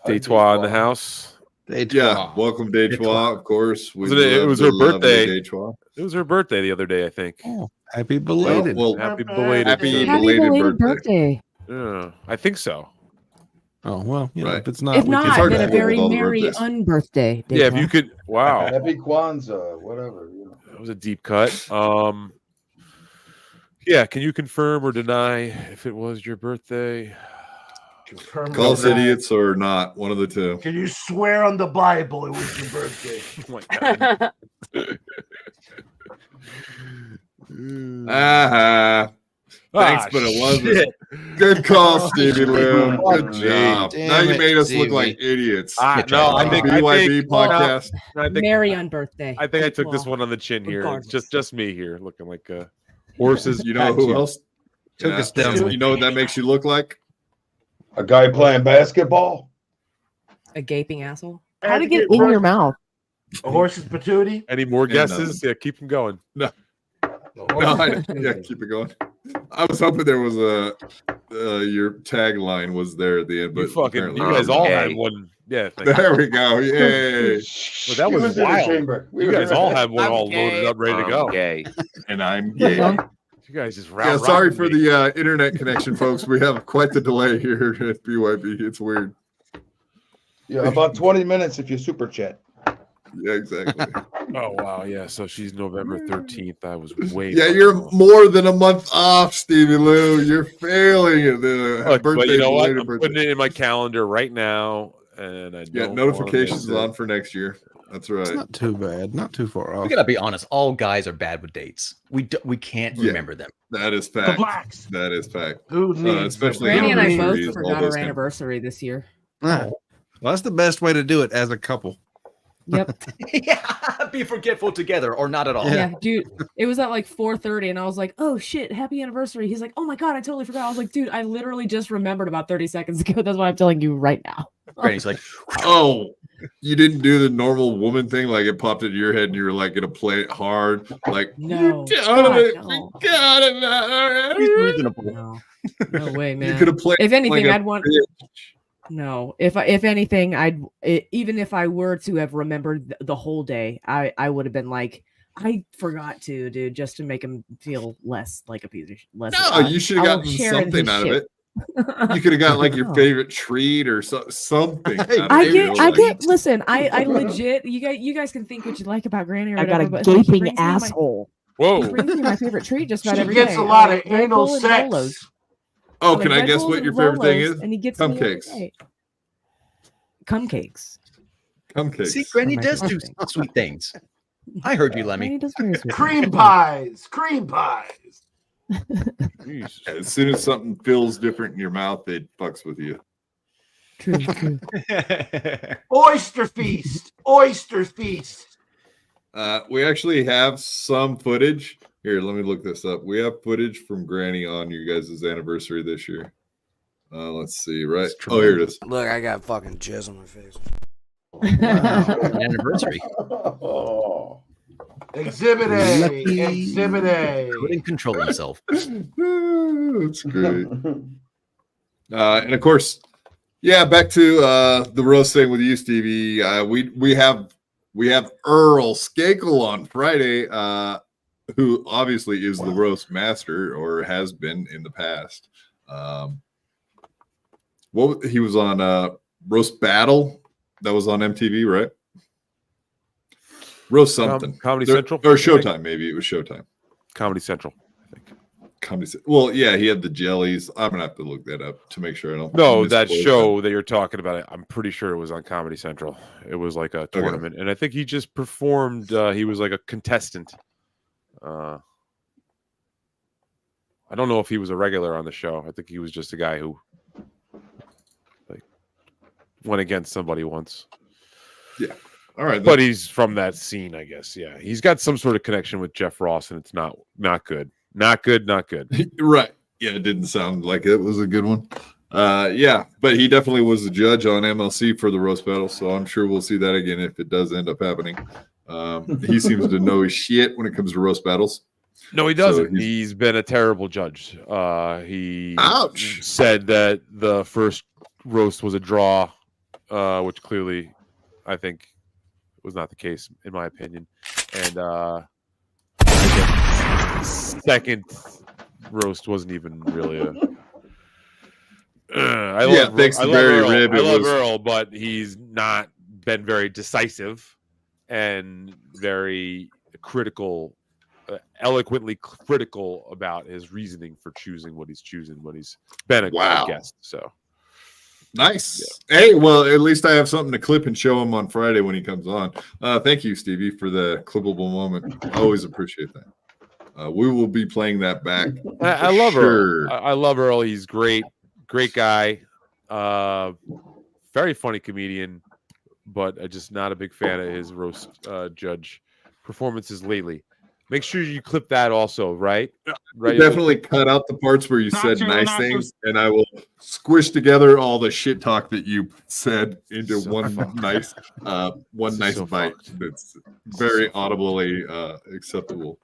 Detroit in the house. Yeah, welcome Detroit. Of course, it was her birthday. It was her birthday the other day, I think. Oh, happy belated! Well, happy belated. Happy belated birthday. Yeah, I think so. Oh well, you know, right. If it's not, if not, then a very merry unbirthday. Yeah, if you could. Wow. Happy Kwanzaa, whatever. You know. That was a deep cut. Yeah, can you confirm or deny if it was your birthday? Call us idiots or not. One of the two. Can you swear on the Bible it was your birthday? Oh my god. Thanks, but it wasn't. Good call, Stevie Lou. Good job. Now you made us look like idiots. No, I think BYB podcast. Merry on birthday. I think I took this one on the chin here. It's just me here looking like horses. You know who else took us down? You know what that makes you look like? A guy playing basketball. A gaping asshole. How to get in your mouth? A horse's patootie. Any more guesses? Yeah, keep them going. No, yeah, keep it going. I was hoping there was your tagline was there at the end, but you guys all had one. Yeah, there we go. Yay! Well, that was wild. You guys all had one all loaded up, ready to go. Gay. And I'm gay. You guys just sorry for the internet connection, folks. We have quite the delay here at BYB. It's weird. Yeah, about 20 minutes if you super chat. Yeah, exactly. Oh wow, yeah. So she's November 13th. I was way. Yeah, you're more than a month off, Stevie Lou. You're failing at the birthday. But you know what? I'm putting it in my calendar right now, and I don't notifications on for next year. That's right. It's not too bad. Not too far off. We gotta be honest. All guys are bad with dates. We can't remember them. That is fact. That is fact. Who needs especially Randy and I both forgot our anniversary this year. Oh, Well, that's the best way to do it as a couple. Yep. Yeah, be forgetful together or not at all. Yeah, dude. It was at like 4:30, and I was like, "Oh shit, happy anniversary!" He's like, "Oh my god, I totally forgot." I was like, "Dude, I literally just remembered about 30 seconds ago." That's why I'm telling you right now. Granny's like, "Oh, you didn't do the normal woman thing, like it popped into your head, and you were like gonna play it hard, like no, He's reasonable. No way, man. You could have played. If anything, like I'd want. No, if anything, even if I were to have remembered the whole day, I would have been like, I forgot to, dude, just to make him feel less like a piece of less. No, you should have gotten something out of it. You could have got like your favorite treat or something. I get. Listen, I legit. You guys can think what you like about Granny or whatever. I got a gaping asshole. Whoa! He brings me my favorite treat just about She every day. gets a lot of anal sex. Oh, can I guess what your favorite thing is? And he gets cupcakes. Cupcakes. Cupcakes. See, Granny does do sweet things. I heard you, Lemmy. Cream pies. Cream pies. As soon as something feels different in your mouth, it fucks with you. True, true. Oyster feast. Oyster feast. We actually have some footage. Here, let me look this up. We have footage from Granny on you guys' anniversary this year. Let's see, right? Oh, here it is. Look, I got fucking jizz on my face. Wow. Anniversary. Exhibit A. Exhibit A. Couldn't control himself. That's great. And of course, yeah, back to the roast thing with you, Stevie. We have Earl Skakel on Friday, who obviously is the roast master or has been in the past. He was on Roast Battle, that was on MTV, right? Roast something. Comedy Central or Showtime, maybe it was Showtime. Comedy Central, I think. Well, yeah, he had the jellies. I'm gonna have to look that up to make sure I don't. No, that show that you're talking about, I'm pretty sure it was on Comedy Central. It was like a tournament, and I think he just performed. He was like a contestant. I don't know if he was a regular on the show. I think he was just a guy who like went against somebody once. Yeah. All right. But he's from that scene, I guess. Yeah. He's got some sort of connection with Jeff Ross, and it's not good. Not good. Right. Yeah, it didn't sound like it was a good one. Yeah, but he definitely was a judge on MLC for the roast battle, so I'm sure we'll see that again if it does end up happening. He seems to know his shit when it comes to roast battles. No, he doesn't. So he's been a terrible judge. He said that the first roast was a draw, which clearly I think was not the case, in my opinion. And I guess the second roast wasn't even really a. I love Earl, but he's not been very decisive and very critical, eloquently critical about his reasoning for choosing what he's choosing when he's been a guest. So. Nice. Yeah. Hey, well, at least I have something to clip and show him on Friday when he comes on. Thank you, Stevie, for the clippable moment. I always appreciate that. We will be playing that back. I love Earl. I love Earl. He's great guy. Very funny comedian, but I'm just not a big fan of his roast judge performances lately. Make sure you clip that also, right? Right. Definitely cut out the parts where you said nice things, and I will squish together all the shit talk that you said into one nice bite. That's very audibly acceptable.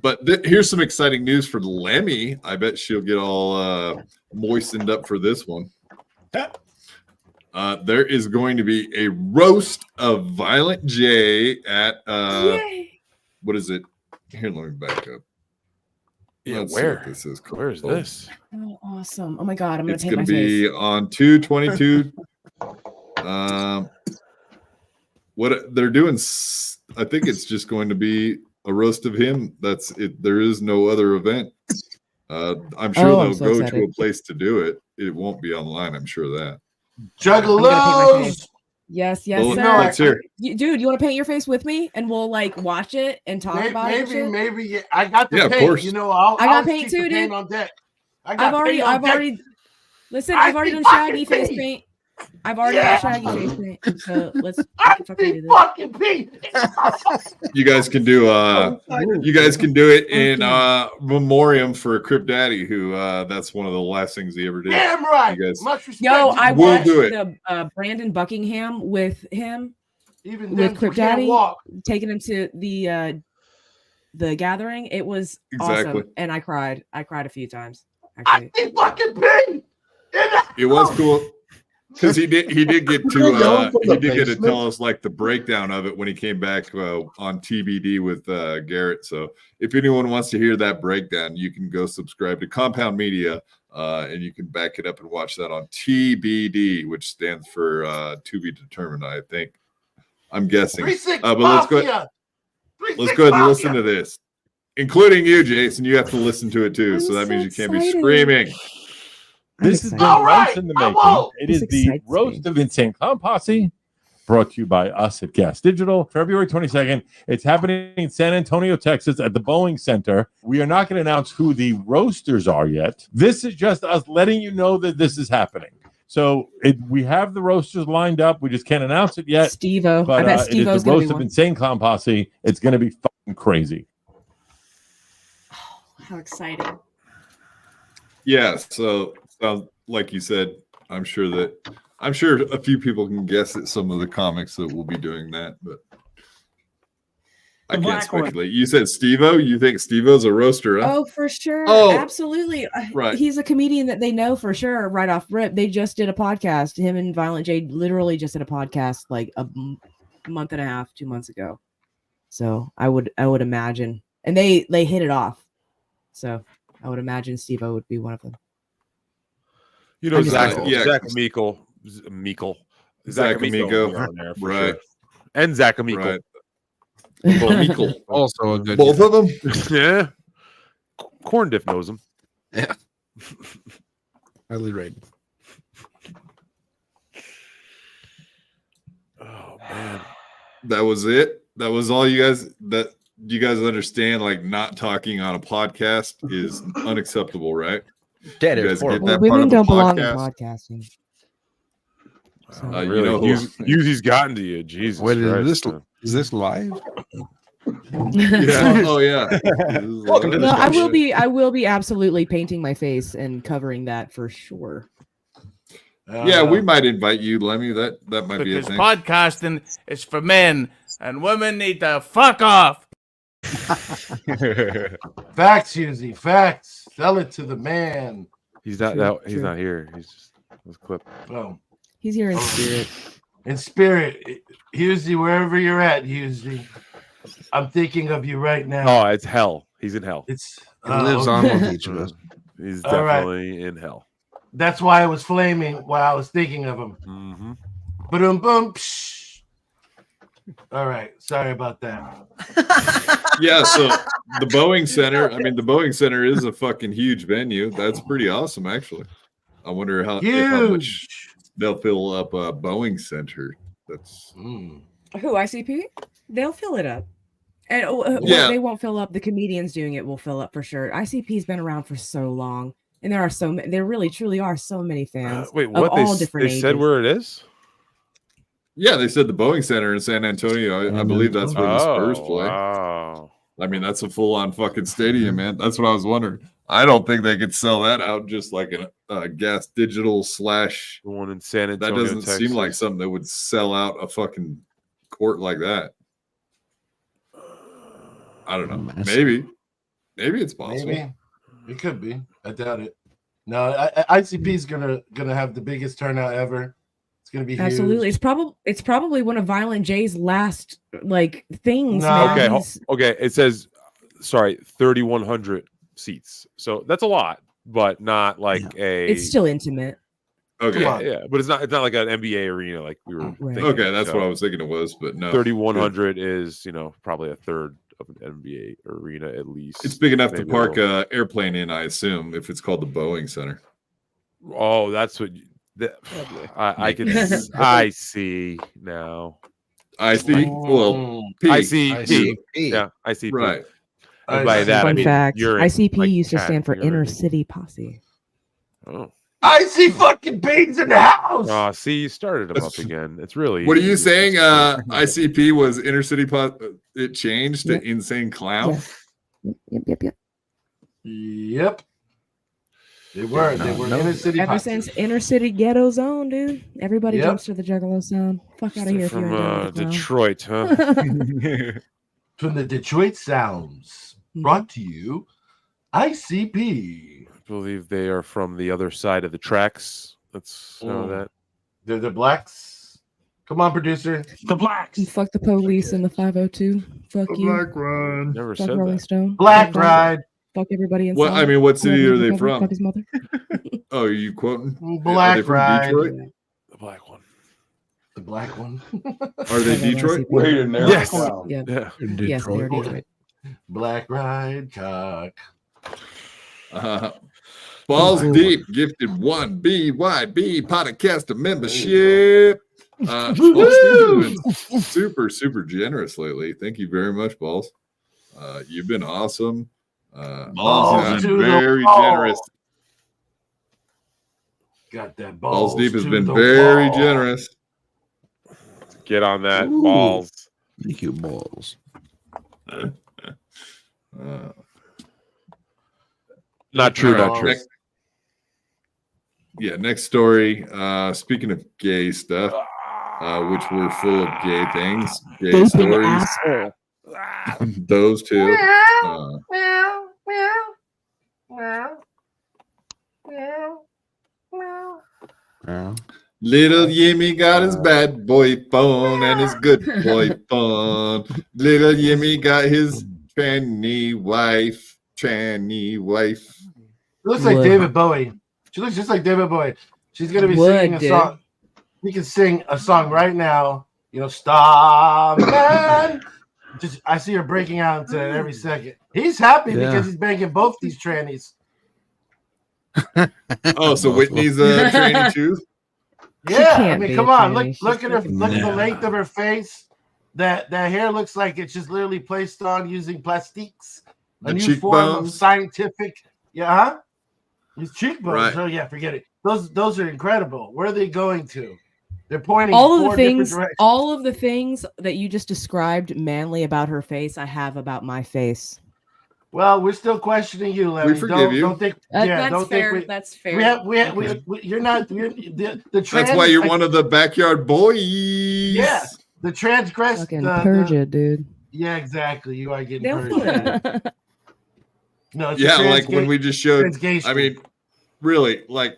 But here's some exciting news for Lemmy. I bet she'll get all moistened up for this one. There is going to be a roast of Violent J at what is it? Here, let me back up. Yeah, where? This is called. Where is this? Oh, awesome! Oh my god, I'm gonna. It's going to be on 2/22. What they're doing? I think it's just going to be a roast of him. That's it. There is no other event. I'm sure they'll go to a place to do it. It won't be online. I'm sure of that. Juggalos. Yes, well, sir. Let's hear. Dude, you want to paint your face with me, and we'll like watch it and talk about it. Maybe. Yeah. I got the paint. Of course. You know, I got paint too, dude. On deck. I've already done Shaggy face paint. I've already got Shaggy face paint, so let's fucking do this. Fucking Pete. You guys can do it in memoriam for Crip Daddy, who that's one of the last things he ever did. Damn right. You guys, Much respect. Yo, I We'll watched do it. the Brandon Buckingham with him, Even with them Crip who can't Daddy, walk. taking him to the gathering. It was Exactly. awesome, and I cried. I cried a few times. Actually, fucking Pete. it was cool. Because he did get to tell us like the breakdown of it when he came back on TBD with Garrett. So if anyone wants to hear that breakdown, you can go subscribe to Compound Media and you can back it up and watch that on TBD, which stands for to be determined. I think I'm guessing. But let's go ahead and listen to this, including you, Jason. You have to listen to it too. So that means you can't be screaming. This has been months in the making. It is the Roast of Insane Clown Posse, brought to you by us at Gas Digital. February 22nd. It's happening in San Antonio, Texas at the Boeing Center. We are not going to announce who the roasters are yet. This is just us letting you know that this is happening. So we have the roasters lined up. We just can't announce it yet. Steve-O. But I bet it is Steve-O's the gonna Roast be of one. Insane Clown Posse. It's going to be fucking crazy. How exciting! Yeah, so like you said, I'm sure a few people can guess at some of the comics that will be doing that, but I can't speculate. You said Steve-O? You think Steve-O's a roaster, huh? Oh, for sure. Oh, Absolutely. right. He's a comedian that they know for sure right off rip. They just did a podcast. Him and Violent J literally just did a podcast like a month and a half, 2 months ago. So I would imagine. And they hit it off. So I would imagine Steve-O would be one of them. You know, Zach Zach Amico, Zach Amico, right? Sure. And Zach Amico. Right. Amico. Also a good Both of them? Yeah. Corndiff knows him. Yeah. Highly rated. Oh man. That was it. That was all you guys. Do you guys understand? Like, not talking on a podcast is unacceptable, right? Dead you is guys get that Women don't belong in podcast? podcasting. So. Really, you know, Hughesy's gotten to you. Jesus. Wait, Christ. is this live? Yeah. Oh yeah. Welcome to the No, show. I will be absolutely painting my face and covering that for sure. Yeah, we might invite you, Lemmy. That might be a Because thing. podcasting is for men, and women need to fuck off. Facts, Hughes. Facts. Sell it to the man. He's not he's not here. He's just this clip. Oh, He's here in spirit. in spirit, Hughes, wherever you're at, Hughes, I'm thinking of you right now. Oh, it's hell. He's in hell. It's It lives on with each of us. He's All right. definitely in hell. That's why I was flaming while I was thinking of him. Mm-hmm. Boom, boom. Psh. All right, sorry about that. Yeah, so the Boeing Center. I mean, the Boeing Center is a fucking huge venue. That's pretty awesome, actually. I wonder how much they'll fill up a Boeing Center. That's Who, ICP? They'll fill it up. And Yeah. they won't fill up. The comedians doing it will fill up for sure. ICP's been around for so long, and there really truly are so many fans. Wait, of what? all different They ages. said where it is? yeah. They said the Boeing Center in San Antonio. I believe that's where the Spurs play. Wow. I mean, that's a full-on fucking stadium, man. That's what I was wondering. I don't think they could sell that out just like a Gas Digital / The one in San Antonio. That doesn't Texas. seem like something that would sell out a fucking court like that. I don't know. Maybe it's possible. Maybe it could be. I doubt it. No, ICP is gonna have the biggest turnout ever. It's gonna be Absolutely. huge. It's probably one of Violent J's last like things. No. man. Okay, He's- okay. It says, 3,100 seats. So that's a lot, but not like a. it's still intimate. Okay. Yeah, but it's not like an NBA arena like we were. Right. Thinking. Okay, that's So what I was thinking it was, but no. 3,100 is probably a third of an NBA arena at least. It's big enough to Maybe a park little. an airplane in, I assume, if it's called the Boeing Center. Oh, that's what. I can. I see now. I see. Well, P. I see. ICP. Yeah, I see. Right. And by that, I Fun mean fact: urine, ICP like used to cat stand for urine. Inner City Posse. Oh, I see fucking beans in the house. Oh, see, you started them up again. It's really. What are easy. you saying? ICP was inner city. It changed to insane clown. Yep. Yep. They were inner city. Ever since inner city ghetto zone, dude. Everybody jumps to the Juggalo sound. Fuck out of here. From Detroit, huh? From the Detroit Sounds, brought to you, ICP. I believe they are from the other side of the tracks. Let's know that. They're the blacks. Come on, producer. The blacks. You fuck the police in the 502. Fuck The you. Black Ride. Never Fuck said Rolling that. Stone. Black Ride. Fuck everybody inside. What I mean, what city are they Fuck from? his mother. Oh, are you quoting? Black Are they from Ride. Detroit? The black one. The black one. Are they Detroit? Wait in there. Yes. Yeah. Yeah. Yes, they're Detroit. Black Ride cock. Balls Deep gifted 1 BYB podcast membership. Balls Deep has been super generous lately. Thank you very much, Balls. You've been awesome. Balls has been very generous. Got that Balls Deep has to been the very wall. generous. Get on that, balls. Thank you, Balls. Not true, All right, not true. Next story. Speaking of gay stuff, which were full of gay things, gay stories. Those two. Little Yimmy got his bad boy phone and his good boy phone. Little Yimmy got his tranny wife. Looks like David Bowie. She looks just like David Bowie. She's gonna be singing a song. We can sing a song right now. You know, stop, man. Just I see her breaking out into it every second. He's happy because he's banging both these trannies. Oh, so Whitney's a tranny too? Yeah, I mean, come on, look at her. Look at the length of her face. That hair looks like it's just literally placed on using plastiques. A new form of scientific. Yeah, huh? These cheekbones. Right. Oh yeah, forget it. Those are incredible. Where are they going to? They're pointing all of four the things different directions. all of the things that you just described manly about her face I have about my face. Well, we're still questioning you, Lemmy. We forgive you. Don't think. That's don't fair. think That's fair. You're not. The trans, That's why you're one of the backyard boys. Yeah, the transgress. Fucking purge it, dude. Yeah, exactly. You are getting Don't purged. No, it's Yeah, like when we just showed. transgation. I mean, really, like,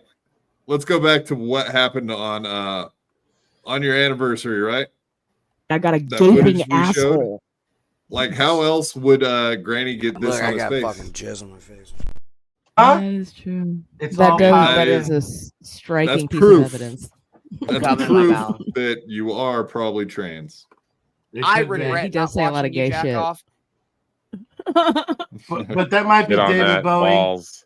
let's go back to what happened on your anniversary, right? I got a That footage gaping we showed? asshole. Like, how else would Granny get this Look, on I his got face? fucking jizz on my face. Huh? That is true. It's that all does. positive. That is a striking That's piece proof. of evidence. That's Coming in my proof mouth. that you are probably trans. I could be. regret he does not say a lot watching of you gay jack shit. off. But that might be Get on David that, Bowie. balls.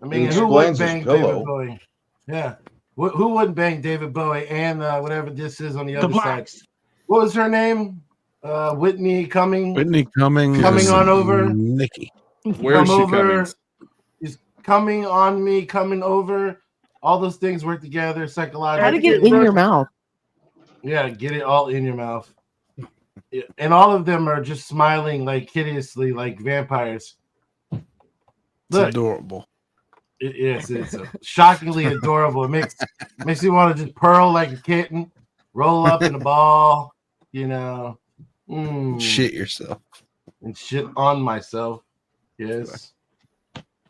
I mean, It who wouldn't explains his bang pillow. David Bowie? Yeah. Who wouldn't bang David Bowie and whatever this is on the other side? blacks. What was her name? Whitney Cumming. Whitney Cumming on over. Nikki. Where is she Come over. coming? Is coming on me, coming over. All those things work together psychologically. How to get it in your mouth? Yeah, get it all in your mouth. Yeah, and all of them are just smiling like hideously, like vampires. It's Look, adorable. it's shockingly adorable. It makes you want to just purl like a kitten, roll up in a ball, you know. Shit yourself. And shit on myself. Yes.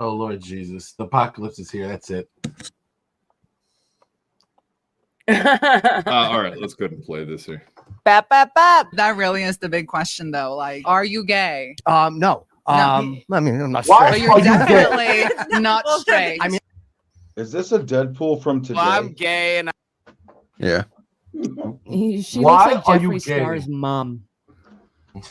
Oh Lord Jesus. The apocalypse is here. That's it. All right, let's go ahead and play this here. Bap, bap, bap. That really is the big question, though. Like, are you gay? No. I mean, I'm not Why straight. But you're definitely not straight. I mean, Is this a Deadpool from today? Well, I'm gay and Yeah. She Why looks are like you Jeffree gay? Star's mom.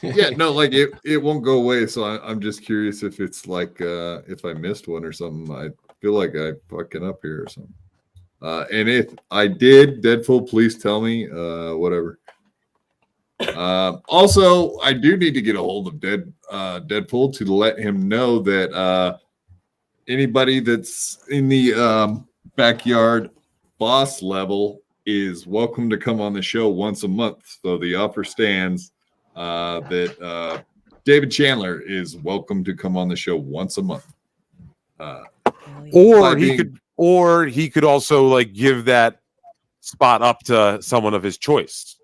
Yeah, no, like it won't go away. So I'm just curious if it's like if I missed one or something. I feel like I fucking up here or something. And if I did, Deadpool, please tell me. Whatever. Also, I do need to get a hold of Deadpool to let him know that anybody that's in the backyard boss level is welcome to come on the show once a month. So the offer stands that David Chandler is welcome to come on the show once a month. Or he could also like give that spot up to someone of his choice.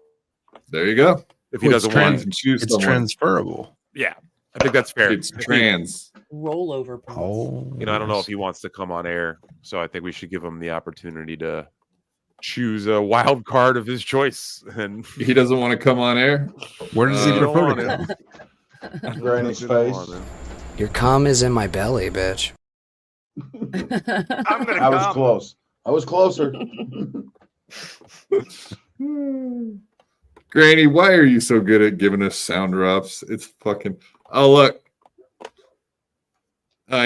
There you go. If he doesn't want to choose it's someone. transferable. Yeah, I think that's fair. It's trans. Rollover. Oh, I don't know if he wants to come on air, so I think we should give him the opportunity to choose a wild card of his choice. And he doesn't want to come on air. Where does he prefer to go? Granny's face. Your cum is in my belly, bitch. I was close. I was closer. Granny, why are you so good at giving us sound drops? It's fucking. Oh, look.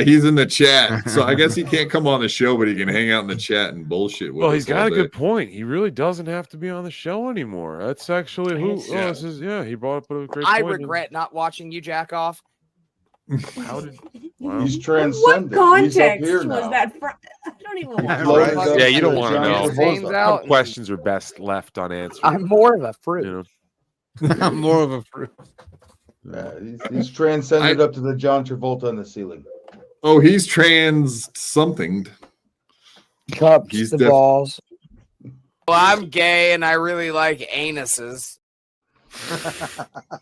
He's in the chat, so I guess he can't come on the show, but he can hang out in the chat and bullshit with us. Well, he's got all a day. good point. He really doesn't have to be on the show anymore. That's actually who. Oh, this is he brought up a great I point. regret not watching you jack off. How did He's transcended. What He's up context here was now. that from? I don't even want Floated Yeah, up you don't to want to John know. Travolta. Some questions are best left unanswered. I'm more of a fruit. You know? I'm more of a fruit. He's transcended up to the John Travolta on the ceiling. Oh, he's trans something. Cups, He's the def- balls. Well, I'm gay and I really like anuses.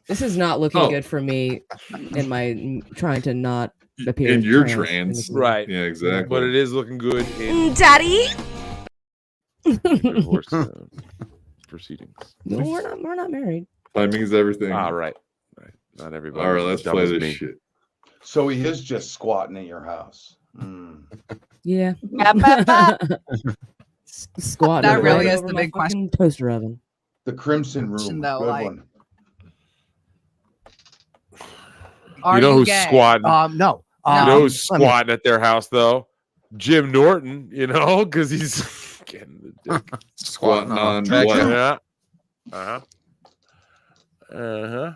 This is not looking Oh. good for me in my trying to not appear. And you're trans. trans. Right. Yeah, exactly. But it is looking good in Daddy. divorce proceedings. No, we're not married. Timing is everything. All right. Not everybody. All right, let's play this shit. So he is just squatting at your house. Yeah. Squat. That really is the big question. Toaster oven. The Crimson Room. Though, Good like- one. Are You know who's gay? squatting? No. You know who's squatting at their house though? Jim Norton. You know, because he's getting the dick. Squatting on Back what? up. Yeah. Uh-huh.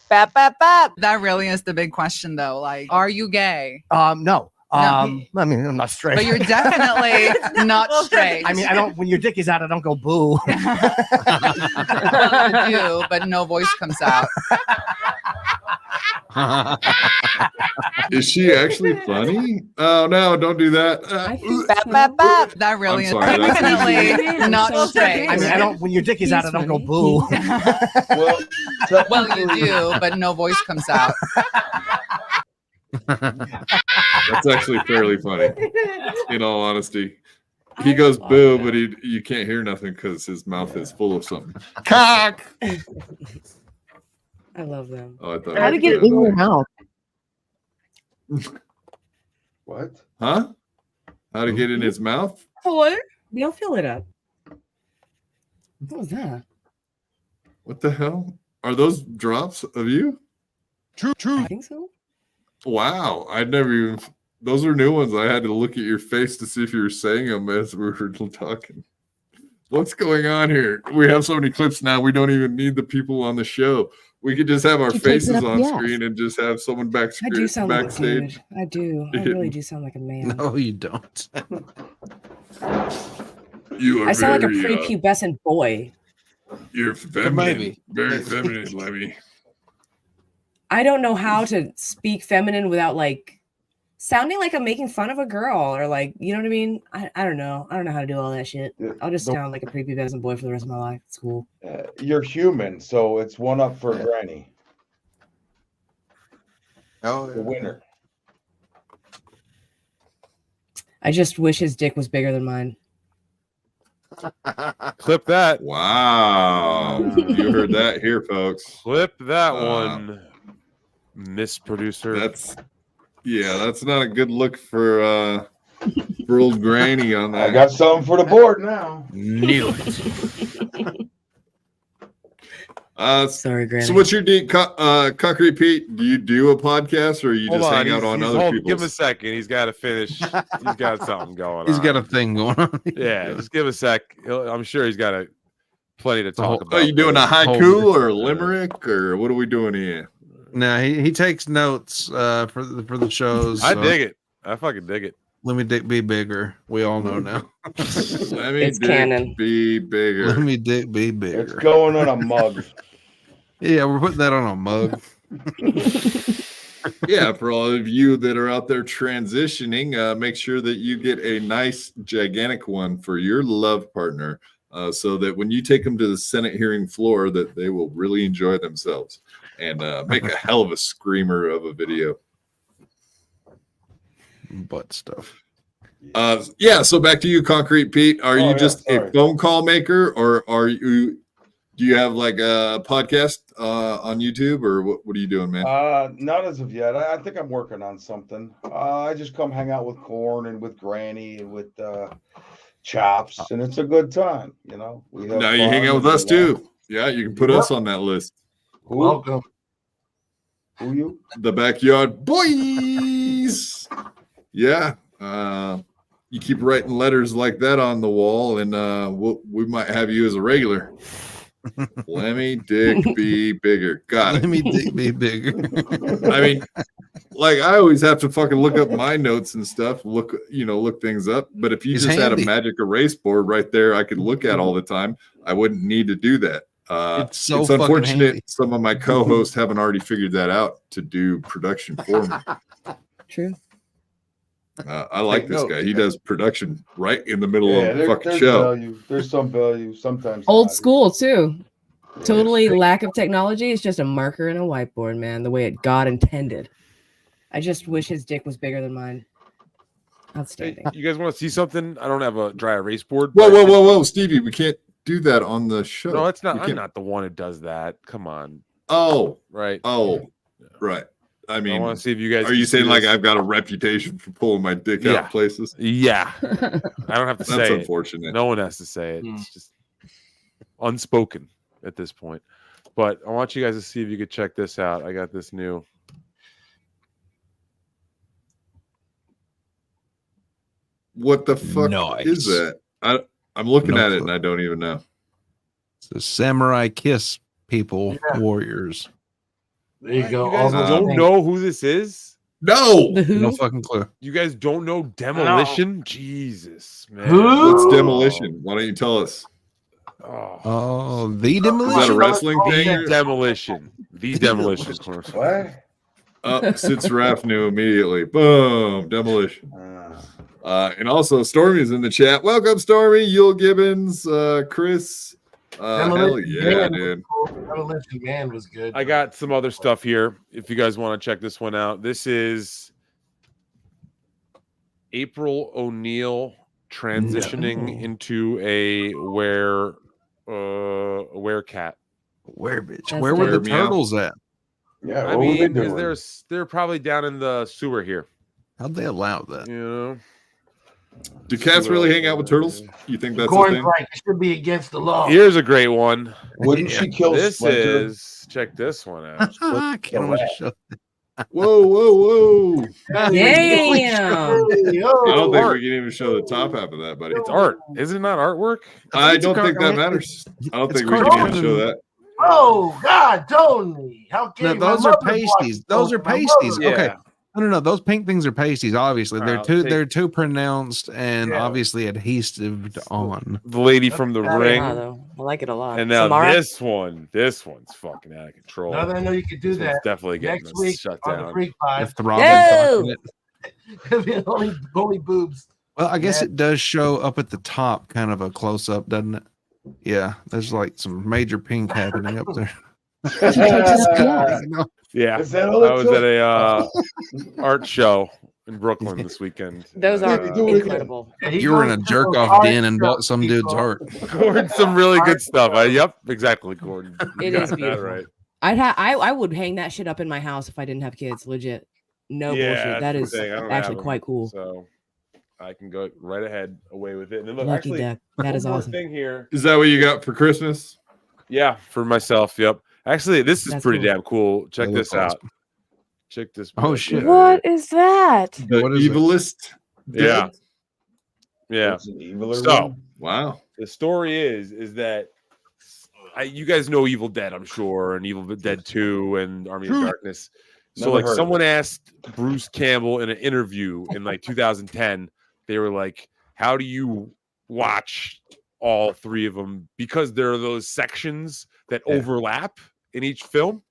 Bap, bap, bap. That really is the big question, though. Like, are you gay? No. I mean, I'm not straight. But you're definitely not straight. I mean, I don't. When your dick is out, I don't go boo. Well, you do, but no voice comes out. Is she actually funny? Oh no, don't do that. Bap, bap, bap. That really is I'm sorry, that's definitely not straight. I mean, I don't. When your dick is out, I don't go boo. Well, you do, but no voice comes out. That's actually fairly funny. In all honesty, he goes boo, but you can't hear nothing because his mouth is full of something. Cock. I love them. Oh, I thought. How to get it in your mouth? What? Huh? How to get in his mouth? What? They'll fill it up. What was that? What the hell? Are those drops of you? I think so. Wow, I'd never even. Those are new ones. I had to look at your face to see if you were saying them as we were talking. What's going on here? We have so many clips now. We don't even need the people on the show. We could just have our He takes it faces up on the ass. screen and just have someone I do sound like a backstage. dude. I do. I really do sound like a man. No, you don't. You are I sound like a very, prepubescent boy. You're feminine. Maybe. Very feminine, Lemmy. I don't know how to speak feminine without like sounding like I'm making fun of a girl or like, you know what I mean? I don't know. I don't know how to do all that shit. I'll just sound like a prepubescent boy for the rest of my life. It's cool. You're human, so it's one up for Granny. Oh, the winner. I just wish his dick was bigger than mine. Clip that. Wow. You heard that here, folks. Clip that one, Miss Producer. That's not a good look for old Granny on that. I got something for the board now. Knew it. Sorry, Granny. So what's your deal, Concrete Pete? Do you do a podcast or you Hold just on, hang out on other hold- people's? Give him a second. He's got to finish. He's got something going on. He's got a thing going on. Yeah, just give a sec. I'm sure he's got plenty to talk about. Are you doing a haiku or a limerick or what are we doing here? No, he takes notes for the shows. I so- dig it. I fucking dig it. Let me dick be bigger. We all know now. Let me It's dick canon. be bigger. Let me dick be bigger. It's going on a mug. Yeah, we're putting that on a mug. Yeah, for all of you that are out there transitioning, make sure that you get a nice, gigantic one for your love partner, so that when you take them to the Senate hearing floor, that they will really enjoy themselves and make a hell of a screamer of a video. Butt stuff. Yeah. So back to you, Concrete Pete. Are you just a phone call maker, or do you have like a podcast on YouTube, or what are you doing, man? Not as of yet. I think I'm working on something. I just come hang out with Corn and with Granny and with Chops, and it's a good time. You know, we have Now you hang out with us too. Yeah, you can put us on that list. Welcome. Who you? The Backyard Boys. Yeah. You keep writing letters like that on the wall, and we might have you as a regular. Let me dick be bigger. Got it. Let me dick be bigger. I mean, like I always have to fucking look up my notes and stuff, look things up. But if you It's just had a handy. magic erase board right there, I could look at all the time. I wouldn't need to do that. It's so it's fucking unfortunate handy. some of my co-hosts haven't already figured that out to do production for me. True. I like this guy. He does production right in the middle of the fucking there's show. value. There's some value. Sometimes Old not. school too. Totally lack of technology. It's just a marker and a whiteboard, man. The way it God intended. I just wish his dick was bigger than mine. Outstanding. You guys want to see something? I don't have a dry erase board. Whoa, Stevie! We can't do that on the show. No, it's not. We I'm can't- not the one who does that. Come on. Oh, Right. Oh, right. I mean, want to see if you guys. are you can see saying like this. I've got a reputation for pulling my dick Yeah. out places? Yeah. I don't have to That's say unfortunate. it. No one has to say it. It's just unspoken at this point. But I want you guys to see if you could check this out. I got this new. What the fuck Nice. is that? I'm looking No at it clue. and I don't even know. It's the Samurai Kiss people, warriors. There you go. You guys All those don't things. know who this is? No. The Who? No fucking clue. You guys don't know Demolition? Jesus, man. Who? What's Demolition? Why don't you tell us? Oh, the Is demolition. that a wrestling thing? The Demolition. The Demolition. What? Oh, since Raph knew immediately. Boom, Demolition. And also Stormy's in the chat. Welcome, Stormy, Yule Gibbons, Chris. Hell Demolition yeah, Man dude. was cool. Demolition Man was good. I got some other stuff here if you guys want to check this one out. This is April O'Neil transitioning into a werecat. Where, bitch? That's Where were the dope. Meow. turtles at? Yeah, I what were they mean, 'cause doing? they're probably down in the sewer here. How'd they allow that? You know, Do cats really hang out with turtles? You think that's a Corn's thing? right. It should be against the law. here's a great one. Wouldn't she kill This Splinter? is check this one out. I can't wait to show. Whoa, whoa, whoa. Damn. I don't think we can even show the top half of that, buddy. It's art, is it not artwork? I don't think that matters. I don't think we can even show that. Oh God, Tony! How can No, you? those My are mother watched pasties. Those are my mother. pasties. Yeah. Okay. No. Those pink things are pasties. Obviously, All right, I'll they're too pronounced and Yeah. obviously adhesived on. The lady from the Yeah, ring, though. I like it a lot. and now Samara? this one's fucking out of control. Now that I know you could do This one's that definitely getting next us week shut on the down. Freak The Pod. throbbing Yo! continent. only boobs. Well, I guess Yeah. it does show up at the top, kind of a close up, doesn't it? Yeah, there's like some major pink happening up there. Yeah, Is that all I it was took? at a art show in Brooklyn this weekend. Those are do it again. incredible. Yeah, he You were in a goes to jerk those off art den and bought shows, some dude's people. art. Gordon, some really good stuff. Yep, exactly, Gordon. You It got is that beautiful. right. I would hang that shit up in my house if I didn't have kids. Legit. No Yeah, bullshit. That that's the is thing. I don't actually have 'em, quite cool. So I can go right ahead away with it. And then look, Lucky actually, duck. That is one more awesome. thing here. Is that what you got for Christmas? Yeah, for myself. Yep. Actually, this is That's pretty cool. damn cool. Check That this looks out. Check this. Oh, bad shit. boy What is that? The What is it? evilest? Yeah. dead? Yeah. It's an eviler So one? Wow. the story is that you guys know Evil Dead, I'm sure, and Evil Dead 2 and Army of Darkness. So like someone asked Bruce Campbell in an interview in like 2010, they were like, how do you watch all three of them? Because there are those sections that overlap in each film,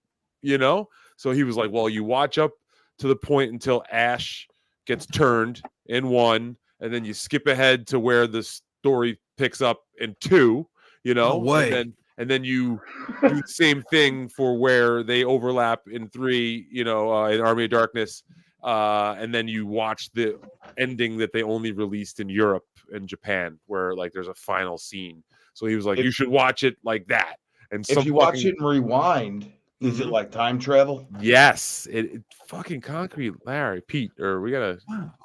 you know? So he was like, well, you watch up to the point until Ash gets turned in 1, and then you skip ahead to where the story picks up in 2, you know? No way. And then you do the same thing for where they overlap in 3, you know, in Army of Darkness. And then you watch the ending that they only released in Europe and Japan, where like there's a final scene. So he was like, you should watch it like that. And if you watch it and rewind, is it like time travel? Yes, it fucking Concrete Larry, Pete, or we gotta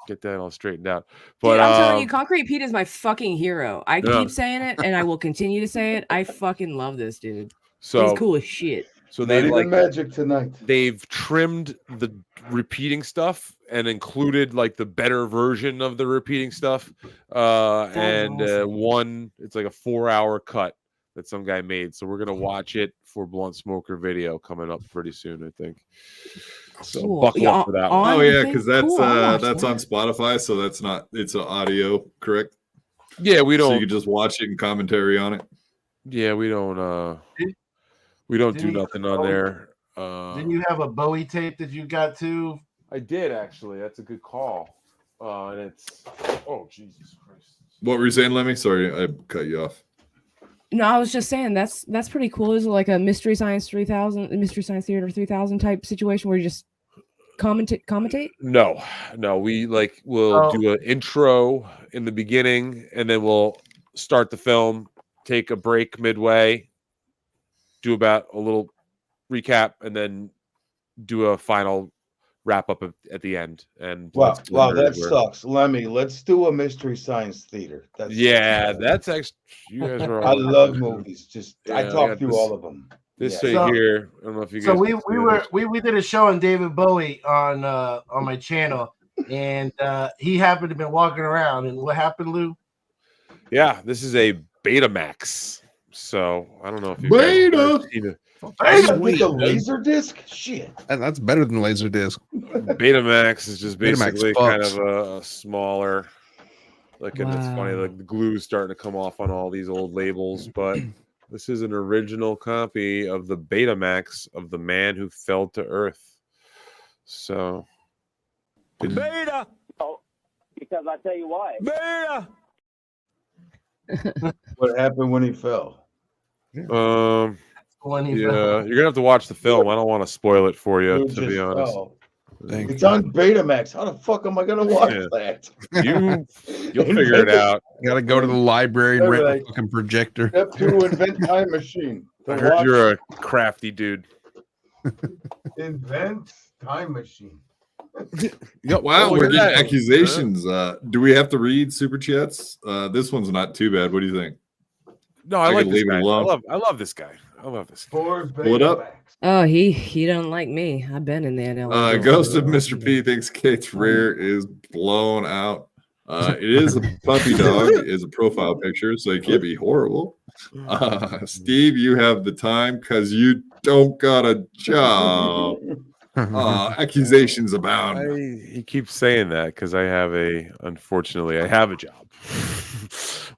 get that all straightened out. But Dude, I'm telling you, Concrete Pete is my fucking hero. I Yeah. keep saying it, and I will continue to say it. I fucking love this dude. So He's cool as shit. So they Not like even magic tonight. They've trimmed the repeating stuff and included like the better version of the repeating stuff. One, it's like a 4-hour cut that some guy made. So we're gonna watch it for Blunt Smoker video coming up pretty soon, I think. So Cool. buckle up for that one. Oh yeah, because that's Cool, I'll watch that's on Spotify, so that's not it's an audio, correct? Yeah, we don't. So you can just watch it and commentary on it. Yeah, we don't do nothing on there. Didn't you have a Bowie tape that you got too? I did actually. That's a good call. And it's Jesus Christ. What were you saying, Lemmy? Sorry, I cut you off. No, I was just saying that's pretty cool. Is it like a Mystery Science 3000, Mystery Science Theater 3000 type situation where you just commentate? No, we'll do an intro in the beginning, and then we'll start the film, take a break midway, do about a little recap, and then do a final wrap up at the end. And wow, that sucks. Lemmy, let's do a Mystery Science Theater. That's actually, you guys are all I love movies. I talked through all of them. This here, I don't know if you guys. So we did a show on David Bowie on my channel, and he happened to be walking around. And what happened, Lou? Yeah, this is a Betamax. So I don't know if you Beta. guys seen it. With the laser disc, shit. And that's better than laser disc. Betamax is just basically Betamax kind of a smaller. Like, and it's funny, like the glue's starting to come off on all these old labels, but this is an original copy of the Betamax of The Man Who Fell to Earth. So, Beta. Oh, because I tell you why. Beta. What happened when he fell? When he you're gonna have to watch the film. I don't want to spoil it for you, to be honest. It's on Betamax. How the fuck am I gonna watch that? You'll figure it out. You gotta go to the library and rent a fucking projector. Step 2, invent time machine. I heard you're a crafty dude. Invent time machine. Yeah, wow, we're getting accusations. Do we have to read super chats? This one's not too bad. What do you think? No, I like this leave it guy. alone. I love this guy. I love this guy. Pull it up. Oh, he don't like me. I've been in the NL. Ghost of Mr. P thinks Kate's rear is blown out. It is a puppy dog. It is a profile picture, so it can't be horrible. Steve, you have the time because you don't got a job. Accusations abound. He keeps saying that because unfortunately, I have a job.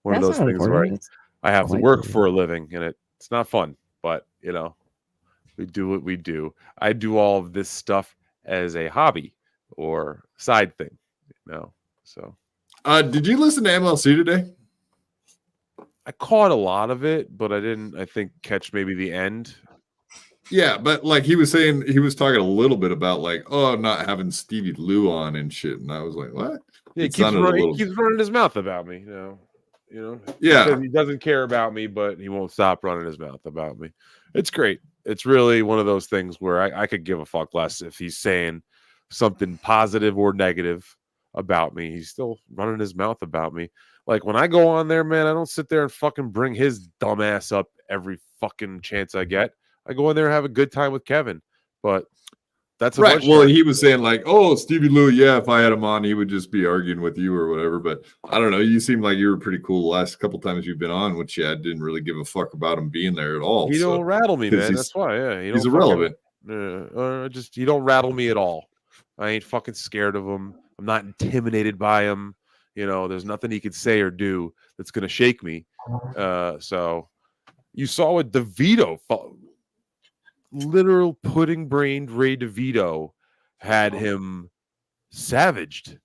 One of those things where I have to work for a living, and it's not fun, but we do what we do. I do all of this stuff as a hobby or side thing, so. Did you listen to MLC today? I caught a lot of it, but I didn't, I think, catch maybe the end. Yeah, but like he was saying, he was talking a little bit about not having Stevie Lou on and shit, and I was like, what? Yeah, he keeps running his mouth about me, Yeah, he doesn't care about me, but he won't stop running his mouth about me. It's great. It's really one of those things where I could give a fuck less if he's saying something positive or negative about me. He's still running his mouth about me. Like when I go on there, man, I don't sit there and fucking bring his dumb ass up every fucking chance I get. I go in there and have a good time with Kevin, but that's right. Well, he was saying Stevie Lou, yeah, if I had him on, he would just be arguing with you or whatever. But I don't know. You seem like you were pretty cool the last couple times you've been on with Chad. Didn't really give a fuck about him being there at all. He don't rattle me, man. That's why. Yeah, he's irrelevant. Just you don't rattle me at all. I ain't fucking scared of him. I'm not intimidated by him. There's nothing he could say or do that's gonna shake me. So you saw what DeVito, literal pudding-brained Ray DeVito, had him savaged.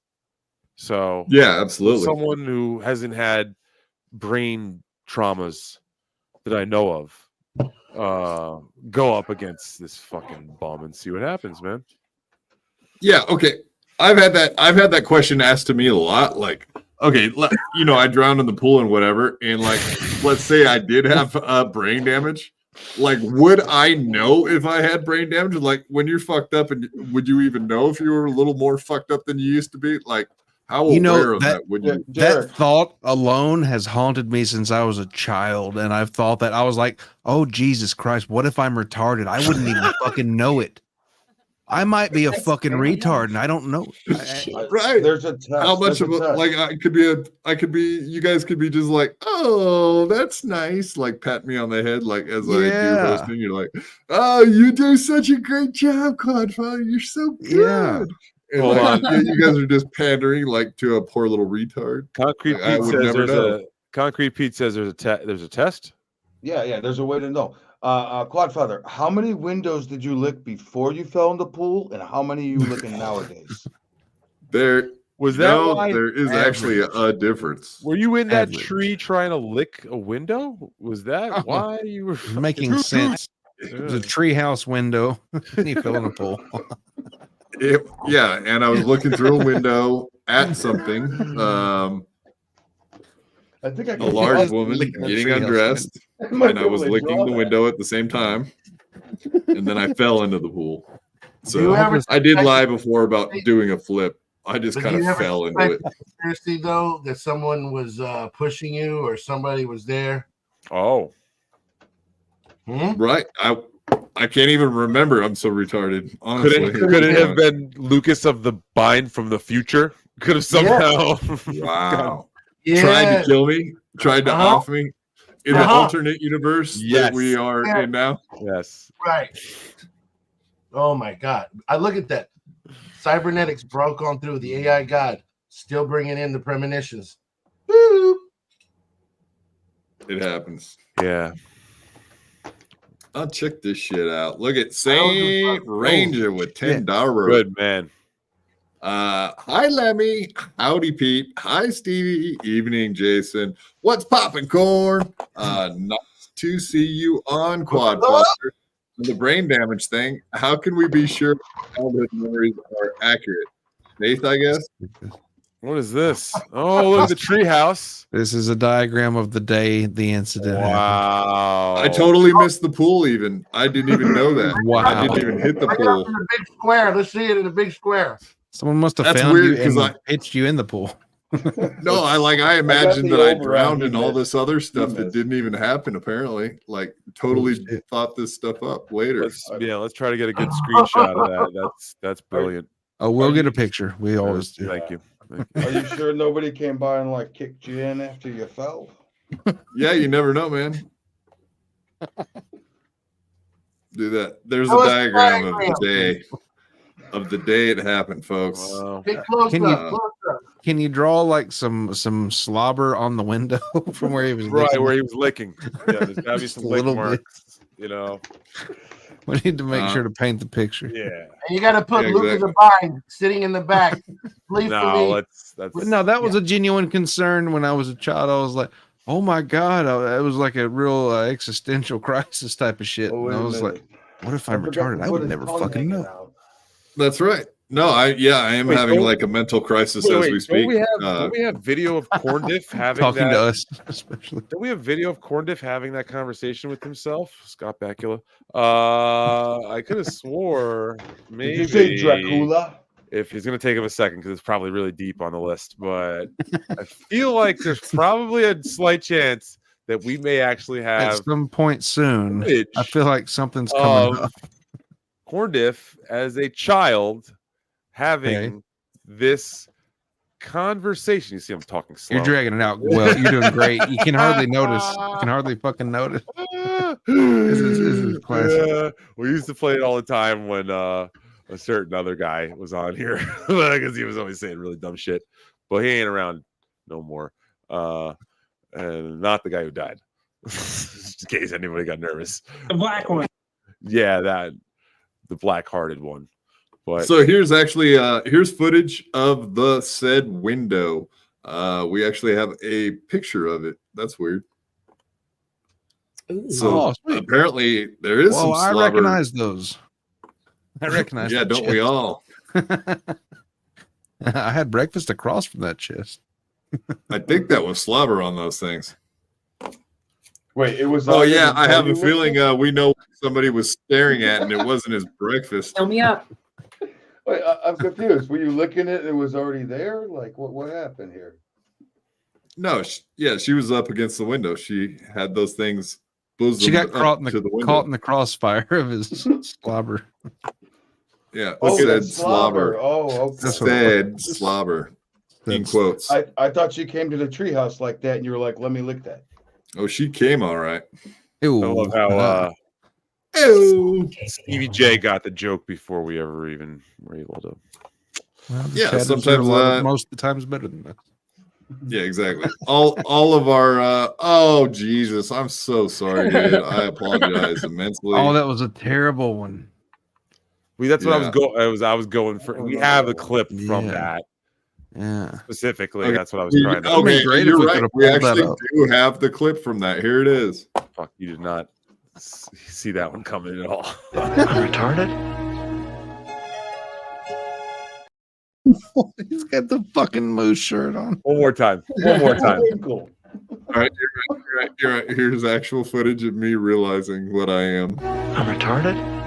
So yeah, absolutely. Someone who hasn't had brain traumas that I know of, go up against this fucking bum and see what happens, man. Yeah, okay. I've had that question asked to me a lot. Like, okay, I drowned in the pool and whatever, and like, let's say I did have brain damage. Like, would I know if I had brain damage? Like, when you're fucked up, and would you even know if you were a little more fucked up than you used to be? Like, how aware of that would you? That thought alone has haunted me since I was a child, and I've thought that. I was like, oh Jesus Christ, what if I'm retarded? I wouldn't even fucking know it. I might be a fucking retard, and I don't know. Right? There's a test. How much of it? Like, I could be. You guys could be just like, oh, that's nice. Like, pat me on the head, like as I do hosting. You're like, oh, you do such a great job, Clodfather. You're so good. And like, you guys are just pandering like to a poor little retard. Concrete Pete says there's a test. Yeah. There's a way to know. Clodfather, how many windows did you lick before you fell in the pool, and how many are you licking nowadays? There is average? Actually a difference. Were you in that tree trying to lick a window? Was that why you were making sense? It was a treehouse window. And you fell in the pool. Yeah, and I was looking through a window at something. I think a large woman getting undressed, and I was licking the window at the same time, and then I fell into the pool. So I did lie before about doing a flip. I just kind of fell into it. Seriously, though, that someone was pushing you or somebody was there. Oh, right. I can't even remember. I'm so retarded. Honestly, could it have been Lucas of the Bind from the future? Could have somehow. Wow. Tried to kill me, tried to off me in the alternate universe that we are in now. Yes. Right. Oh my God. I look at that. Cybernetics broke on through the AI God, still bringing in the premonitions. Woo! It happens. Yeah. I'll check this shit out. Look at Saint Ranger with $10. Good man. Hi Lemmy, howdy Pete, hi Stevie, evening Jason, what's poppin' Corn? Nice to see you on Quadbuster. The brain damage thing, how can we be sure childhood memories are accurate? Faith, I guess. What is this? Oh, look at the treehouse. This is a diagram of the day the incident happened. Wow. I totally missed the pool even. I didn't even know that. Wow. I didn't even hit the pool. In a big square. Let's see it in a big square. Someone must have That's found weird, you and 'cause pitched you in the pool. No, I imagined that I drowned in all this other stuff that didn't even happen. Apparently, like totally thought this stuff up later. Let's try to get a good screenshot of that. That's brilliant. Oh, we'll get a picture. We always do. Thank you. Are you sure nobody came by and like kicked you in after you fell? Yeah, you never know, man. Do that. There's a diagram of the day. Of the day it happened, folks. Wow. Can you draw like some slobber on the window from where he was licking? Where he was licking? Yeah, there's gotta be some lick marks. We need to make sure to paint the picture. Yeah, and you got to put Luke in the bind sitting in the back. No, that was a genuine concern when I was a child. I was like, oh my God, it was like a real existential crisis type of shit. And I was like, what if I'm retarded? I would never fucking know. That's right. No, I am having like a mental crisis as we speak. Don't we have video of Corndiff having talking to us, especially? Don't we have video of Corndiff having that conversation with himself, Scott Bakula? I could have swore maybe. Did you say Dracula? If he's gonna take him a second, because it's probably really deep on the list, but I feel like there's probably a slight chance that we may actually have at some point soon. I feel like something's coming up. Corndiff as a child having this conversation. You see, I'm talking slow. You're dragging it out. Well, you're doing great. You can hardly notice. You can hardly fucking notice. This is classic. Yeah, we used to play it all the time when a certain other guy was on here because he was always saying really dumb shit. But he ain't around no more. And not the guy who died. Just in case anybody got nervous. The black one. Yeah, the black-hearted one. But so here's actually here's footage of the said window. We actually have a picture of it. That's weird. Ooh. So apparently there is some slobber. I recognize those. I recognize. Yeah, don't we all? I had breakfast across from that chest. I think that was slobber on those things. Wait, it was. Oh yeah, I have a feeling we know what somebody was staring at, and it wasn't his breakfast. Fill me up. Wait, I'm confused. Were you looking at it? It was already there. Like, what happened here? No, she was up against the window. She had those things. She got caught in the crossfire of his slobber. Yeah, said slobber. Oh, okay. Said slobber. In quotes. I thought she came to the treehouse like that, and you were like, "Let me lick that." Oh, she came all right. Ew. I love how Ew. Stevie J got the joke before we ever even were able to. Well, Yeah, sometimes most of the time is better than that. Yeah, exactly. All of our oh Jesus, I'm so sorry, dude. I apologize immensely. Oh, that was a terrible one. That's what I was going for. We have a clip from that. Yeah. Specifically, Okay. that's what I was trying to. Okay, great you're if we right. could've We pulled that actually up. do have the clip from that. Here it is. Fuck, you did not see that one coming at all. Retarded? He's got the fucking moose shirt on. One more time. One more time. Cool. All right, you're right. Here's actual footage of me realizing what I am. I'm retarded?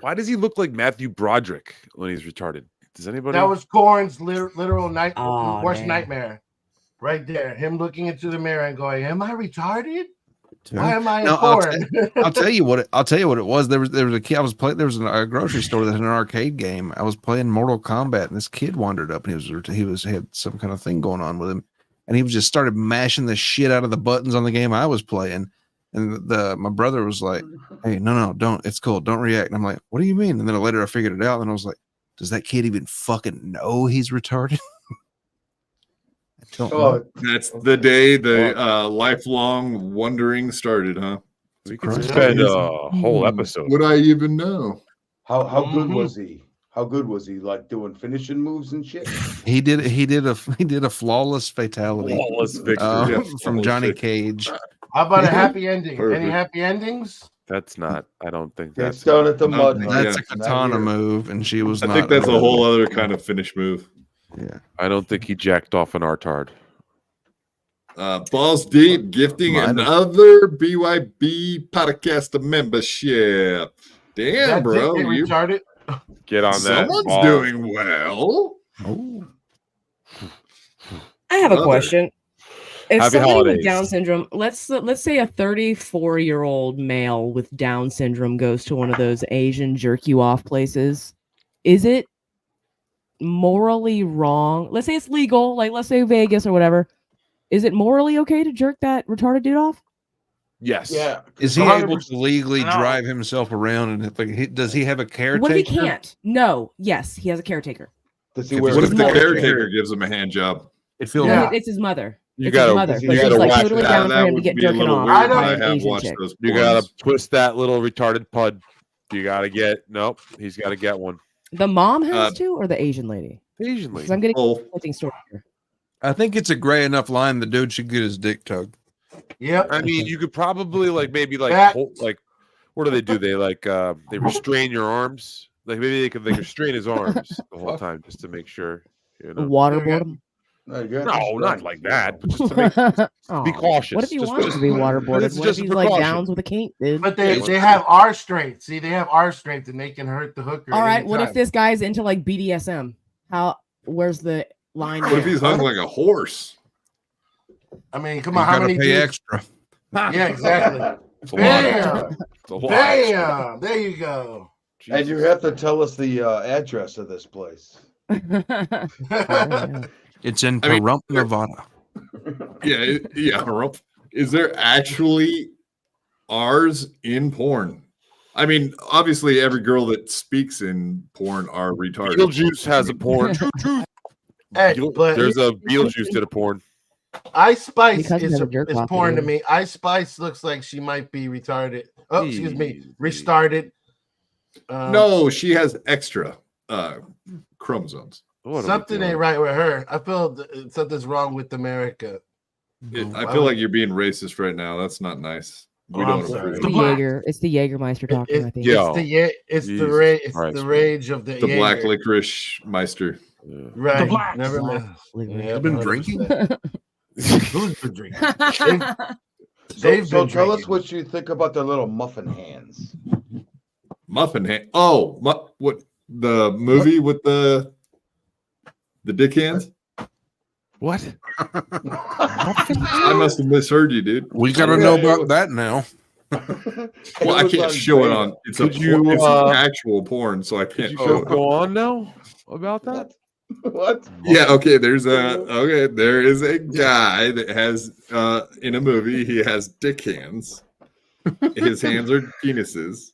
Why does he look like Matthew Broderick when he's retarded? Does anybody? That was Corn's literal Oh, worst man. nightmare. Right there. Him looking into the mirror and going, "Am I retarded? Why am I in porn?" I'll tell you what it was. There was a kid I was playing. There was a grocery store that had an arcade game. I was playing Mortal Kombat, and this kid wandered up, and he had some kind of thing going on with him, and he was just started mashing the shit out of the buttons on the game I was playing. And my brother was like, "Hey, no, don't. It's cool. Don't react." And I'm like, "What do you mean?" And then later I figured it out, and I was like, "Does that kid even fucking know he's retarded?" I don't know. That's the day the lifelong wondering started, huh? We could spend a whole episode. Would I even know? How good was he? How good was he? Like doing finishing moves and shit. He did a flawless fatality. Flawless victory. From Johnny Cage. How about a happy ending? Perfect. Any happy endings? That's not. I don't think That's that's down at the mud. That's Yeah. a katana move, and she was. I think that's a whole other kind of finish move. Yeah. I don't think he jacked off an artard. Balls Deep gifting Might have. another BYB podcast membership. Damn, That bro. dick ain't You, retarded. Get on that. someone's ball. doing well. Oh. I have a Brother. question. If Happy somebody holidays. with Down syndrome, let's say a 34-year-old male with Down syndrome goes to one of those Asian jerk you off places, is it morally wrong? Let's say it's legal, like let's say Vegas or whatever. Is it morally okay to jerk that retarded dude off? Yes. Yeah. Is he able to legally drive himself around? And like, does he have a caretaker? What if he can't? No. Yes, he has a caretaker. Does he wear What if the small caretaker shirt? gives him a hand job? It feels. No, Yeah. it's his mother. You It's gotta- his mother. you But she's gotta like whack totally that. down That for him to would get be a jerking little off. weird, I but I don't- have Asian watched chick. those You porns. gotta twist that little retarded pud. You gotta get. Nope. He's got to get one. The mom has to, or the Asian lady? Asian Because lady. I'm getting Oh, conflicting story here. I think it's a gray enough line. The dude should get his dick tugged. Yep. I mean, you could probably maybe Back. what do they do? They they restrain your arms. Like maybe they could restrain his arms the whole time just to make sure. You know. Waterboard him? No, you got No, to not strike. like that. But just to make, be Aw, cautious. What if he Just- wants to be waterboarded? It's What if just he's a like precaution. Downs with a kink, dude? But they have our strength. See, they have our strength, and they can hurt the hooker. All at right. any What if time. this guy's into like BDSM? Where's the line? what if there? he's hung like a horse? I mean, come You on. How gotta many pay dudes? extra. Yeah, exactly. It's a lot. Bam! It's a lot. Bam! There you go. And you have to tell us the address of this place. It's in I mean, Pahrump, Nevada. Yeah. Is there actually R's in porn? I mean, obviously, every girl that speaks in porn are retarded. Beetlejuice has a porn. Hey, but There's a Beetlejuice did a porn. Ice Spice Because is of jerk off porn to video. me. Ice Spice looks like she might be retarded. Oh, excuse me, restarted. No, she has extra chromosomes. Something ain't right with her. I feel something's wrong with America. I feel like you're being racist right now. That's not nice. We I'm don't sorry. approve. It's the Jägermeister talking, I think. It's the rage of the The black Jaeger. licorice meister. Right. The blacks. Never Black mind. licorice. I've been drinking. Who's been drinking? So tell us what you think about their little muffin hands. Muffin hand. Oh, what the movie with the dick hands? What? I must have misheard you, dude. We gotta know about that now. Well, I can't show it on. It's Could it's you, an actual porn, so I can't You show go, it. go on now about that. What? Yeah, okay. There is a guy that has in a movie he has dick hands. His hands are penises.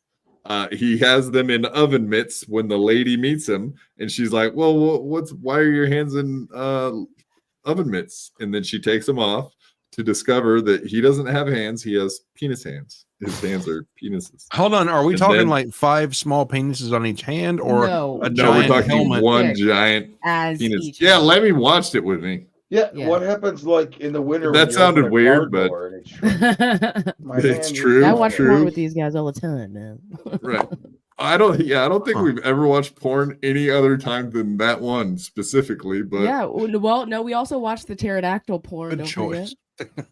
He has them in oven mitts when the lady meets him, and she's like, "Well, why are your hands in oven mitts?" And then she takes them off to discover that he doesn't have hands; he has penis hands. His hands are penises. Hold on, are we And talking then- like 5 small penises on each hand, or No. a No, we're giant talking helmet? one giant As penis. each Yeah, hand. Lemmy watched it with me. Yeah, Yeah. what happens like in the winter? That when you sounded open a weird, car but- door and it's shrunk? My It's hand true. I watch true. porn with these guys all the time, man. Right. I don't think we've ever watched porn any other time than that one specifically, but Yeah. Well, no, we also watched the pterodactyl porn. Good Don't choice. forget.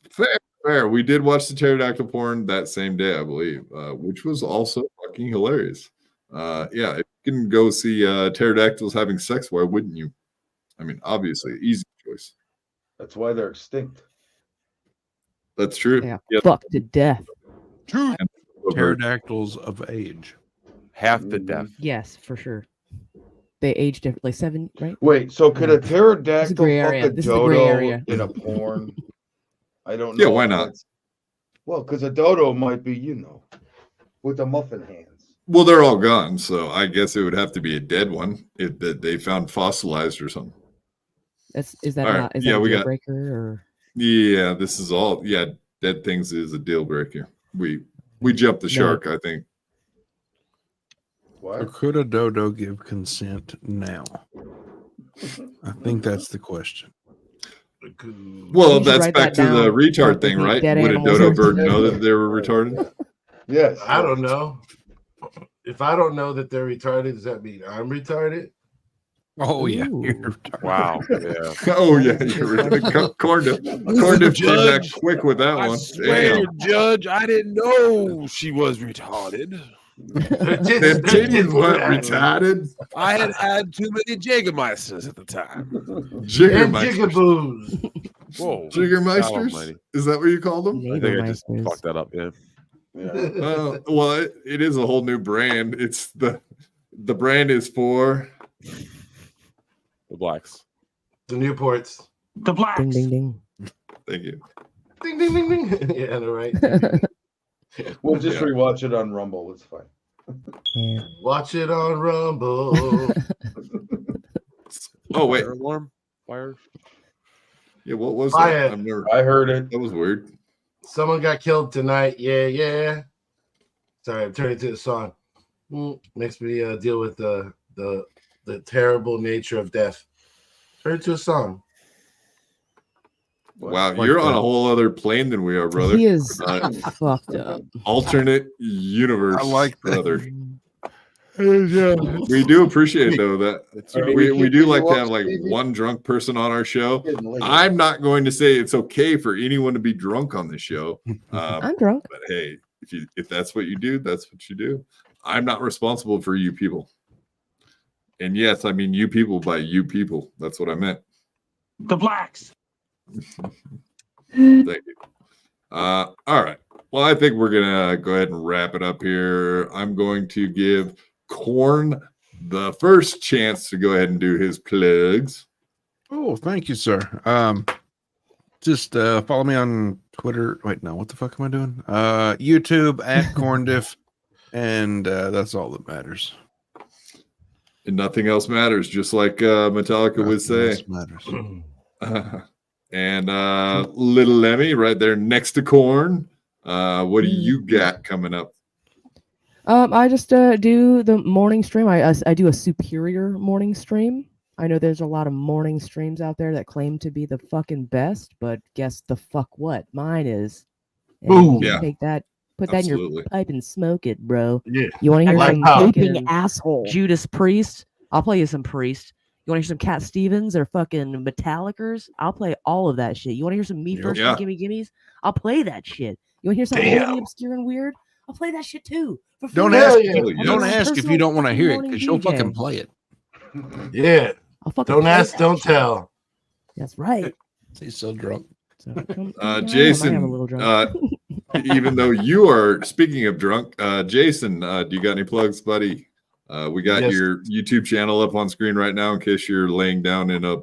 fair. We did watch the pterodactyl porn that same day, I believe, which was also fucking hilarious. Yeah, if you can go see pterodactyls having sex, why wouldn't you? I mean, obviously, easy choice. That's why they're extinct. That's true. Yeah. Yeah. Fuck to death. True. Pterodactyls of age. Half the death. Yes, for sure. They aged like 7, right? Wait, so could a This is pterodactyl gray fuck area. a This is the gray dodo area. in a porn? I don't know. Yeah, why if not? that's- Well, because a dodo might be, with the muffin hands. Well, they're all gone, so I guess it would have to be a dead one if that they found fossilized or something. Is that All right. not? Is Yeah, that a we deal got- breaker or? Yeah, this is all. Yeah, dead things is a deal breaker. We jumped the shark, I think. Or could a dodo give consent now? I think that's the question. Well, You should that's write back that to the down. retard thing, Like right? dead Would a animals dodo are- bird know that they were retarded? Yes. I don't know. If I don't know that they're retarded, does that mean I'm retarded? Oh yeah. Wow. Yeah. Oh yeah, you're retarded. Corndiff came back quick with that I one. swear, Damn. Judge, I didn't know she was retarded. Them titties weren't retarded. I had too many Jägermeisters at the time. Jiggermeisters. Jigaboos. Whoa. God Jiggermeisters? almighty. Is that what you call them? I think I just Jägermeisters. fucked that up. Yeah. Well, it is a whole new brand. It's the brand is for The blacks. The Newports. The blacks. Ding ding ding. Thank you. Ding ding ding ding. Yeah, I know, right? We'll just rewatch it on Rumble. It's fine. Yeah. Watch it on Rumble. Oh wait. Fire alarm? Fire? Yeah, what was Fire. that? I've never. I heard it. That was weird. Someone got killed tonight. Yeah, yeah. Sorry, I'm turning to the song. Makes me deal with the terrible nature of death. Turn it to a song. Wow, Like you're on a that. whole other plane than we are, brother. He is Uh, fucked up. alternate universe, I like that. brother. We do appreciate though that we do like to have like one drunk person on our show. I'm not going to say it's okay for anyone to be drunk on this show. I'm drunk. But hey, if that's what you do, that's what you do. I'm not responsible for you people. And yes, I mean you people by you people. That's what I meant. The blacks. Thank you. All right. Well, I think we're gonna go ahead and wrap it up here. I'm going to give Corn the first chance to go ahead and do his plugs. Oh, thank you, sir. Just follow me on Twitter. Wait, no, what the fuck am I doing? YouTube at Corndiff, and that's all that matters. And nothing else matters, just like Metallica would say. Matters. And Little Lemmy right there next to Corn. What do you got coming up? I just do the morning stream. I do a superior morning stream. I know there's a lot of morning streams out there that claim to be the fucking best, but guess the fuck what? Mine is. Boom. Yeah. Take that, put that in your pipe and smoke it, bro. Yeah. You want to hear Like some how? fucking asshole Judas Priest? I'll play you some Priest. You want to hear some Cat Stevens or fucking Metallicers? I'll play all of that shit. You want to hear some Me First and Gimme Gimmes? I'll play that shit. You want to hear something really obscure and weird? I'll play that shit too. Don't ask. Don't ask if you don't want to hear it, because she'll fucking play it. Yeah. Don't ask, don't tell. That's right. He's so drunk. Jason, even though you are, speaking of drunk, Jason, do you got any plugs, buddy? We got your YouTube channel up on screen right now in case you're laying down in a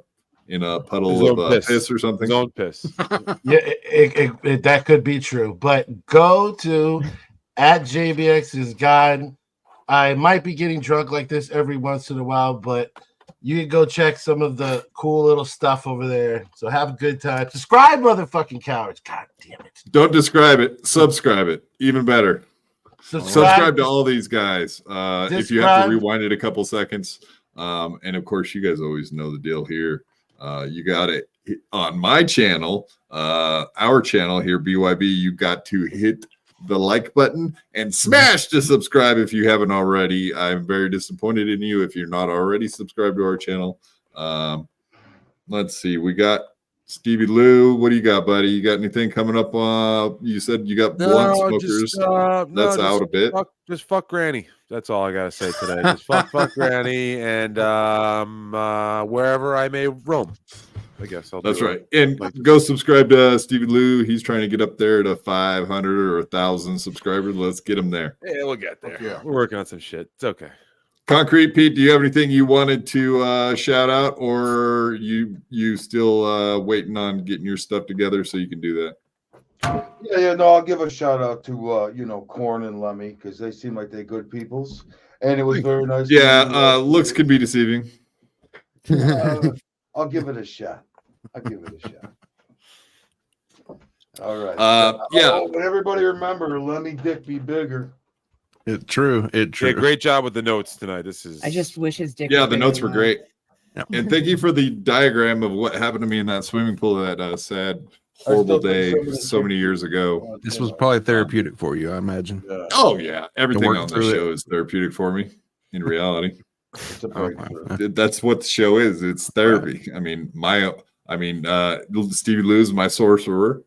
puddle of piss or something. Zone piss. Yeah, that could be true. But go to @JBX's Guide. I might be getting drunk like this every once in a while, but you can go check some of the cool little stuff over there. So have a good time. Subscribe, motherfucking cowards. God damn it. Don't describe it. Subscribe it. Even better. Subscribe to all these guys. If you have to rewind it a couple seconds. And of course, you guys always know the deal here. You got it on my channel, our channel here, BYB. You got to hit the like button and smash to subscribe if you haven't already. I'm very disappointed in you if you're not already subscribed to our channel. Let's see. We got Stevie Lou. What do you got, buddy? You got anything coming up? You said you got blunt smokers. That's out a bit. Just fuck Granny. That's all I gotta say today. Just fuck Granny, and wherever I may roam. I guess I'll. That's right. And go subscribe to Stevie Lou. He's trying to get up there to 500 or 1,000 subscribers. Let's get him there. Yeah, we'll get there. Yeah. We're working on some shit. It's okay. Concrete Pete, do you have anything you wanted to shout out, or you still waiting on getting your stuff together so you can do that? Yeah, no, I'll give a shout out to Corn and Lemmy, because they seem like they're good peoples, and it was very nice. Yeah, looks can be deceiving. I'll give it a shot. All right. But everybody remember, Lemmy dick be bigger. True. Yeah, great job with the notes tonight. I just wish his dick. Yeah, the notes were great. And thank you for the diagram of what happened to me in that swimming pool that sad, horrible day so many years ago. This was probably therapeutic for you, I imagine. Oh yeah, everything on the show is therapeutic for me. In reality, that's what the show is. It's therapy. I mean, Stevie Lou's my sorcerer.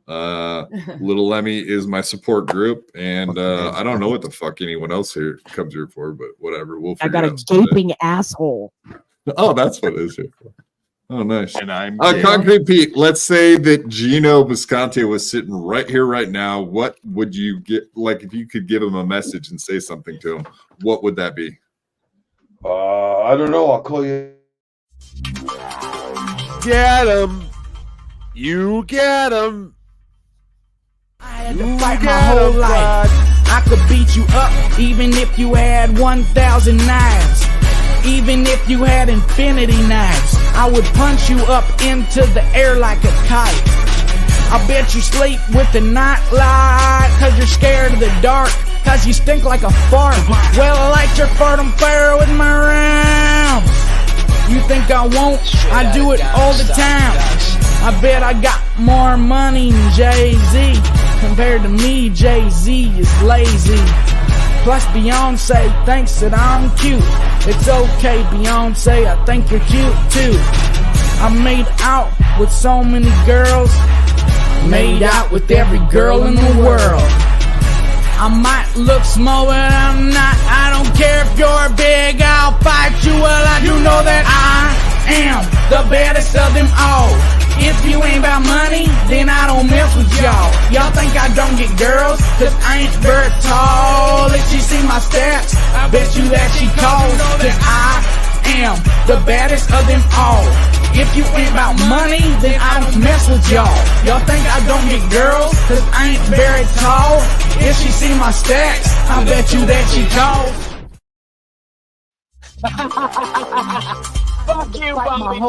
Little Lemmy is my support group, and I don't know what the fuck anyone else here comes here for, but whatever. We'll figure I got a gaping asshole. Oh, that's what it is here for. Oh, nice. And I'm Concrete Pete. Let's say that Gino Bisconte was sitting right here, right now. What would you get? Like, if you could give him a message and say something to him, what would that be? I don't know. I'll call you. Get him. You get him. I had to fight my whole life. I could beat you up even if you had 1,000 knives. Even if you had infinity knives, I would punch you up into the air like a kite. I bet you sleep with the night light, cause you're scared of the dark, cause you stink like a fart. Well, I light your fart on fire with my rounds. You think I won't? I do it all the time. I bet I got more money than Jay-Z. Compared to me, Jay-Z is lazy. Plus Beyonce thinks that I'm cute. It's okay, Beyonce, I think you're cute too. I made out with so many girls. Made out with every girl in the world. I might look small, but I'm not. I don't care if you're big, I'll fight you. Well, I do know that I am the baddest of them all. If you ain't about money, then I don't mess with y'all. Y'all think I don't get girls, cause I ain't very tall. If she see my stats, I bet you that she calls. Cause I am the baddest of them all. If you ain't about money, then I don't mess with y'all. Y'all think I don't get girls, cause I ain't very tall. If she see my stats, I bet you that she calls. Fuck you, Bobby.